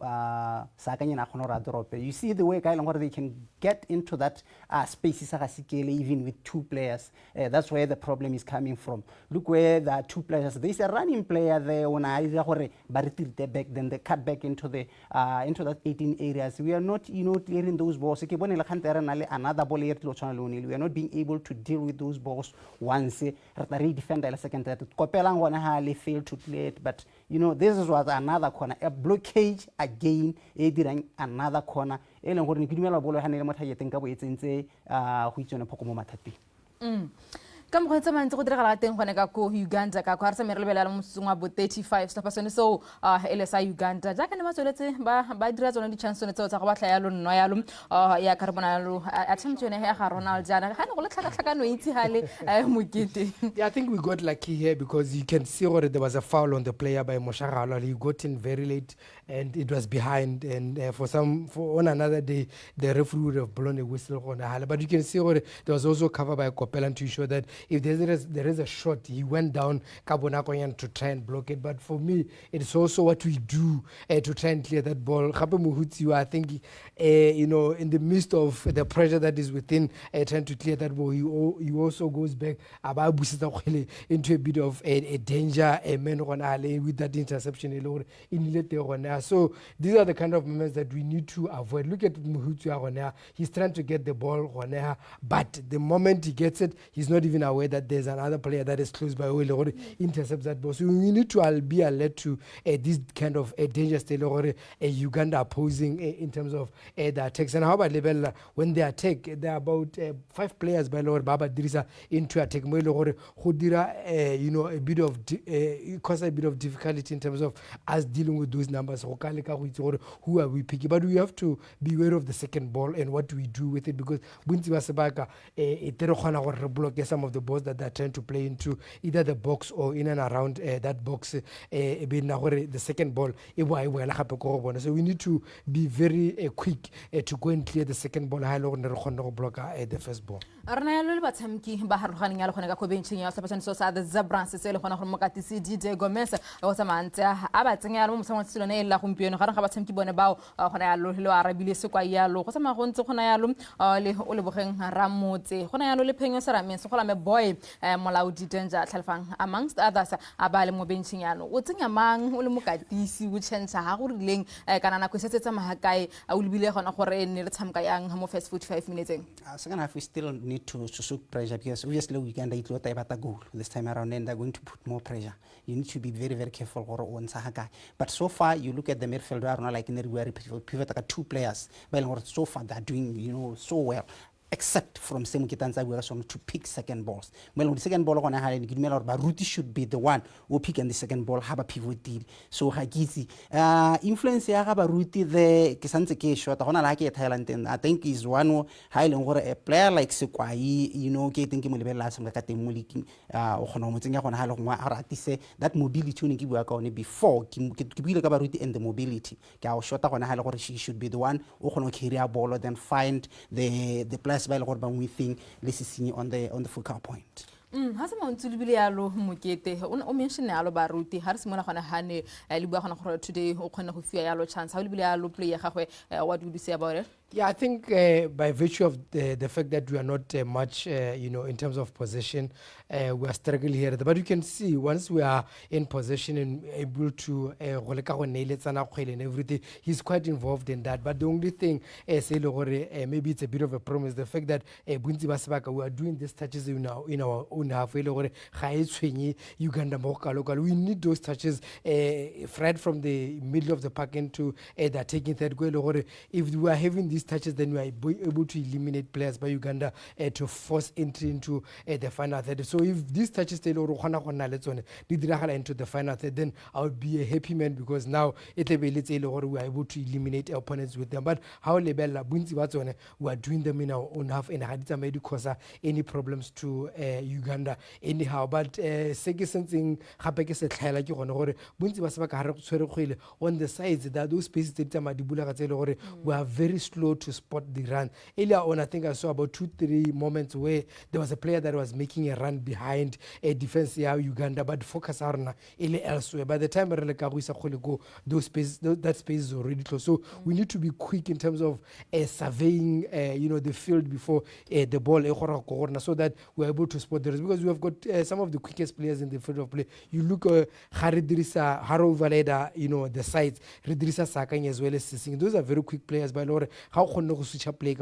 sakanye na khonora drop. You see the way they can get into that space even with two players. That's where the problem is coming from. Look where the two players, there's a running player there when I back, then they cut back into the into that 18 areas. We are not clearing those balls. Another ball we are not being able to deal with those balls once defender second they failed to play it, but this was another corner, a blockage again, another corner. Come go tsa mantse go diragala teng gone ka ko Uganda ka kwarsa mere lebelela mosungwa bo 35 stopasone so elesa Uganda ja kana matsoletse ba dira tsone di chance tsone tsa go batla yalo nno yalo ya carbona yalo attempt yone ya ga Ronald jana ga go le tlhaka no itse hale mokete. Yeah, I think we got lucky here because you can see already there was a foul on the player by Moshagalo. He got in very late and it was behind, and for on another day the referee would have blown a whistle on the but you can see already there was also covered by Kopelan to ensure that if there is a shot, he went down Kabonakoyan to try and block it. But for me, it's also what we do to try and clear that ball. I think, in the midst of the pressure that is within trying to clear that ball, he also goes back into a bit of a danger with that interception. So these are the kind of moments that we need to avoid. Look at Muhutu. He's trying to get the ball, but the moment he gets it, he's not even aware that there's another player that is close by or intercepts that ball. So we need to be alert to this kind of danger state or Uganda opposing in terms of the attacks. And how about level when they attack? There are about 5 players by Lord Baba Dirisa into attack. A bit of cause a bit of difficulty in terms of us dealing with those numbers. Who are we picking? But we have to be aware of the second ball and what we do with it, because Bunti Wasabaka block some of the balls that they're trying to play into either the box or in and around that box. The second ball. So we need to be very quick to go and clear the second ball. Block the first ball. The Zebras se le gona go mokatisi DJ Gomez o tsamantse a ba tsenya mo motsamotsi lone la gompieno ga re ga ba tshemki bone bao gona ya lo le arabile se kwa yalo go tsama go ntse gona yalo le o le bogeng ramotse gona yalo le phenyo se rameng se gola me boy molaudi danger tlhalfang amongst others a ba le mo benching yano o tsenya mang o le mokatisi o tshentsa ga go rileng kana na kwesetse tsa mahakae a o lebile gona gore ne re tshamka yang mo first 45 minutes. Second half we still need to soak pressure, because obviously we can get a goal this time around and they're going to put more pressure. You need to be very, very careful. But so far, you look at the midfield, like in the pivot, 2 players. But so far, they're doing so well. Except from Semukitanza to pick second balls. Well, the second ball on a high Baruti should be the one who pick and the second ball have a pivot deal. So Hagizi influence Baruti the Kisanse shot on a like Thailand, and I think is one Highland or a player like Sequai, getting Kimulibela some Katimuliki Honomutinga on Halong say that mobility tuning work on it before Kibila Baruti and the mobility. Gao shot on a Halor, she should be the one who can carry a ball then find the player by we think this is on the focal point. Ha se montulibile yalo mokete o mention yalo Baruti ha re simola gona hane le bua gona gore today o khona go fia yalo chance ha o lebile yalo play ya gagwe what would you say about it? Yeah, I think by virtue of the fact that we are not much, in terms of possession, we are struggling here. But you can see once we are in possession and able to go leka go neeletsana kgwele and everything, he's quite involved in that. But the only thing, maybe it's a bit of a problem, is the fact that bontsi ba sebaka, we are doing these touches in our own half. Ga e tshwenye Uganda mo go kalo-kalo. We need those touches right from the middle of the park into the attacking third goal. If we are having these touches, then we are able to eliminate players by Uganda to force entry into the final third. So if these touches into the final third, then I would be a happy man, because now we are able to eliminate opponents with them. But how we are doing them in our own half, and hadita made cause any problems to Uganda anyhow. But something on the sides, there are those spaces that we are very slow to spot the run. Earlier on, I think I saw about 2-3 moments where there was a player that was making a run behind a defense here, Uganda, but focus on elsewhere. By the time those spaces, that space is already close. So we need to be quick in terms of surveying, the field before the ball, so that we're able to spot the rest. Because we have got some of the quickest players in the field of play. You look at Haro Valeda, the sides, Ridrisa Sakang as well as Sising. Those are very quick players. By Lord, how switch up play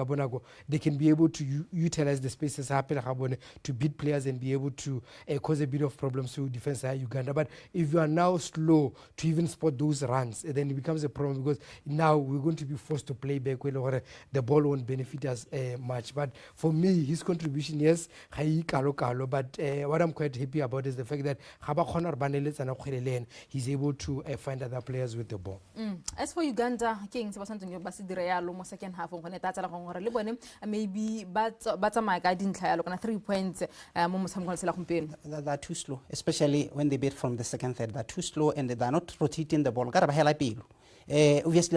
they can be able to utilize the spaces to beat players and be able to cause a bit of problems to defense Uganda. But if you are now slow to even spot those runs, then it becomes a problem, because now we're going to be forced to play back where the ball won't benefit us much. But for me, his contribution, yes, but what I'm quite happy about is the fact that he's able to find other players with the ball. As for Uganda, King, second half maybe but 3 points they're too slow, especially when they beat from the second third. They're too slow and they're not rotating the ball. Obviously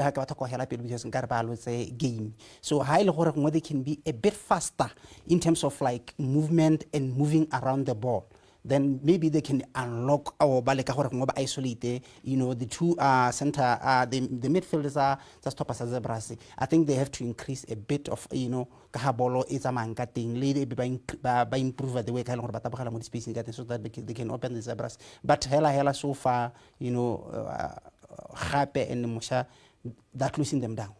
because it's a game, so they can be a bit faster in terms of like movement and moving around the ball. Then maybe they can unlock our isolate, the two center, the midfielders are the stoppers as a I think they have to increase a bit of, kahabolo is a man cutting, by improve the way Kalor spacing so that they can open the zebras. But hella so far, happy and Musha that losing them down.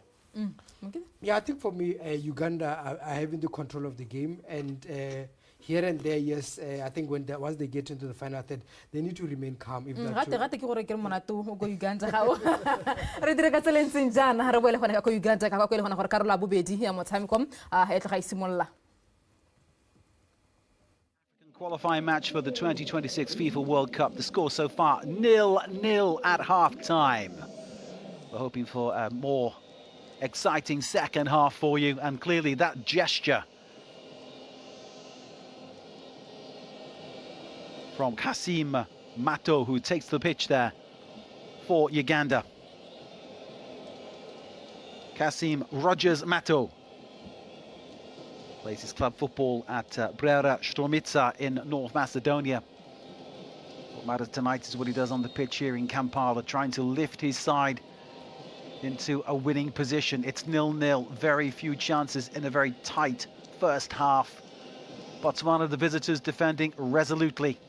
Okay. Yeah, I think for me, Uganda are having the control of the game, and here and there, yes, I think once they get into the final third, they need to remain calm. If Qualifying match for the 2026 FIFA World Cup. The score so far 0-0 at half-time. We're hoping for a more exciting second half for you, and clearly that gesture from Kasim Mato, who takes the pitch there for Uganda. Kasim Rogers Mato plays his club football at Brera Stromica in North Macedonia. What matters tonight is what he does on the pitch here in Kampala, trying to lift his side into a winning position. It's 0-0, very few chances in a very tight first half. Botswana, the visitors, defending resolutely.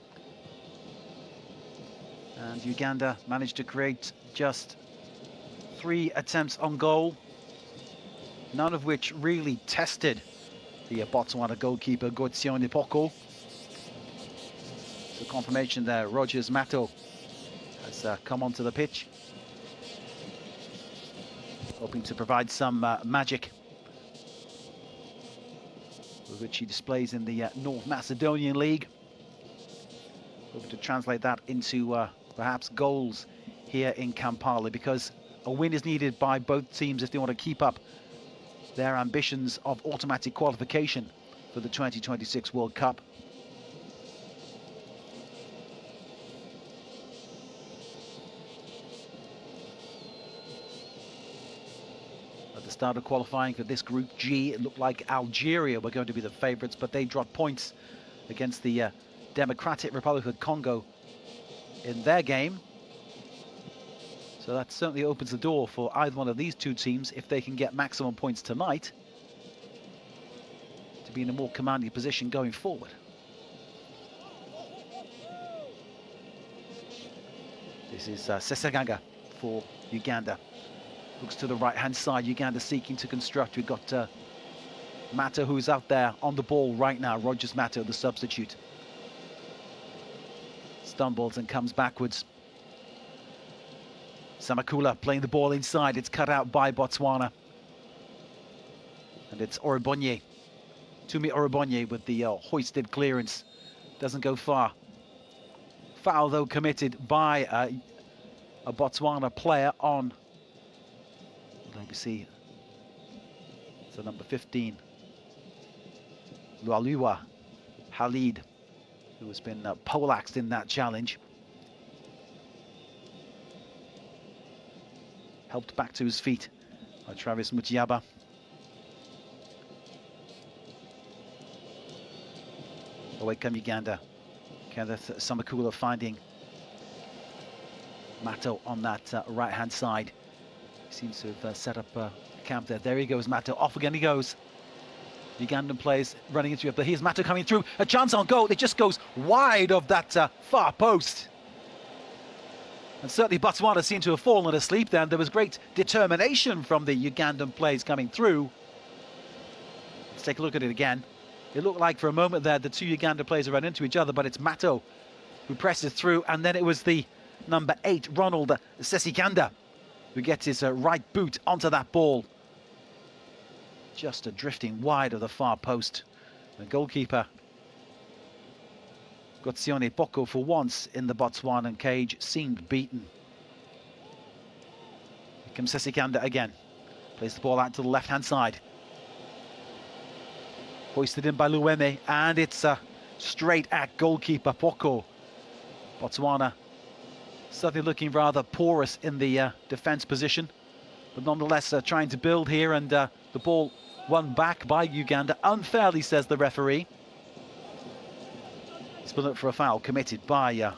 And Uganda managed to create just 3 attempts on goal, none of which really tested the Botswana goalkeeper, Goitsione Poko. So confirmation there, Rogers Mato has come onto the pitch, hoping to provide some magic, which he displays in the North Macedonian League. Hoping to translate that into perhaps goals here in Kampala, because a win is needed by both teams if they want to keep up their ambitions of automatic qualification for the 2026 World Cup. At the start of qualifying for this Group G, it looked like Algeria were going to be the favourites, but they dropped points against the Democratic Republic of Congo in their game. So that certainly opens the door for either one of these two teams, if they can get maximum points tonight, to be in a more commanding position going forward. This is Sesaganga for Uganda. Looks to the right-hand side. Uganda seeking to construct. We've got Mato, who's out there on the ball right now. Rogers Mato, the substitute. Stumbles and comes backwards. Samakula playing the ball inside. It's cut out by Botswana. And it's Oribonye. Tumi Oribonye with the hoisted clearance. Doesn't go far. Foul, though, committed by a Botswana player on, let me see, so number 15, Lualua Halid, who has been poleaxed in that challenge. Helped back to his feet by Travis Mutiaba. Away come Uganda. Kenneth Samakula finding Mato on that right-hand side. He seems to have set up a camp there. There he goes, Mato. Off again he goes. Ugandan players running into it. But here's Mato coming through. A chance on goal. It just goes wide of that far post. And certainly Botswana seemed to have fallen asleep then. There was great determination from the Ugandan players coming through. Let's take a look at it again. It looked like for a moment there the two Uganda players ran into each other, but it's Mato who presses through, and then it was the number 8, Ronald Sesiganda, who gets his right boot onto that ball. Just drifting wide of the far post. The goalkeeper, Gotsione Boko, for once in the Botswanan cage, seemed beaten. Here comes Sesiganda again. Plays the ball out to the left-hand side. Hoisted in by Luweme, and it's straight at goalkeeper Poko. Botswana certainly looking rather porous in the defence position, but nonetheless trying to build here, and the ball won back by Uganda unfairly, says the referee. He's been up for a foul committed by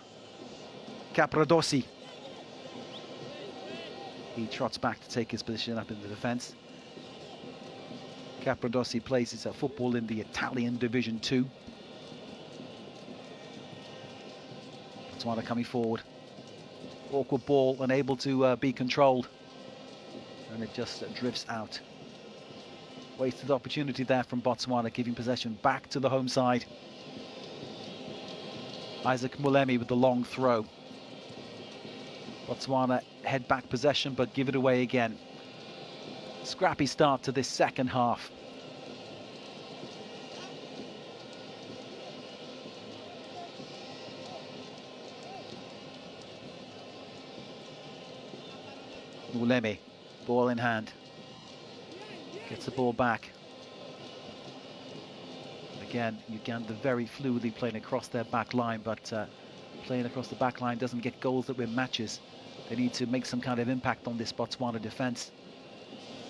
Capradosi. He trots back to take his position up in the defence. Capradosi plays his football in the Italian Division 2. Botswana coming forward. Awkward ball, unable to be controlled. And it just drifts out. Wasted opportunity there from Botswana, giving possession back to the home side. Isaac Mulemi with the long throw. Botswana head back possession, but give it away again. Scrappy start to this second half. Mulemi, ball in hand. Gets the ball back. Again, Uganda very fluidly playing across their back line, but playing across the back line doesn't get goals that win matches. They need to make some kind of impact on this Botswana defence.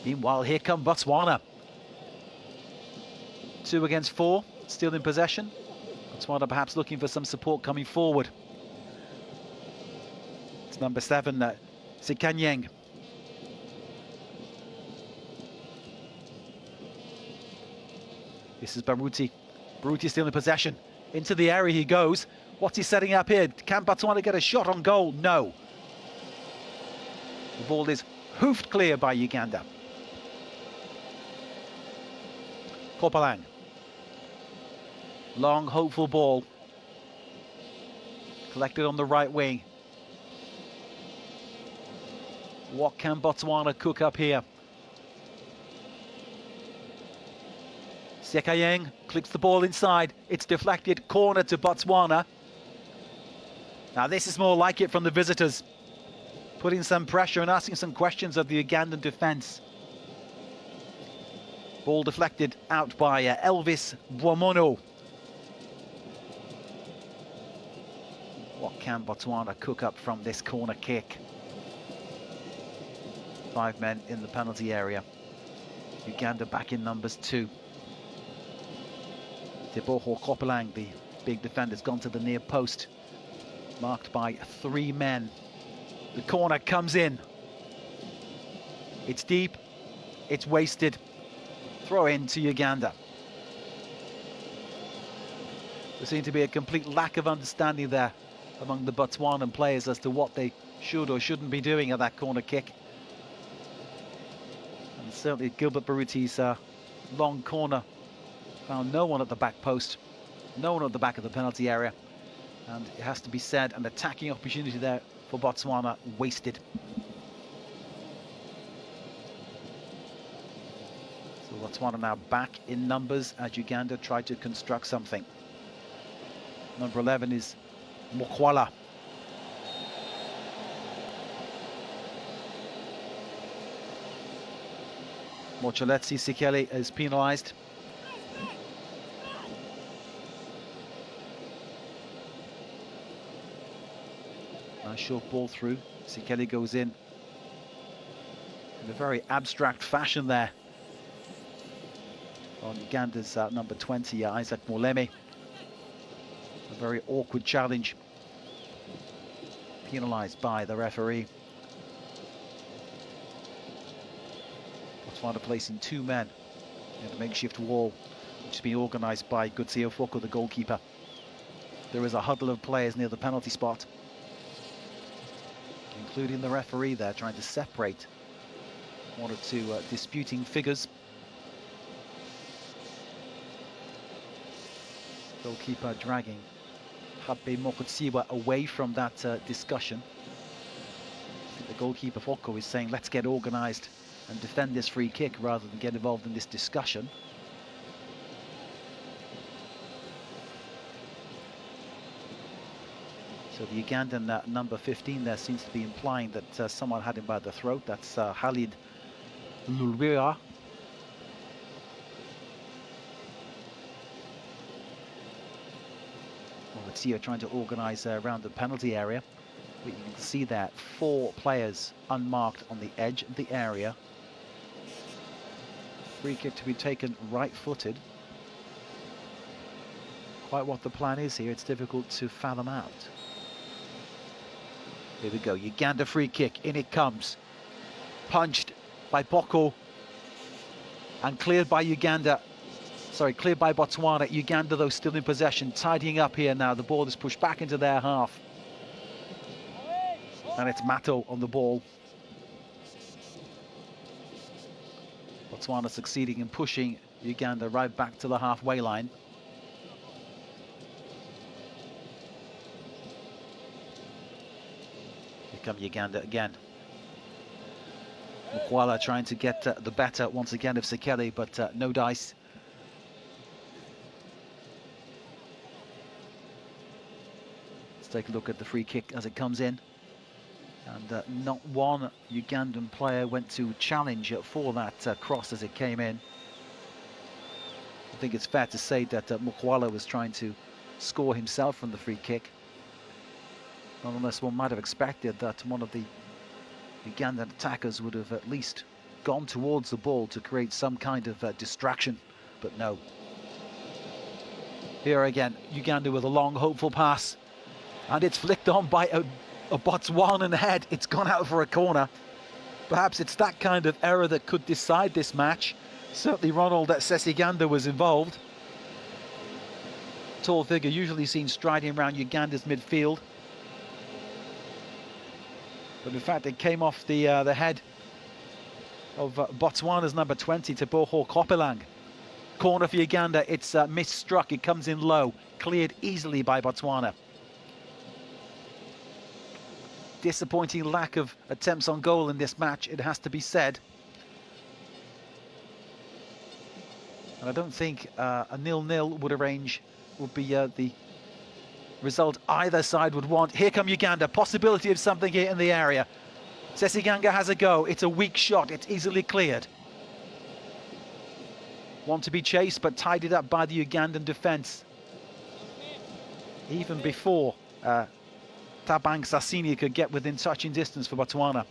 Meanwhile, here come Botswana. 2 against 4, still in possession. Botswana perhaps looking for some support coming forward. It's number 7, Sikanyeng. This is Baruti. Baruti still in possession. Into the area he goes. What's he setting up here? Can Botswana get a shot on goal? No. The ball is hoofed clear by Uganda. Kopalang. Long, hopeful ball. Collected on the right wing. What can Botswana cook up here? Sekayeng clicks the ball inside. It's deflected, corner to Botswana. Now this is more like it from the visitors. Putting some pressure and asking some questions of the Ugandan defence. Ball deflected out by Elvis Bwamono. What can Botswana cook up from this corner kick? 5 men in the penalty area. Uganda back in numbers 2. Teboho Kopalang, the big defender, has gone to the near post. Marked by 3 men. The corner comes in. It's deep, it's wasted. Throw in to Uganda. There seemed to be a complete lack of understanding there among the Botswanan players as to what they should or shouldn't be doing at that corner kick. And certainly Gilbert Baruti's long corner found no one at the back post, no one at the back of the penalty area. And it has to be said, an attacking opportunity there for Botswana wasted. So Botswana now back in numbers as Uganda tried to construct something. Number 11 is Mokwala. Mochaletsi Sikeli is penalised. Nice short ball through. Sikeli goes in a very abstract fashion there on Uganda's number 20, Isaac Molemi. A very awkward challenge, penalised by the referee. Botswana placing 2 men in a makeshift wall, which has been organised by Gutsio Foko, the goalkeeper. There is a huddle of players near the penalty spot, including the referee there, trying to separate one or two disputing figures. Goalkeeper dragging Hape Mokotsiwa away from that discussion. I think the goalkeeper Foko is saying, let's get organised and defend this free kick rather than get involved in this discussion. So the Ugandan number 15 there seems to be implying that someone had him by the throat. That's Khalid Lulwira. Let's see, trying to organise around the penalty area. But you can see there 4 players unmarked on the edge of the area. Free kick to be taken right-footed. Quite what the plan is here, it's difficult to fathom out. Here we go, Uganda free kick, in it comes. Punched by Boko and cleared by Uganda. Sorry, cleared by Botswana. Uganda, though, still in possession, tidying up here now. The ball is pushed back into their half. And it's Mato on the ball. Botswana succeeding in pushing Uganda right back to the halfway line. Here come Uganda again. Mokwala trying to get the better once again of Sikeli, but no dice. Take a look at the free kick as it comes in, and not one Ugandan player went to challenge for that cross as it came in. I think it's fair to say that Mokwala was trying to score himself from the free kick. Nonetheless, one might have expected that one of the Ugandan attackers would have at least gone towards the ball to create some kind of distraction, but no. Here again, Uganda with a long, hopeful pass. And it's flicked on by a Botswanan head. It's gone out for a corner. Perhaps it's that kind of error that could decide this match. Certainly Ronald Sesiganda was involved. Tall figure usually seen striding around Uganda's midfield. But in fact, it came off the head of Botswana's number 20, Teboho Kopelang. Corner for Uganda. It's misstruck. It comes in low. Cleared easily by Botswana. Disappointing lack of attempts on goal in this match, it has to be said. And I don't think a 0-0 would be the result either side would want. Here come Uganda, possibility of something here in the area. Sesiganga has a go, it's a weak shot, it's easily cleared. Want to be chased, but tidied up by the Ugandan defence. Even before Tabang Sassini could get within touching distance for Botswana.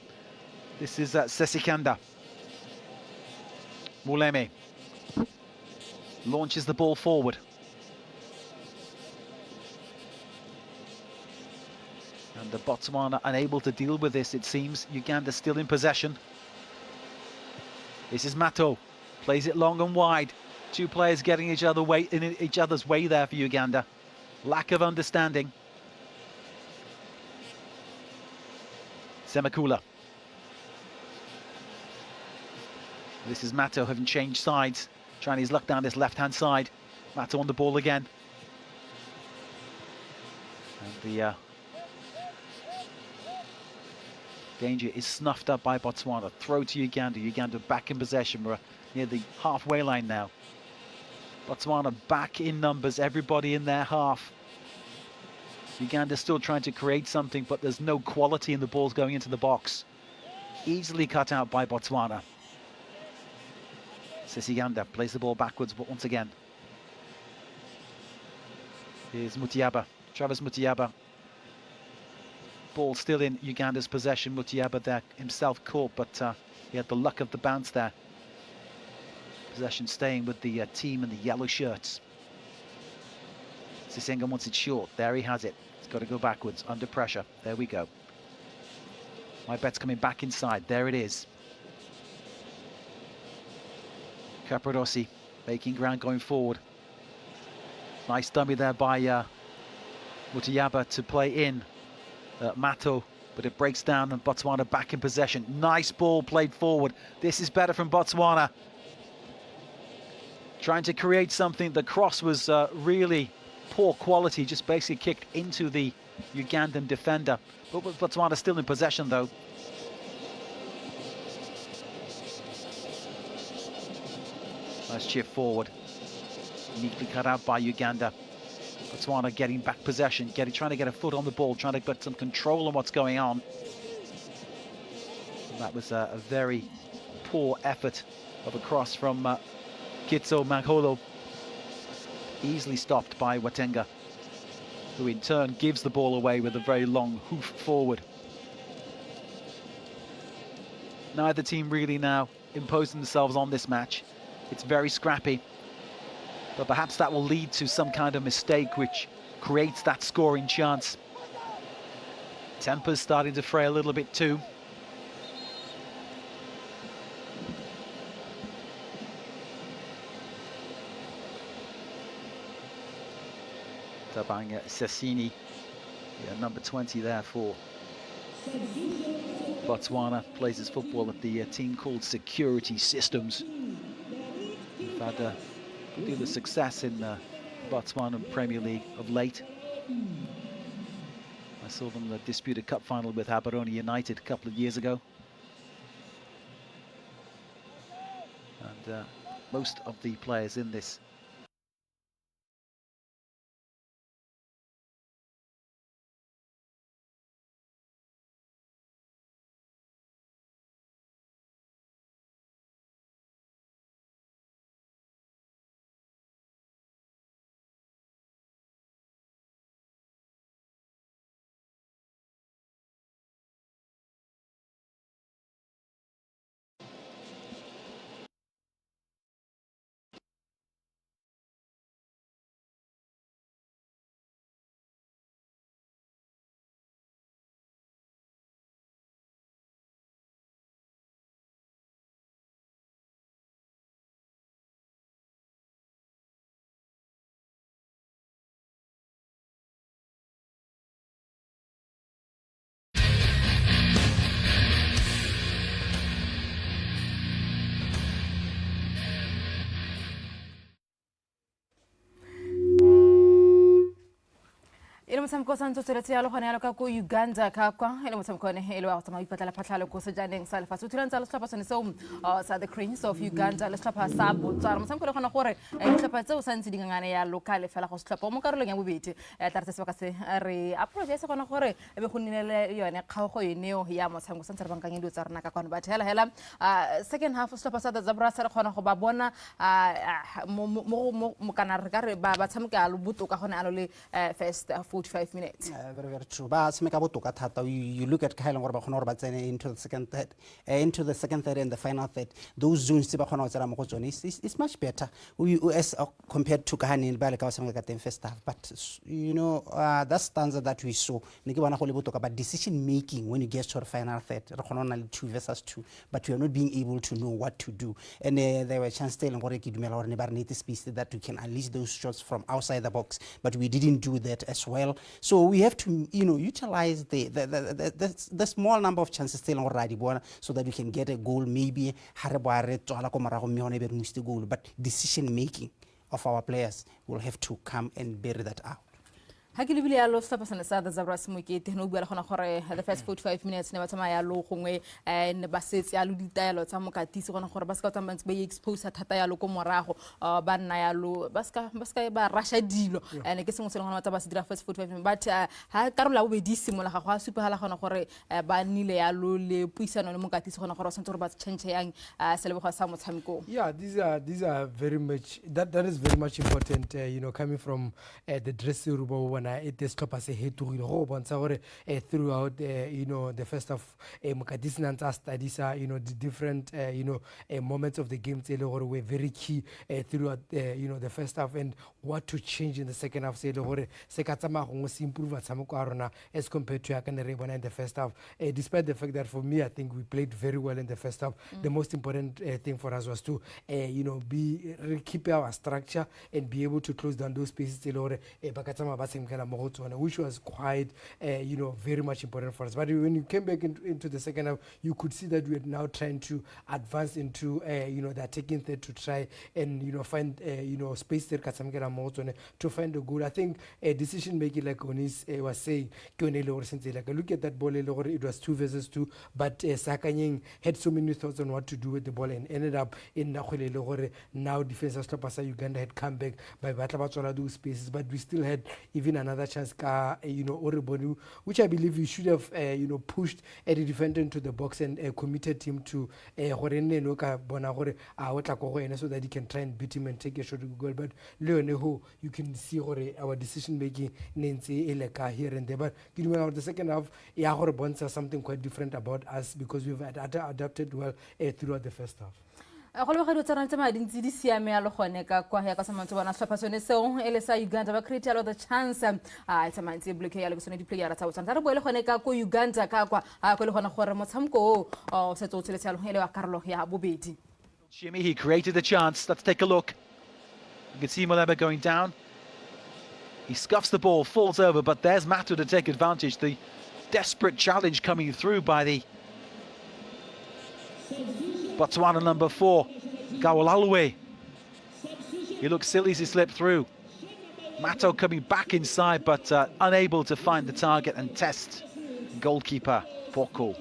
This is Sesiganda. Muleme launches the ball forward. And And the Botswana unable to deal with this, it seems. Uganda still in possession. This is Mato. Plays it long and wide. Two players getting in each other's way there for Uganda. Lack of understanding. Semakula. This is Mato having changed sides. Trying his luck down this left-hand side. Mato on the ball again. And the danger is snuffed up by Botswana. Throw to Uganda. Uganda back in possession. We're near the halfway line now. Botswana back in numbers. Everybody in their half. Uganda still trying to create something, but there's no quality in the balls going into the box. Easily cut out by Botswana. Uganda plays the ball backwards, but once again. Here's Mutiaba. Travis Mutiaba. Ball still in Uganda's possession. Mutiaba there himself caught, but he had the luck of the bounce there. Possession staying with the team in the yellow shirts. Sisenga wants it short. There he has it. He's got to go backwards, under pressure. There we go. My bet's coming back inside. There it is. Capadosi making ground going forward. Nice dummy there by Mutiaba to play in Mato, but it breaks down and Botswana back in possession. Nice ball played forward. This is better from Botswana. Trying to create something. The cross was really poor quality, just basically kicked into the Ugandan defender. But Botswana still in possession though. Nice chip forward. Neatly cut out by Uganda. Botswana getting back possession, trying to get a foot on the ball, trying to get some control on what's going on. And that was a very poor effort of a cross from Kitso Magholo. Easily stopped by Watenga, who in turn gives the ball away with a very long hoof forward. Neither team really now imposing themselves on this match. It's very scrappy, but perhaps that will lead to some kind of mistake which creates that scoring chance. Temper's starting to fray a little bit too. Tabang Sessini, number 20 there for Botswana, plays his football at the team called Security Systems. We've had a good deal of success in Botswana Premier League of late. I saw them dispute a cup final with Gaborone United a couple of years ago. And most of the players in this Ele motshameko sa ntse tsweletse yalo gone yalo ka ko Uganda ka kwa ele motshameko ne ele wa go tsamaya ipatlela phatlhalo ko sejaneng sa lefatshe o thulantsa le setlhopha sone seo sa the Cranes of Uganda le setlhopha sa Botswana motshameko le gona gore ditlhopha tseo sa ntse dingangane ya local fela go setlhopha mo karolong ya bobedi taretse se ba ka se re approach se gona gore be go nnile yone kgaogo yeneo ya motshameko sa ntse re bankang dilo tsa rena ka kwana ba hela second half setlhopha sa the Zebras re gona go ba bona mo kana re ka re ba tshameka lo botoka gone alo le first 45 45 minutes. Very, very true. But you look at into the second third, and the final third. Those zones it's much better as compared to Kahani and first half. But you know, that standard that we saw. Talk about decision making when you get to the final third. 2 versus 2, but we are not being able to know what to do. And there were chances that we can unleash those shots from outside the box, but we didn't do that as well. So we have to, you know, utilize the small number of chances still already, so that we can get a goal. Maybe but decision making of our players will have to come and bear that out. Hakili bile yalo stapa sana sa da zabra smokete no bua khona gore the first 45 minutes ne ba tsama yalo gongwe ne ba setse yalo ditayelo tsa mokatisi gona gore ba ska tsamantse ba expose thata yalo ko morago ba nna yalo ba ska ba rasha dilo ne ke sengwe se gona tsa ba se dira first 45 minutes but ha karola bobedi simola ga go a supa hala gona gore ba nile yalo le puisano le mokatisi gona gore ba sentse gore ba change yang selebo sa motshameko. Yeah, these are very much that is very much important, you know, coming from the dressing room. It is top as a head to throughout you know, the first of Mokadisi and studies, you know, the different you know, moments of the game were very key throughout you know, the first half, and what to change in the second half improve as compared to in the first half, despite the fact that for me I think we played very well in the first half. The most important thing for us was to you know, keep our structure and be able to close down those spaces which was quite you know, very much important for us. But when you came back into the second half, you could see that we are now trying to advance into you know, the attacking third to try and, you know, find you know, space there to find a goal. I think decision making, like Onis was saying, like look at that ball, it was 2 versus 2, but Sakanying had so many thoughts on what to do with the ball and ended up in now defense stoppers Uganda had come back by Batla those spaces, but we still had even another chance, you know, Oribonu, which I believe we should have, you know, pushed a defender into the box and committed him to so that he can try and beat him and take a shot to goal. But Leoneho, you can see our decision making here and there. But the second half, Bonds are something quite different about us because we've adapted well throughout the first half. Go le go tsana tsama dintsi di siame ya le gone ka kwa ya ka samantse bona swapasone seo ele sa Uganda ba create a lot of chance tsamantse block ya le go sone di player tsa botsana re bo le gone ka ko Uganda ka kwa go le gona gore motshamko o se tso tseletse ya le wa karolo ya bobedi. Jimmy, he created the chance. Let's take a look. You can see Malema going down. He scuffs the ball, falls over, but there's Mato to take advantage. The desperate challenge coming through by the Botswana number 4, Gawalaluwe. He looks silly as he slipped through. Mato coming back inside, but unable to find the target and test goalkeeper Boko.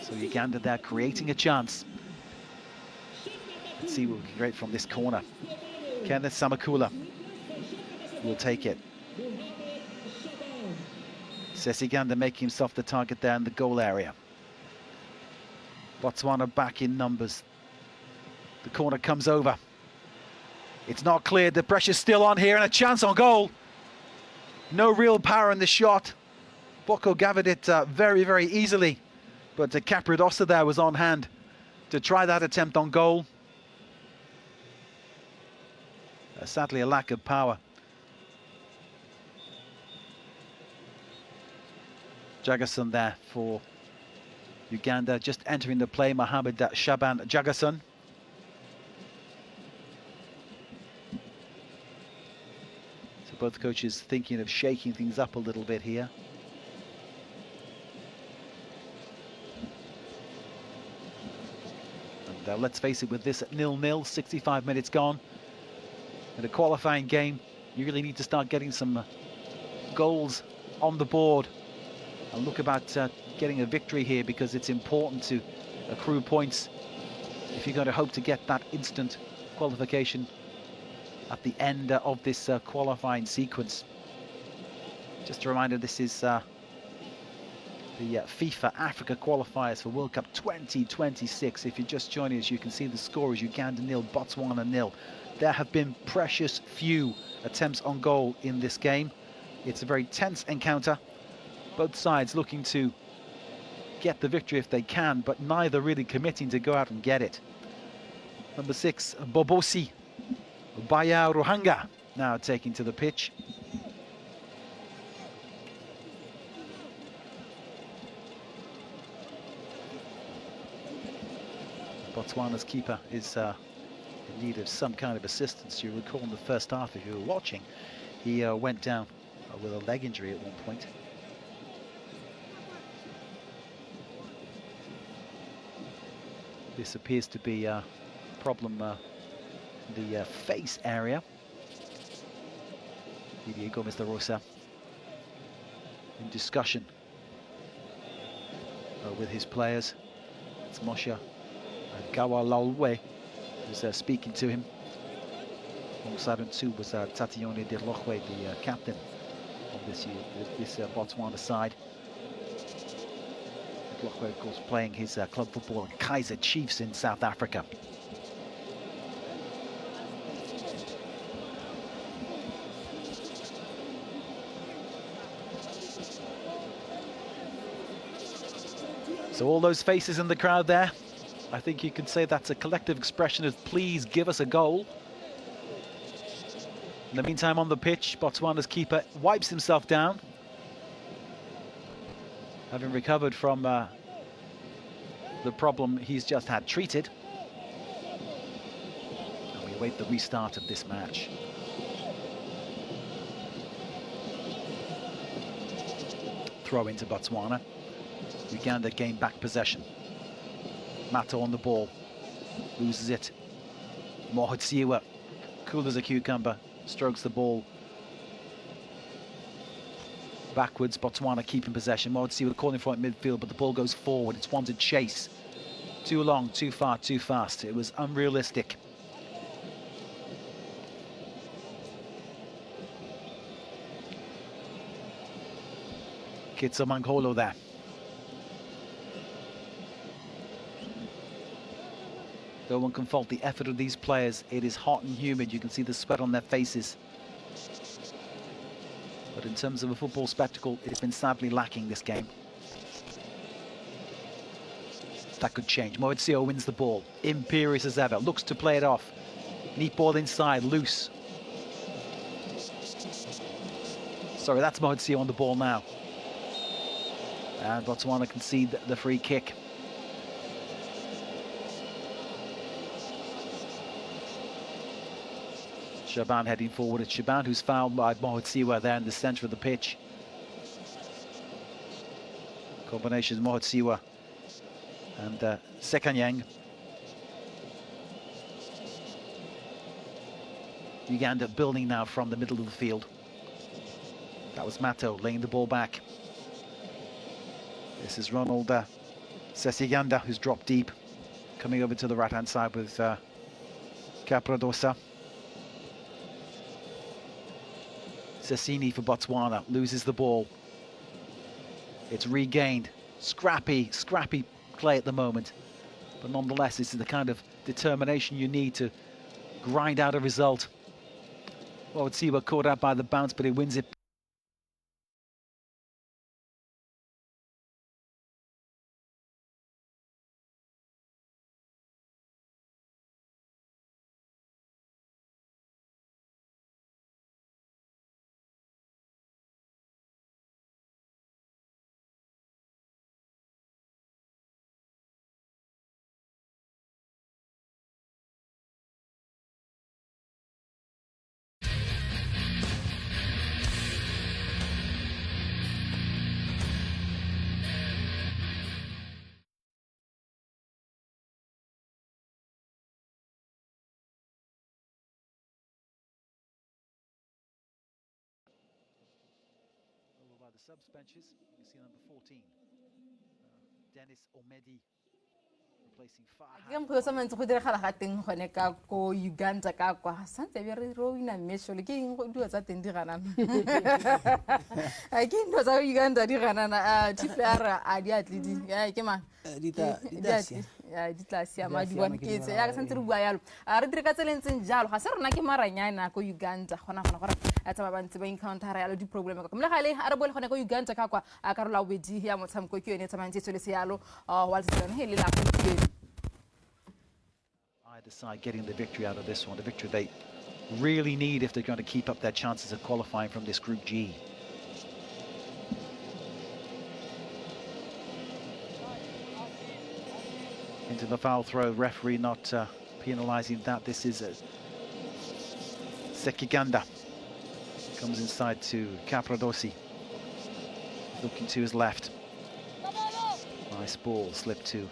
So Uganda there creating a chance. Let's see what we can create from this corner. Kenneth Samakula will take it. Says Uganda making himself the target there in the goal area. Botswana back in numbers. The corner comes over. It's not cleared. The pressure's still on here, and a chance on goal. No real power in the shot. Boko gathered it very, very easily. But Capridosa there was on hand to try that attempt on goal. Sadly, a lack of power. Jagason there for Uganda, just entering the play, Mohamed Shaban Jagason. So both coaches thinking of shaking things up a little bit here. And let's face it, with this at 0-0, 65 minutes gone, in a qualifying game, you really need to start getting some goals on the board and look about getting a victory here, because it's important to accrue points if you're going to hope to get that instant qualification at the end of this qualifying sequence. Just a reminder, this is the FIFA Africa qualifiers for World Cup 2026. If you're just joining us, you can see the score is Uganda 0, Botswana 0. There have been precious few attempts on goal in this game. It's a very tense encounter. Both sides looking to get the victory if they can, but neither really committing to go out and get it. Number 6, Bobosi Baya Ruhanga, now taking to the pitch. Botswana's keeper is in need of some kind of assistance. You recall in the first half, if you were watching, he went down with a leg injury at one point. This appears to be a problem in the face area. Diego Mr. Rosa in discussion with his players. It's Moshe Gawalalwe who's speaking to him. Alongside him too was Tatione de Lochwe, the captain of this Botswana side. Lochwe, of course, playing his club football at Kaizer Chiefs in South Africa. So all those faces in the crowd there, I think you could say that's a collective expression of please give us a goal. In the meantime, on the pitch, Botswana's keeper wipes himself down, having recovered from the problem he's just had treated. And we await the restart of this match. Throw into Botswana. Uganda gain back possession. Mato on the ball, loses it. Mohotsiwa, cool as a cucumber, strokes the ball backwards. Botswana keeping possession. Mohotsiwa calling for it midfield, but the ball goes forward. It's one to chase. Too long, too far, too fast. It was unrealistic. Kitso Mangolo there. No one can fault the effort of these players. It is hot and humid. You can see the sweat on their faces. But in terms of a football spectacle, it's been sadly lacking this game. That could change. Mohotsiwa wins the ball. Imperious as ever. Looks to play it off. Neat ball inside. Loose. Sorry, that's Mohotsiwa on the ball now. And Botswana concede the free kick. Shaban heading forward. It's Shaban who's fouled by Mohotsiwa there in the centre of the pitch. Combination Mohotsiwa and Sekanyang. Uganda building now from the middle of the field. That was Mato laying the ball back. This is Ronald Sesiganda, who's dropped deep, coming over to the right-hand side with Capradosa. Sessini for Botswana loses the ball. It's regained. Scrappy play at the moment. But nonetheless, this is the kind of determination you need to grind out a result. Well, let's see, we're caught out by the bounce, but he wins it. By the subs benches, you can see number 14, Dennis Omedi, placing far ke mkhwe sa mantse go diragala ga teng gone ka ko Uganda ka kwa santse be re rowina mesho le ke eng go diwa tsa teng di ganana a ke ndo tsa Uganda di ganana TFR a di atledi ke mang di tla siama di bona ke tse ya ka santse re bua yalo re dire ka tselentseng jalo ga se rona ke maranyana ko Uganda gona gore a tsaba bantse ba encounter yalo di problem ka mle gale a re bole gone ko Uganda ka kwa a ka rola bedi ya motshamko ke yone tsamantse tsole se yalo wa tsena hele la either side getting the victory out of this one, the victory they really need if they're going to keep up their chances of qualifying from this Group G. Into the foul throw, referee not penalising that. This is Sekiganda. Comes inside to Capradosi. Looking to his left. Nice ball, slipped to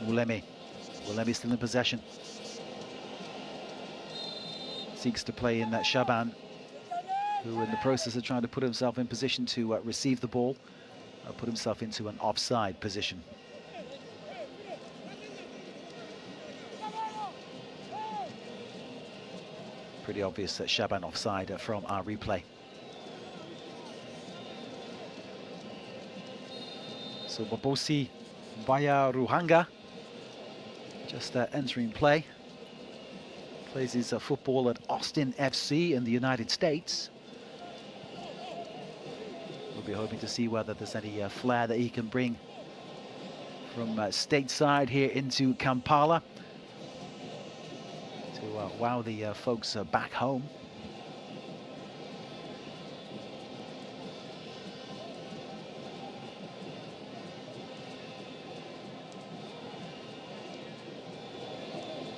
Mulemi. Mulemi still in possession. Seeks to play in that Shaban, who in the process of trying to put himself in position to receive the ball, put himself into an offside position. Pretty obvious that Shaban offside from our replay. So Bobosi Baya Ruhanga just entering play. Plays his football at Austin FC in the United States. We'll be hoping to see whether there's any flair that he can bring from stateside here into Kampala to wow the folks back home.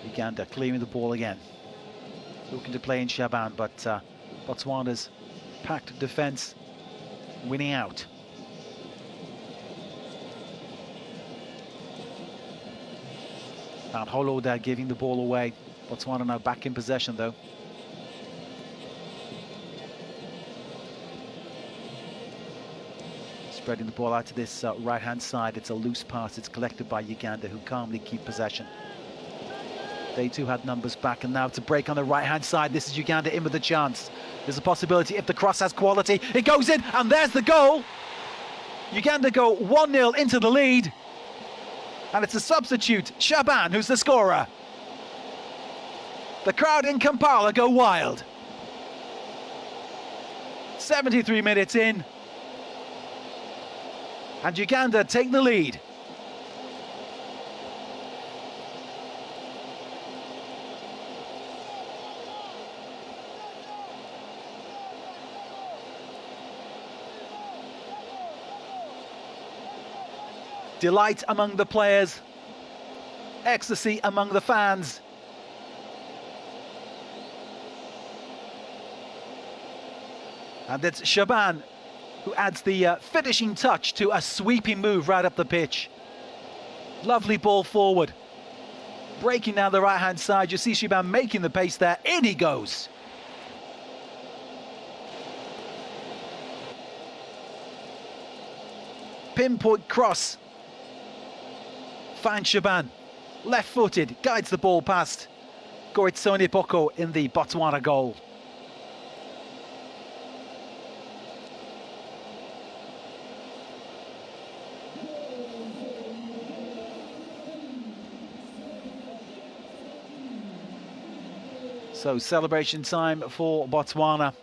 Uganda clearing the ball again. Looking to play in Shaban, but Botswana's packed defence winning out. And Holo there giving the ball away. Botswana now back in possession though. Spreading the ball out to this right-hand side. It's a loose pass. It's collected by Uganda, who calmly keep possession. They too had numbers back, and now to break on the right-hand side. This is Uganda in with a chance. There's a possibility if the cross has quality. It goes in, and there's the goal. Uganda go 1-0 into the lead. And it's a substitute, Shaban, who's the scorer. The crowd in Kampala go wild. 73 minutes in. And Uganda take the lead. Delight among the players, ecstasy among the fans. And it's Shaban who adds the finishing touch to a sweeping move right up the pitch. Lovely ball forward. Breaking down the right-hand side, you see Shaban making the pace there. In he goes. Pinpoint cross. Finds Shaban, left-footed, guides the ball past Goritsoni Boko in the Botswana goal. So celebration time for Botswana.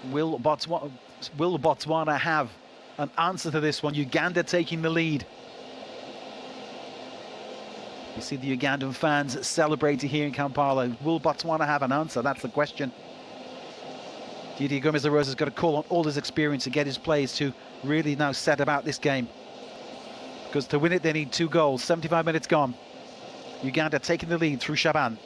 Will Botswana have an answer to this one? Uganda taking the lead. You see the Ugandan fans celebrating here in Kampala. Will Botswana have an answer? That's the question. Didier Gomez-Larosa's got to call on all his experience to get his players to really now set about this game. Because to win it, they need 2 goals. 75 minutes gone. Uganda taking the lead through Shaban.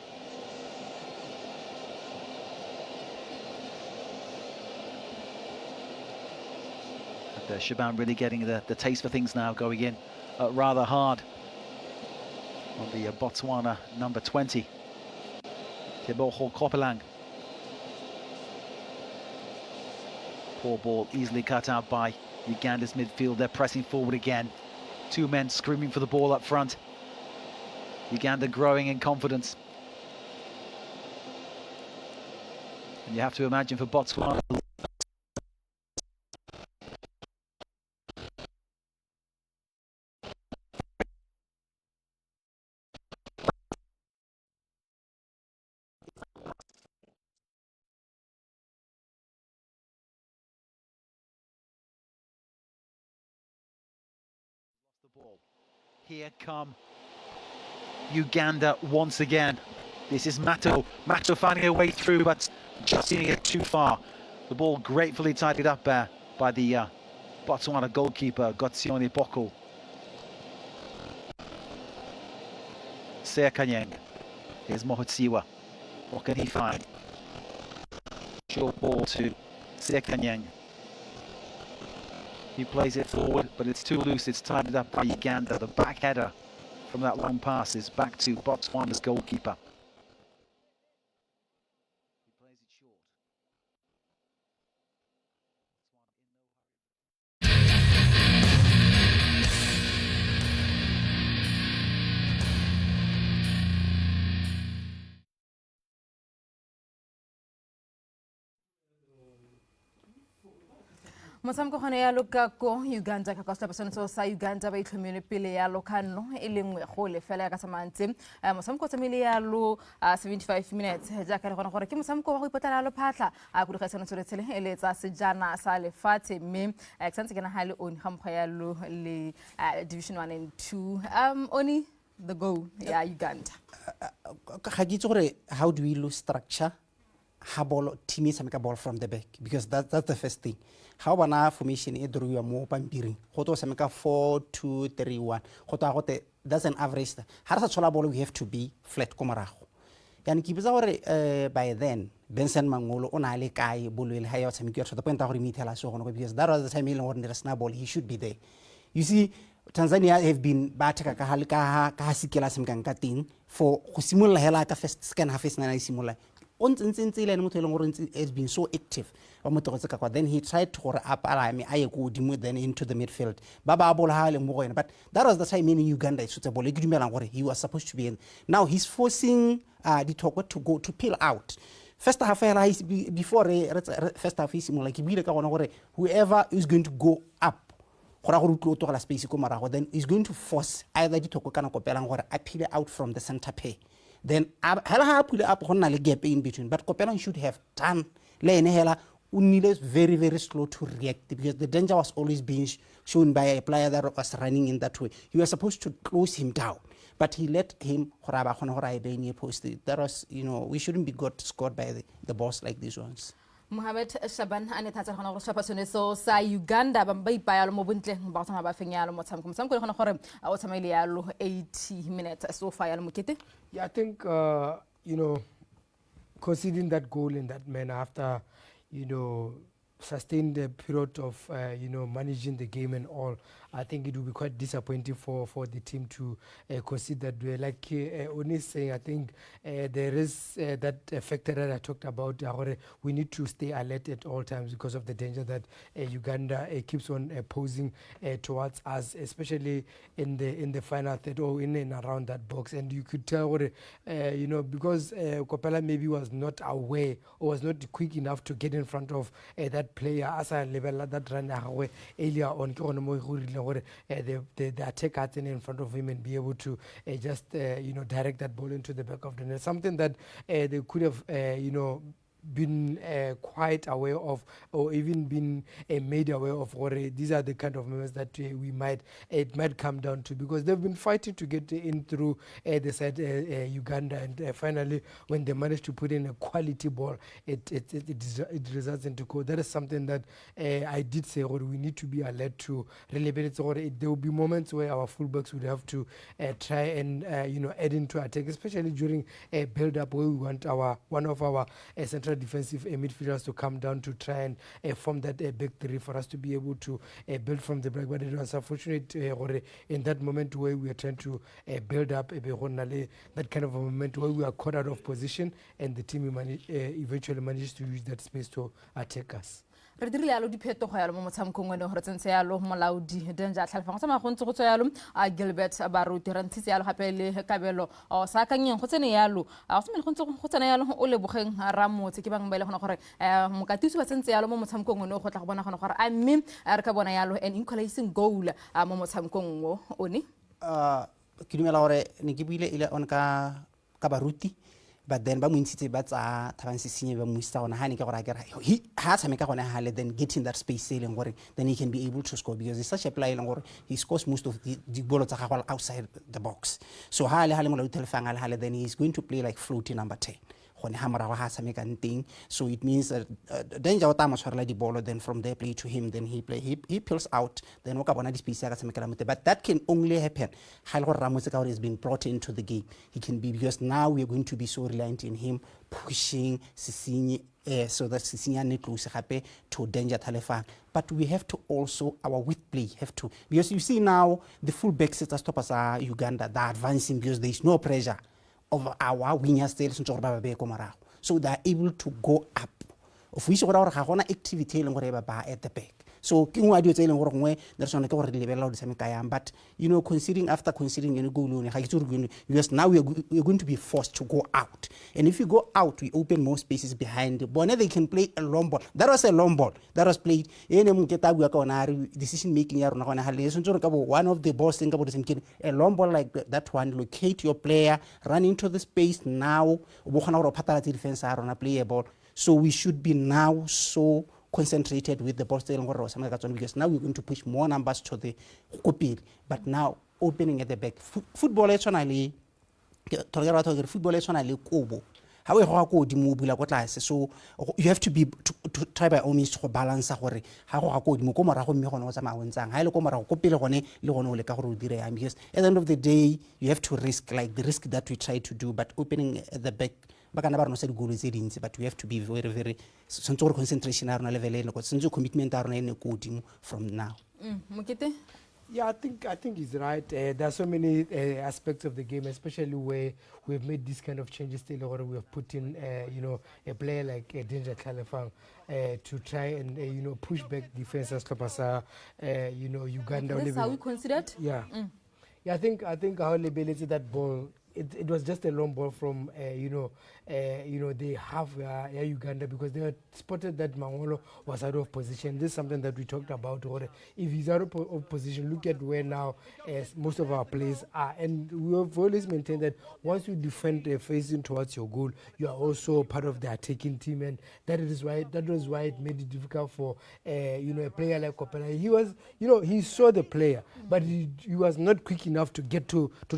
Shaban really getting the taste for things now, going in rather hard on the Botswana number 20, Teboho Kopelang. Poor ball, easily cut out by Uganda's midfield. They're pressing forward again. Two men screaming for the ball up front. Uganda growing in confidence. And you have to imagine for Botswana, here come Uganda once again. This is Mato finding a way through, but just seeing it too far. The ball gratefully tidied up there by the Botswana goalkeeper, Gotsione Boko. Sekanyeng. Here's Mohotsiwa. What can he find? Short ball to Sekanyeng. He plays it forward, but it's too loose. It's tidied up by Uganda. The back header from that long pass is back to Botswana's goalkeeper. He plays it short. motshameko gone ya loka ko Uganda ka kosta persone sa Uganda ba itlhomile pele ya lokano e lengwe go le fela ya ka samantse motshameko tsamile ya lo 75 minutes ja ka re gona gore ke motshameko wa go ipotala lo phatla a go digaisana tsoretsele e le tsa sejana sa lefatshe mme eksantse ke na hale oni ga mpha ya lo le division 1 and 2 oni the goal ya Uganda ga ke itse gore how do we lose structure ha ball team is make a ball from the back because that's the first thing. How bana formation e drew mo pampiring go to make a 4-2-3-1 go to go that's an average. Ha re sa tshola ball we have to be flat ko morago. Yani ke bitsa gore by then Benson Mangolo o na le kae bolwele ha ya tshameka to the point gore mithela so gono because that was the time ile gore there's no ball he should be there. You see Tanzania have been bateka ka halika ka sikela semkang ka ting for go simolla hela ka first scan half is na simolla has been so active. Then he tried to up then into the midfield. But that was the time in Uganda he was supposed to be in. Now he's forcing the Togo to go to peel out. First half before first half whoever is going to go up then is going to force either the Togo or appeal out from the center pay. Then hela pull up hona le gap in between, but Kopela should have done hela Uniles very slow to react because the danger was always being shown by a player that was running in that way. You were supposed to close him down, but he let him post. That was, we shouldn't be got scored by the boss like these ones. Mohamed Shaban ane thatsa gona go shapa sone so sa Uganda ba ipa ya lo mo bontle ba tsama ba fenya lo motshameko motshameko le gona gore o tsamaile ya lo 80 minutes so far ya lo mokete. Yeah, I think conceding that goal in that manner after sustained a period of managing the game and all, I think it will be quite disappointing for the team to concede that way. Like Oni is saying, I think there is that factor that I talked about. We need to stay alert at all times because of the danger that Uganda keeps on posing towards us, especially in the final third or in and around that box. And you could tell, because Kopela maybe was not aware or was not quick enough to get in front of that player as a level that ran earlier on. The attacker in front of him and be able to just direct that ball into the back of the net. Something that they could have been quite aware of or even been made aware of. Or these are the kind of moments that it might come down to because they've been fighting to get in through the side Uganda and finally when they managed to put in a quality ball it results into goal. That is something that I did say or we need to be alert to really. There will be moments where our fullbacks would have to try and add into attack, especially during a build up where we want one of our central defensive midfielders to come down to try and form that big three for us to be able to build from the back. But it was unfortunate in that moment where we are trying to build up that kind of a moment where we are caught out of position and the team eventually managed to use that space to attack us. re dirile yalo diphetogo yalo mo motshamekong ene gore tsentse yalo molaodi Danger Tlhalefang go tsama go ntse go tswa yalo a Gilbert Baruti re ntse yalo gape le Kabelo o sa kanyeng go tsene yalo a go go ntse go tsena yalo o lebogeng Ramotse ke bang ba ile gona gore mokatiso wa tsentse yalo mo motshamekong ene go tla go bona gona gore a mme re ka bona yalo an equalizing goal mo motshamekong o one ke dumela gore ne ke buile ile on ka Baruti but then ba mo ntshitse ba tsa Thabang Sesinye ba mo isa gona ha ne ke gore a kera ha tshameka gona hale then get in that space seleng gore then he can be able to score because he's such a player gore he scores most of the ball tsa gagwe outside the box so hale mo la Tlhalefang hale then he's going to play like floating number 10 gone ha morago ha tshameka nteng so it means Danger o tama tshwarela di ball then from there play to him then he peels out then o ka bona di space ya ka tshamekela mote but that can only happen ha le gore Ramotse ka gore has been brought into the game he can be because now we are going to be so reliant in him pushing Sesinye so that Sesinye ne close gape to Danger Tlhalefang but we have to also our width play have to because you see now the full back sets stoppers are Uganda they're advancing because there is no pressure of our wingers so they are able to go up of which gore ga gona activity e leng gore ba at the back so ke ngwa dio tse leng gore ngwe there's one ke gore di lebela o di tshameka yang but you know considering any goal one ga ke tsore because now we are going to be forced to go out and if you go out we open more spaces behind bone they can play a long ball that was a long ball that was played ene mo ke ta bua ka ona decision making ya rona gona ha le so ka bo one of the balls thing ka bo tsemkeng a long ball like that one locate your player run into the space now bo gona gore phatala tse defense ya rona play a ball so we should be now so concentrated with the ball still because now we're going to push more numbers to the kopil but now opening at the back football actually football actually kobo how we go di mo bula go tlase so you have to be to try by all means to balance gore ha go go di mo ko morago mme gone o tsama o ntsang ha ile ko morago ko pele gone le gone o le ka gore o dire ya because at the end of the day you have to risk like the risk that we try to do but opening at the back bakana ba rona se digolo tse dintsi but we have to be very sentse gore concentration ya rona level ene go sentse commitment ya rona ene ko dimo from now Mokete Yeah, I think he's right. There are so many aspects of the game, especially where we've made these kind of changes still, or we have put in, a player like Danger Tlhalefang to try and, push back defenses, Uganda. This is how we considered? Yeah. Yeah, I think how Lebeletse that ball, it was just a long ball from, they have Uganda because they had spotted that Mangolo was out of position. This is something that we talked about. Or if he's out of position, look at where now most of our players are. And we have always maintained that once you defend facing towards your goal, you are also part of the attacking team. And that was why it made it difficult for, a player like Kopela. He was, he saw the player, but he was not quick enough to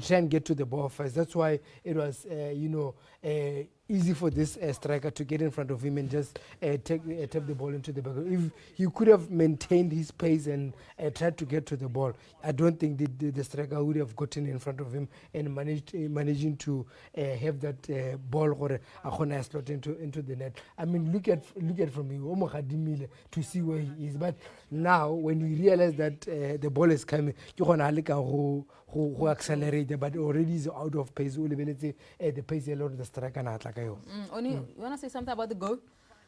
try and get to the ball first. That's why it was, easy for this striker to get in front of him and just tap the ball into the back. If he could have maintained his pace and tried to get to the ball, I don't think the striker would have gotten in front of him and managing to have that ball or a slot into the net. I mean, look at from him to see where he is. But now, when you realize that the ball is coming, you're going to who accelerate, but already is out of pace. The pace alone the striker not like Oni, you want to say something about the goal?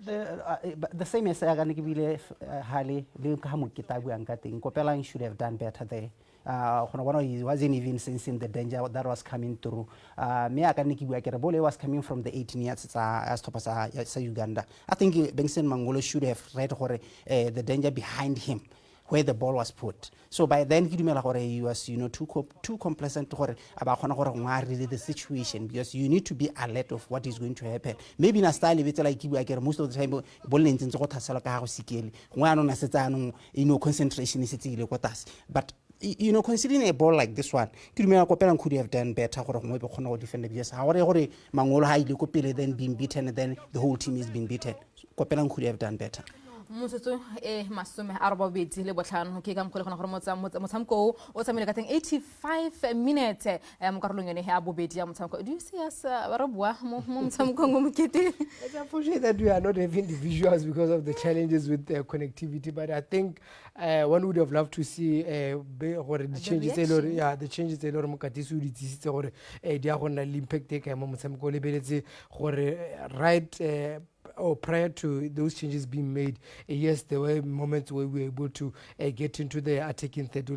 The same as Hali, Kopela should have done better there. He wasn't even sensing the danger that was coming through. Bole was coming from the 18 yards as Uganda. I think Benson Mangolo should have read the danger behind him, where the ball was put. So by then he was too complacent about the situation because you need to be alert of what is going to happen. Maybe in a style like most of the time concentration is but considering a ball like this one, could have done better defend because Mangolo then being beaten and then the whole team is being beaten. Kopela could have done better. Mosotso masome a robedi le botlhano ke ka mkhole gona gore motshameko o tsamile ka teng 85 minutes mo karolong yone ya bobedi ya motshameko. Do you see us re bua mo motshamekong o Mokete? It's unfortunate that we are not having the visuals because of the challenges with connectivity, but I think one would have loved to see the changes the changes tse lore Mokatiso di tsisitse gore di a gona le impact e ka mo motshameko le beletse gore right or prior to those changes being made, yes, there were moments where we were able to get into the attacking third.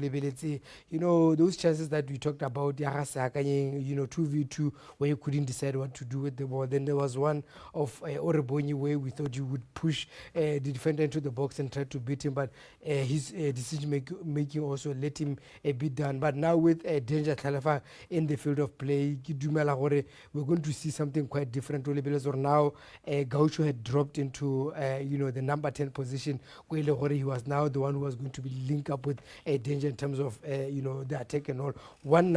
You know, those chances that we talked about, you know, 2v2, where you couldn't decide what to do with the ball. Then there was one of Orebonyi where we thought you would push the defender into the box and try to beat him, but his decision making also let him a bit down. But now with Danger Tlhalefa in the field of play, we're going to see something quite different. Because now Gaucho had dropped into you know, the number 10 position, where he was now the one who was going to be linked up with Danger in terms of you know, the attack and all. One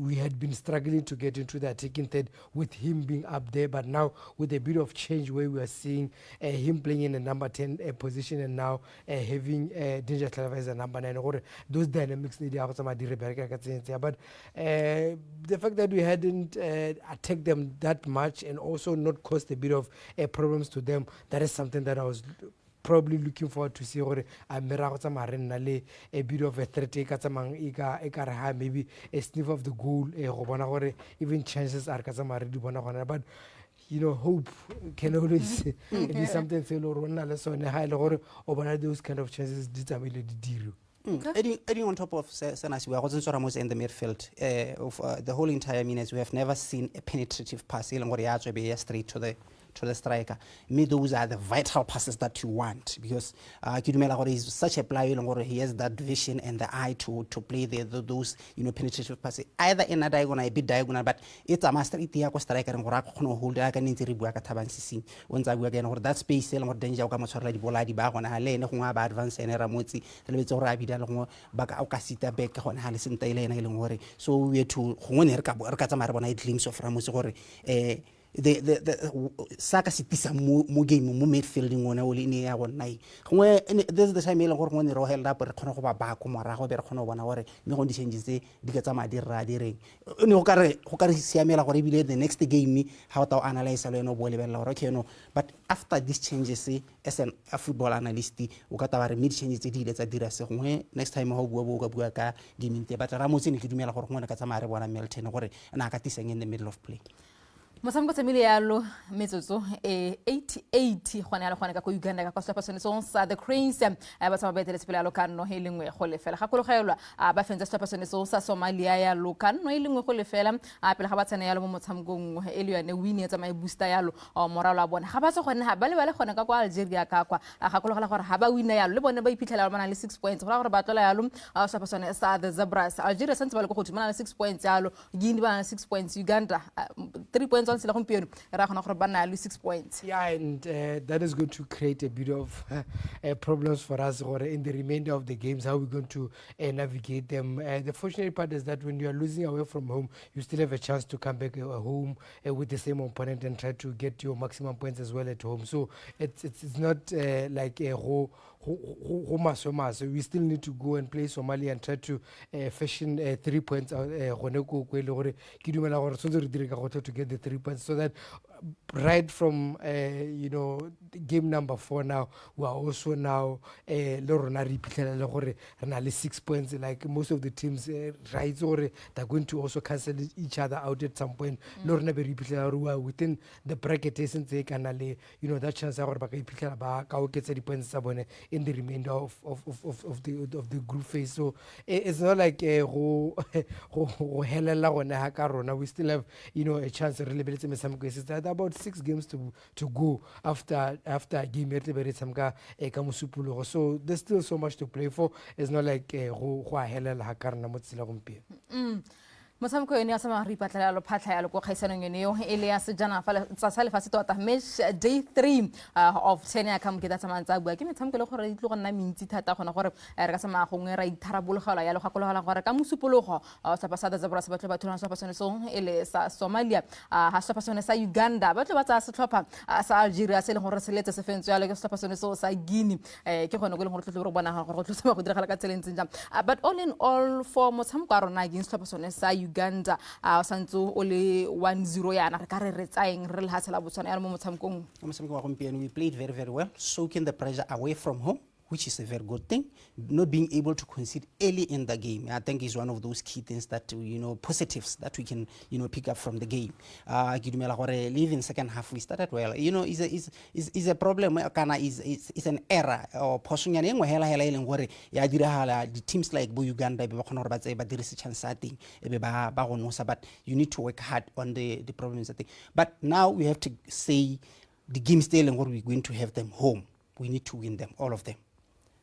we had been struggling to get into the attacking third with him being up there, but now with a bit of change where we are seeing him playing in the number 10 position, and now having Danger Tlhalefa as a number 9, those dynamics need to. But the fact that we hadn't attacked them that much and also not caused a bit of problems to them, that is something that I was probably looking forward to see a bit of a threat, maybe a sniff of the goal, even chances are, but you know, hope can always be something. Those kind of chances Adding on top of Senas, we are also in the midfield of the whole entire minutes. We have never seen a penetrative pass straight to the striker. Those are the vital passes that you want, because Kidumela is such a player, he has that vision and the eye to play those, you know, penetrative passes, either in a diagonal, a bit diagonal, but it's a master striker and hold once I again or that space or danger di bola di ba gona le ne go ba advance ene ramotsi le betso re abida le go ba ka ka sita back gona ha le senta ile ena ile ngore, so we to go ne re ka tsamaya re bona a glimpse of ramotsi gore the saka sitisa mo game mo midfielding ona o le ne ya gona this is the time ile gore go ne ro held up re khona go ba ko morago be re khona bona gore me go di changes di ka tsamaya di ra di reng ne go ka re siamela gore bile the next game how to analyze le no bo lebella gore okay no, but after these changes as a football analyst o ka taba re mid changes di ile tsa dira se gongwe next time ho bua ka di minte, but ramotse ne ke dumela gore go ne ka tsamaya re bona Milton gore na ka tiseng in the middle of play. Mosamko tsemile yalo metsotso 88 gone ya gone ka go Uganda ka kwa setlhopha sone sa the Cranes ba tsama betele sepele yalo ka no helengwe go lefela ga kologelwa ba fentse setlhopha sone sa Somalia ya lo ka no helengwe go lefela pele ga ba tsena yalo mo motshamkong e le yone win ya tsama e booster yalo moralo a bona ga ba tse gone ha ba le gone ka kwa Algeria ka kwa ga kologela gore ha ba wina yalo le bone ba iphitlhela ba na le 6 points go ra gore ba tlola yalo setlhopha sone sa the Zebras. Algeria sentse ba le go go na le 6 points yalo, Guinea ba na 6 points, Uganda 3 points on sila gompieno ra gona gore ba na le 6 points. Yeah, and that is going to create a bit of problems for us in the remainder of the games, how we're going to navigate them. The fortunate part is that when you are losing away from home, you still have a chance to come back home with the same opponent and try to get your maximum points as well at home. So it's not like a we still need to go and play Somalia and try to fashion 3 points out to get the 3 points, so that right from you know, game number 4 now, we are also now 6 points, like most of the teams right, or they're going to also cancel each other out at some point. Within the bracket, you know, that chance in the remainder of the group phase. So it's not like we still have, you know, a chance to really in some cases. There are about 6 games to go after game. So there's still so much to play for. It's not like Mosamko yone ya sama re ipatlela lo phatla ya lo go kgaisanong yone yo ele ya sejana fa tsa sa lefatshe tota match day 3 of 10 ya kam ke tsa mantsa bua ke metshamko le gore itlo go nna mintsi thata gona gore re ka sama gongwe ra itharabologelwa ya lo gakologela gore ka mosupologo sa pasada za borasa batlo bathulana sa pasone so ele sa Somalia ha sa pasone sa Uganda batlo ba tsa setlhopha sa Algeria se le gore se letse se fentse ya le sa pasone so sa Guinea ke gone go le gore tlo re bona gore go tlotsa go diragala ka tseleng jang, but all in all for motshamko a rona against sa pasone sa Uganda santso o le 1-0 yana re ka re re tsaeng re le hatsela Botswana ya mo motshamkong wa gompieno. We played very, very well, soaking the pressure away from home, which is a very good thing. Not being able to concede early in the game, I think, is one of those key things that, positives that we can, pick up from the game. Leaving second half, we started well. Is a problem, is an error. Or the teams like Uganda, but you need to work hard on the problems. But now we have to say the game still and what we're going to have them home. We need to win them, all of them,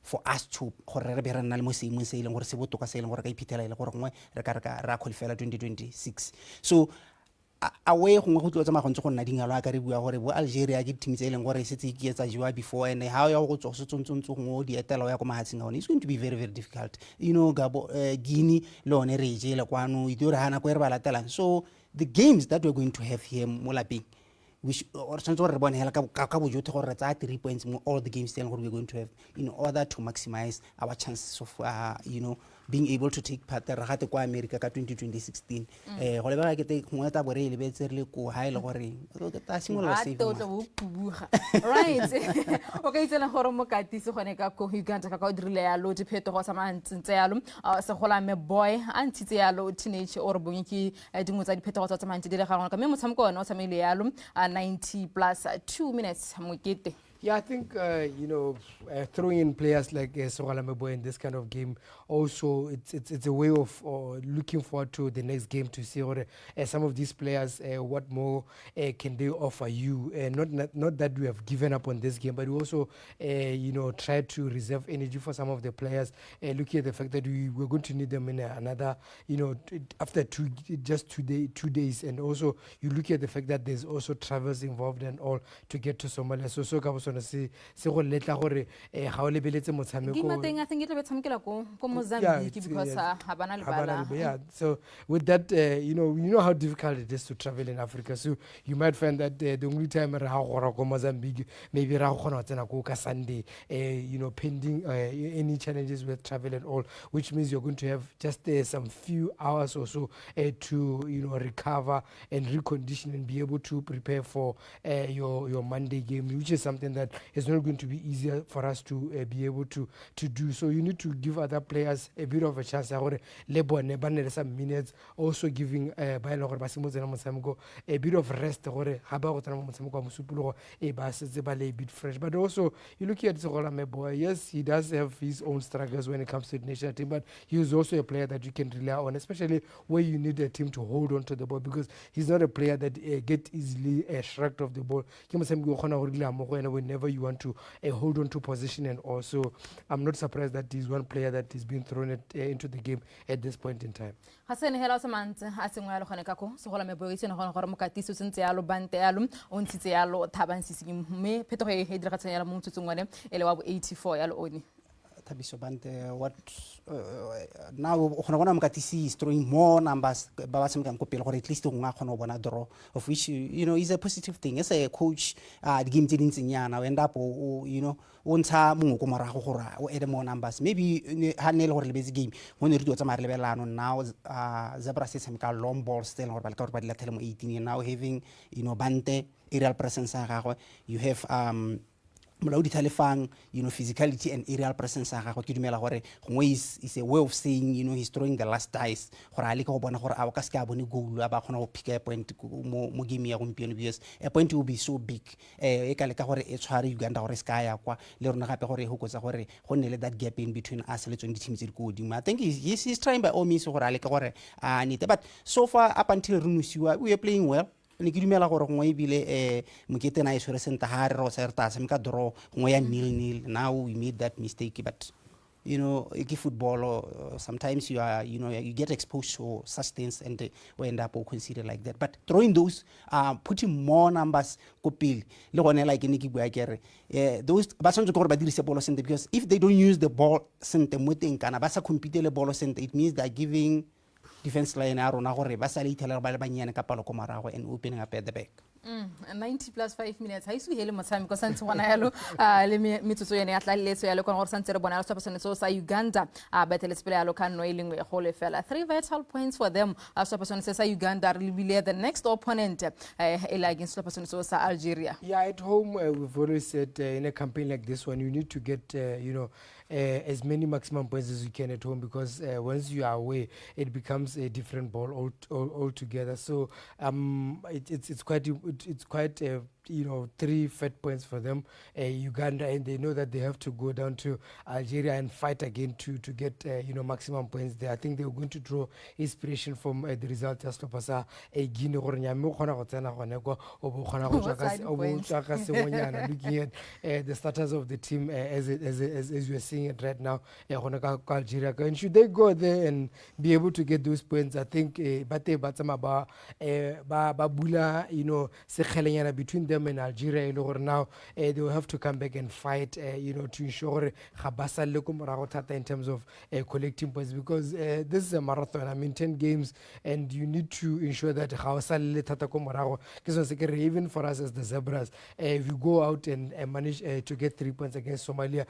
for us to qualify 2026. So away Algeria teams before, and how it's going to be very, very difficult. Guinea, so the games that we're going to have here, we should, or 3 points all the games what we're going to have in order to maximize our chances of being able to take part in America 2016. Right. Okay, tsena gore mo katise gone ka ko Uganda ka o dirile ya lo diphetogo sa mantsentse ya lo se gola me boy a ntshitse ya lo teenage or bonyiki dingwe tsa diphetogo tsa mantse di le ga ka me motshameko ona o tsamaile ya lo 90 plus 2 minutes mokete. Yeah, I think, throwing in players like Sogalamebo in this kind of game, also it's a way of looking forward to the next game to see what, some of these players, what more can they offer you. Not that we have given up on this game, but we also, try to reserve energy for some of the players, looking at the fact that we're going to need them in another, after 2 days. And also, you look at the fact that there's also travels involved and all to get to Somalia. So I think I think it'll be Mozambique because yeah. So with that, you know how difficult it is to travel in Africa. So you might find that the only time Mozambique maybe Sunday, pending any challenges with travel and all, which means you're going to have just some few hours or so to recover and recondition and be able to prepare for your Monday game, which is something that is not going to be easier for us to be able to do. So you need to give other players a bit of a chance. Some minutes, also giving a bit of rest. A bit fresh. But also, you look at Mebo, yes, he does have his own struggles when it comes to the national team, but he is also a player that you can rely on, especially where you need a team to hold on to the ball, because he's not a player that gets easily shrugged off the ball. Whenever you want to hold on to position, and also I'm not surprised that he's one player that is being thrown into the game at this point in time. Hasene hela sa mantse a sengwa ya lo gone ka ko se gola mebo itsene gone gore mokatiso sentse ya lo bante ya lo o ntshitse ya lo thabansisi mme phetogo e diragatsa ya lo mo motsotsongwane ele wa bo 84 ya lo oni. What now Mukatisi is throwing more numbers, at least draw, of which is a positive thing. As a coach, the game didn't end up add more numbers. Maybe Hanel or the game when you do now Zebra says long ball still or 18 now having Bante aerial presence. You have physicality and aerial presence. Is a way of saying, he's throwing the last dice. Because a point will be so big. Uganda or that gap in between us and the teams. I think he's trying by all means. But so far, up until Runusua, we are playing well. Ni kidumela gore go ebile mokete na isore senta ha re ro sa re ta semka draw go ya 0-0. Now we made that mistake, but football sometimes you get exposed to such things and we end up considered like that. But throwing those putting more numbers kopil le gone like ne ke bua kere those ba tsantse gore ba dirise ball sente, because if they don't use the ball sente mo teng kana ba sa compete le ball sente, it means they are giving defense line a rona gore ba sa le ithela ba le banyane ka palo ko marago and opening up at the back. 90 plus 5 minutes ha isu hele motshameko sa ntse gona yalo le metsotso yene ya tlalletso ya le kona gore santse re bona lo stopasone so sa Uganda ba telespele yalo ka no elengwe go le fela 3 vital points for them stopasone sa Uganda re lebile the next opponent against stopasone so sa Algeria. Yeah, at home we've always said in a campaign like this one you need to get as many maximum points as you can at home, because once you are away it becomes a different ball altogether. So it's quite 3 fat points for them, Uganda, and they know that they have to go down to Algeria and fight again to get maximum points there. I think they're going to draw inspiration from the result as Topasa Guinea or Nyame khona go tsena gone go looking at the status of the team as you are seeing it right now, Algeria. And should they go there and be able to get those points, I think bate batsama ba bula sekgelenyana between them and Algeria, now they will have to come back and fight to ensure in terms of collecting points, because this is a marathon. I mean 10 games and you need to ensure that even for us as the Zebras, if you go out and manage to get 3 points against Somalia,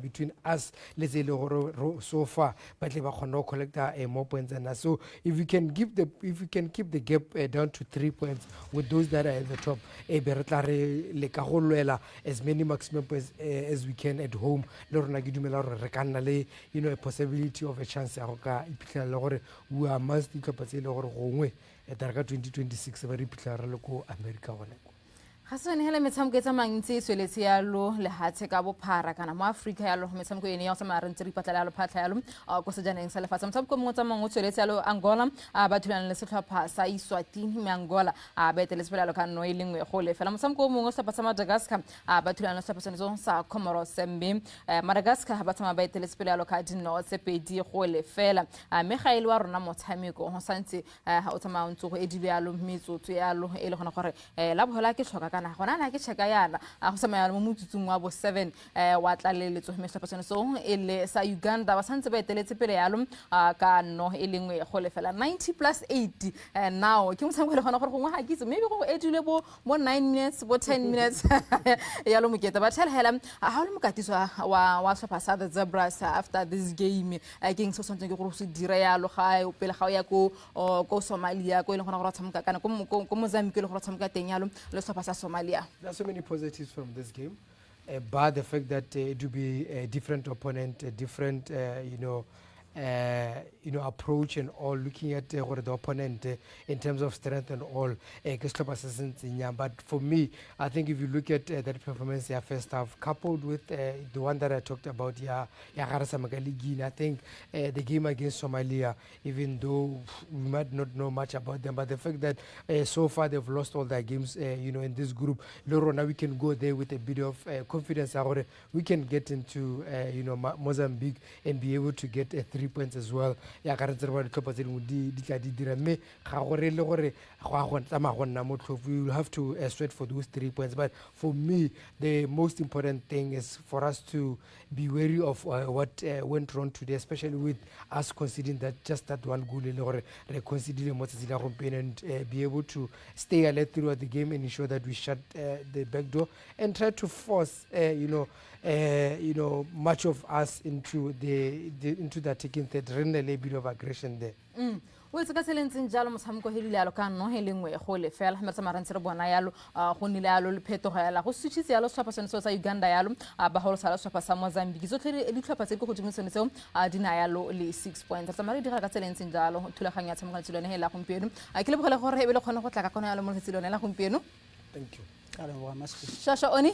between us, let's say so far, but collect more points than us. So if you can keep the gap down to 3 points with those that are at the top, as many maximum points as we can at home, a possibility of a chance we are must 2026 America. ga se ne hele metshameko tsa mantsi sweletse yalo le hatse ka bophara kana mo Africa yalo metshameko ene ya tsama re ntse re ipatlela yalo phatla yalo go se janeng sa lefatsa metshameko mo tsa mangwe sweletse yalo Angola ba thulana le setlhopha sa Eswatini me Angola ba etelespela yalo ka no elengwe go le fela metshameko mongwe sa patsa Madagascar ba thulana le setlhopha sa Comoros mme Madagascar ba tsama ba etelespela yalo ka dino tse pedi go le fela me ga ile wa rona motshameko go santse o tsama ntse go edile yalo metsotso yalo ele gona gore la bohola ke tlhoka kana gona na ke cheka yana go samaya mo motsutsung wa bo 7 wa tlaleletswe me setlhopha so ele sa Uganda ba santse ba eteletse pele yalo ka no elengwe go le fela 90 plus 80 now ke motsamgo le gona gore gongwe ga kitse maybe go edile bo 9 minutes bo 10 minutes yalo moketa ba tshela hela ha le mokatiswa wa setlhopha sa the Zebras after this game ke so something ke go se dira yalo ga o pele ga o ya ko Somalia ko ile gona go tshameka kana ko Mozambique le go tshameka teng yalo le setlhopha sa Somalia. There are so many positives from this game, but the fact that it will be a different opponent, a different approach and all, looking at the opponent in terms of strength and all. But for me, I think if you look at that performance in first half, coupled with the one that I talked about, I think the game against Somalia, even though we might not know much about them, but the fact that so far they've lost all their games, in this group, now we can go there with a bit of confidence. We can get into Mozambique and be able to get 3 points as well. We will have to sweat for those 3 points. But for me, the most important thing is for us to be wary of what went wrong today, especially with us conceding that one goal and be able to stay alert throughout the game and ensure that we shut the back door and try to force much of us into the attacking third, run a little bit of aggression there. Well, ka selentseng jalo motshameko helile yalo ka no helengwe go le fela me tsama rantse re bona yalo go nile yalo le phetogo yalo go switchitse yalo setlhopha sone sa Uganda yalo ba go sala setlhopha sa Mozambique so tlhele di tlhopha tse go godimo sone seo dina yalo le 6 points tsama re dira ka selentseng jalo thulaganya ya tshameka tsilone hela gompieno ke le bogole gore e be le khona go tla ka kona yalo mo tsilone la gompieno. Thank you. Shasha Oni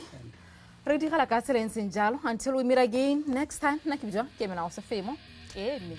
re dira ka selentseng jalo until we meet again next time na ke bjo ke mena o se femo eme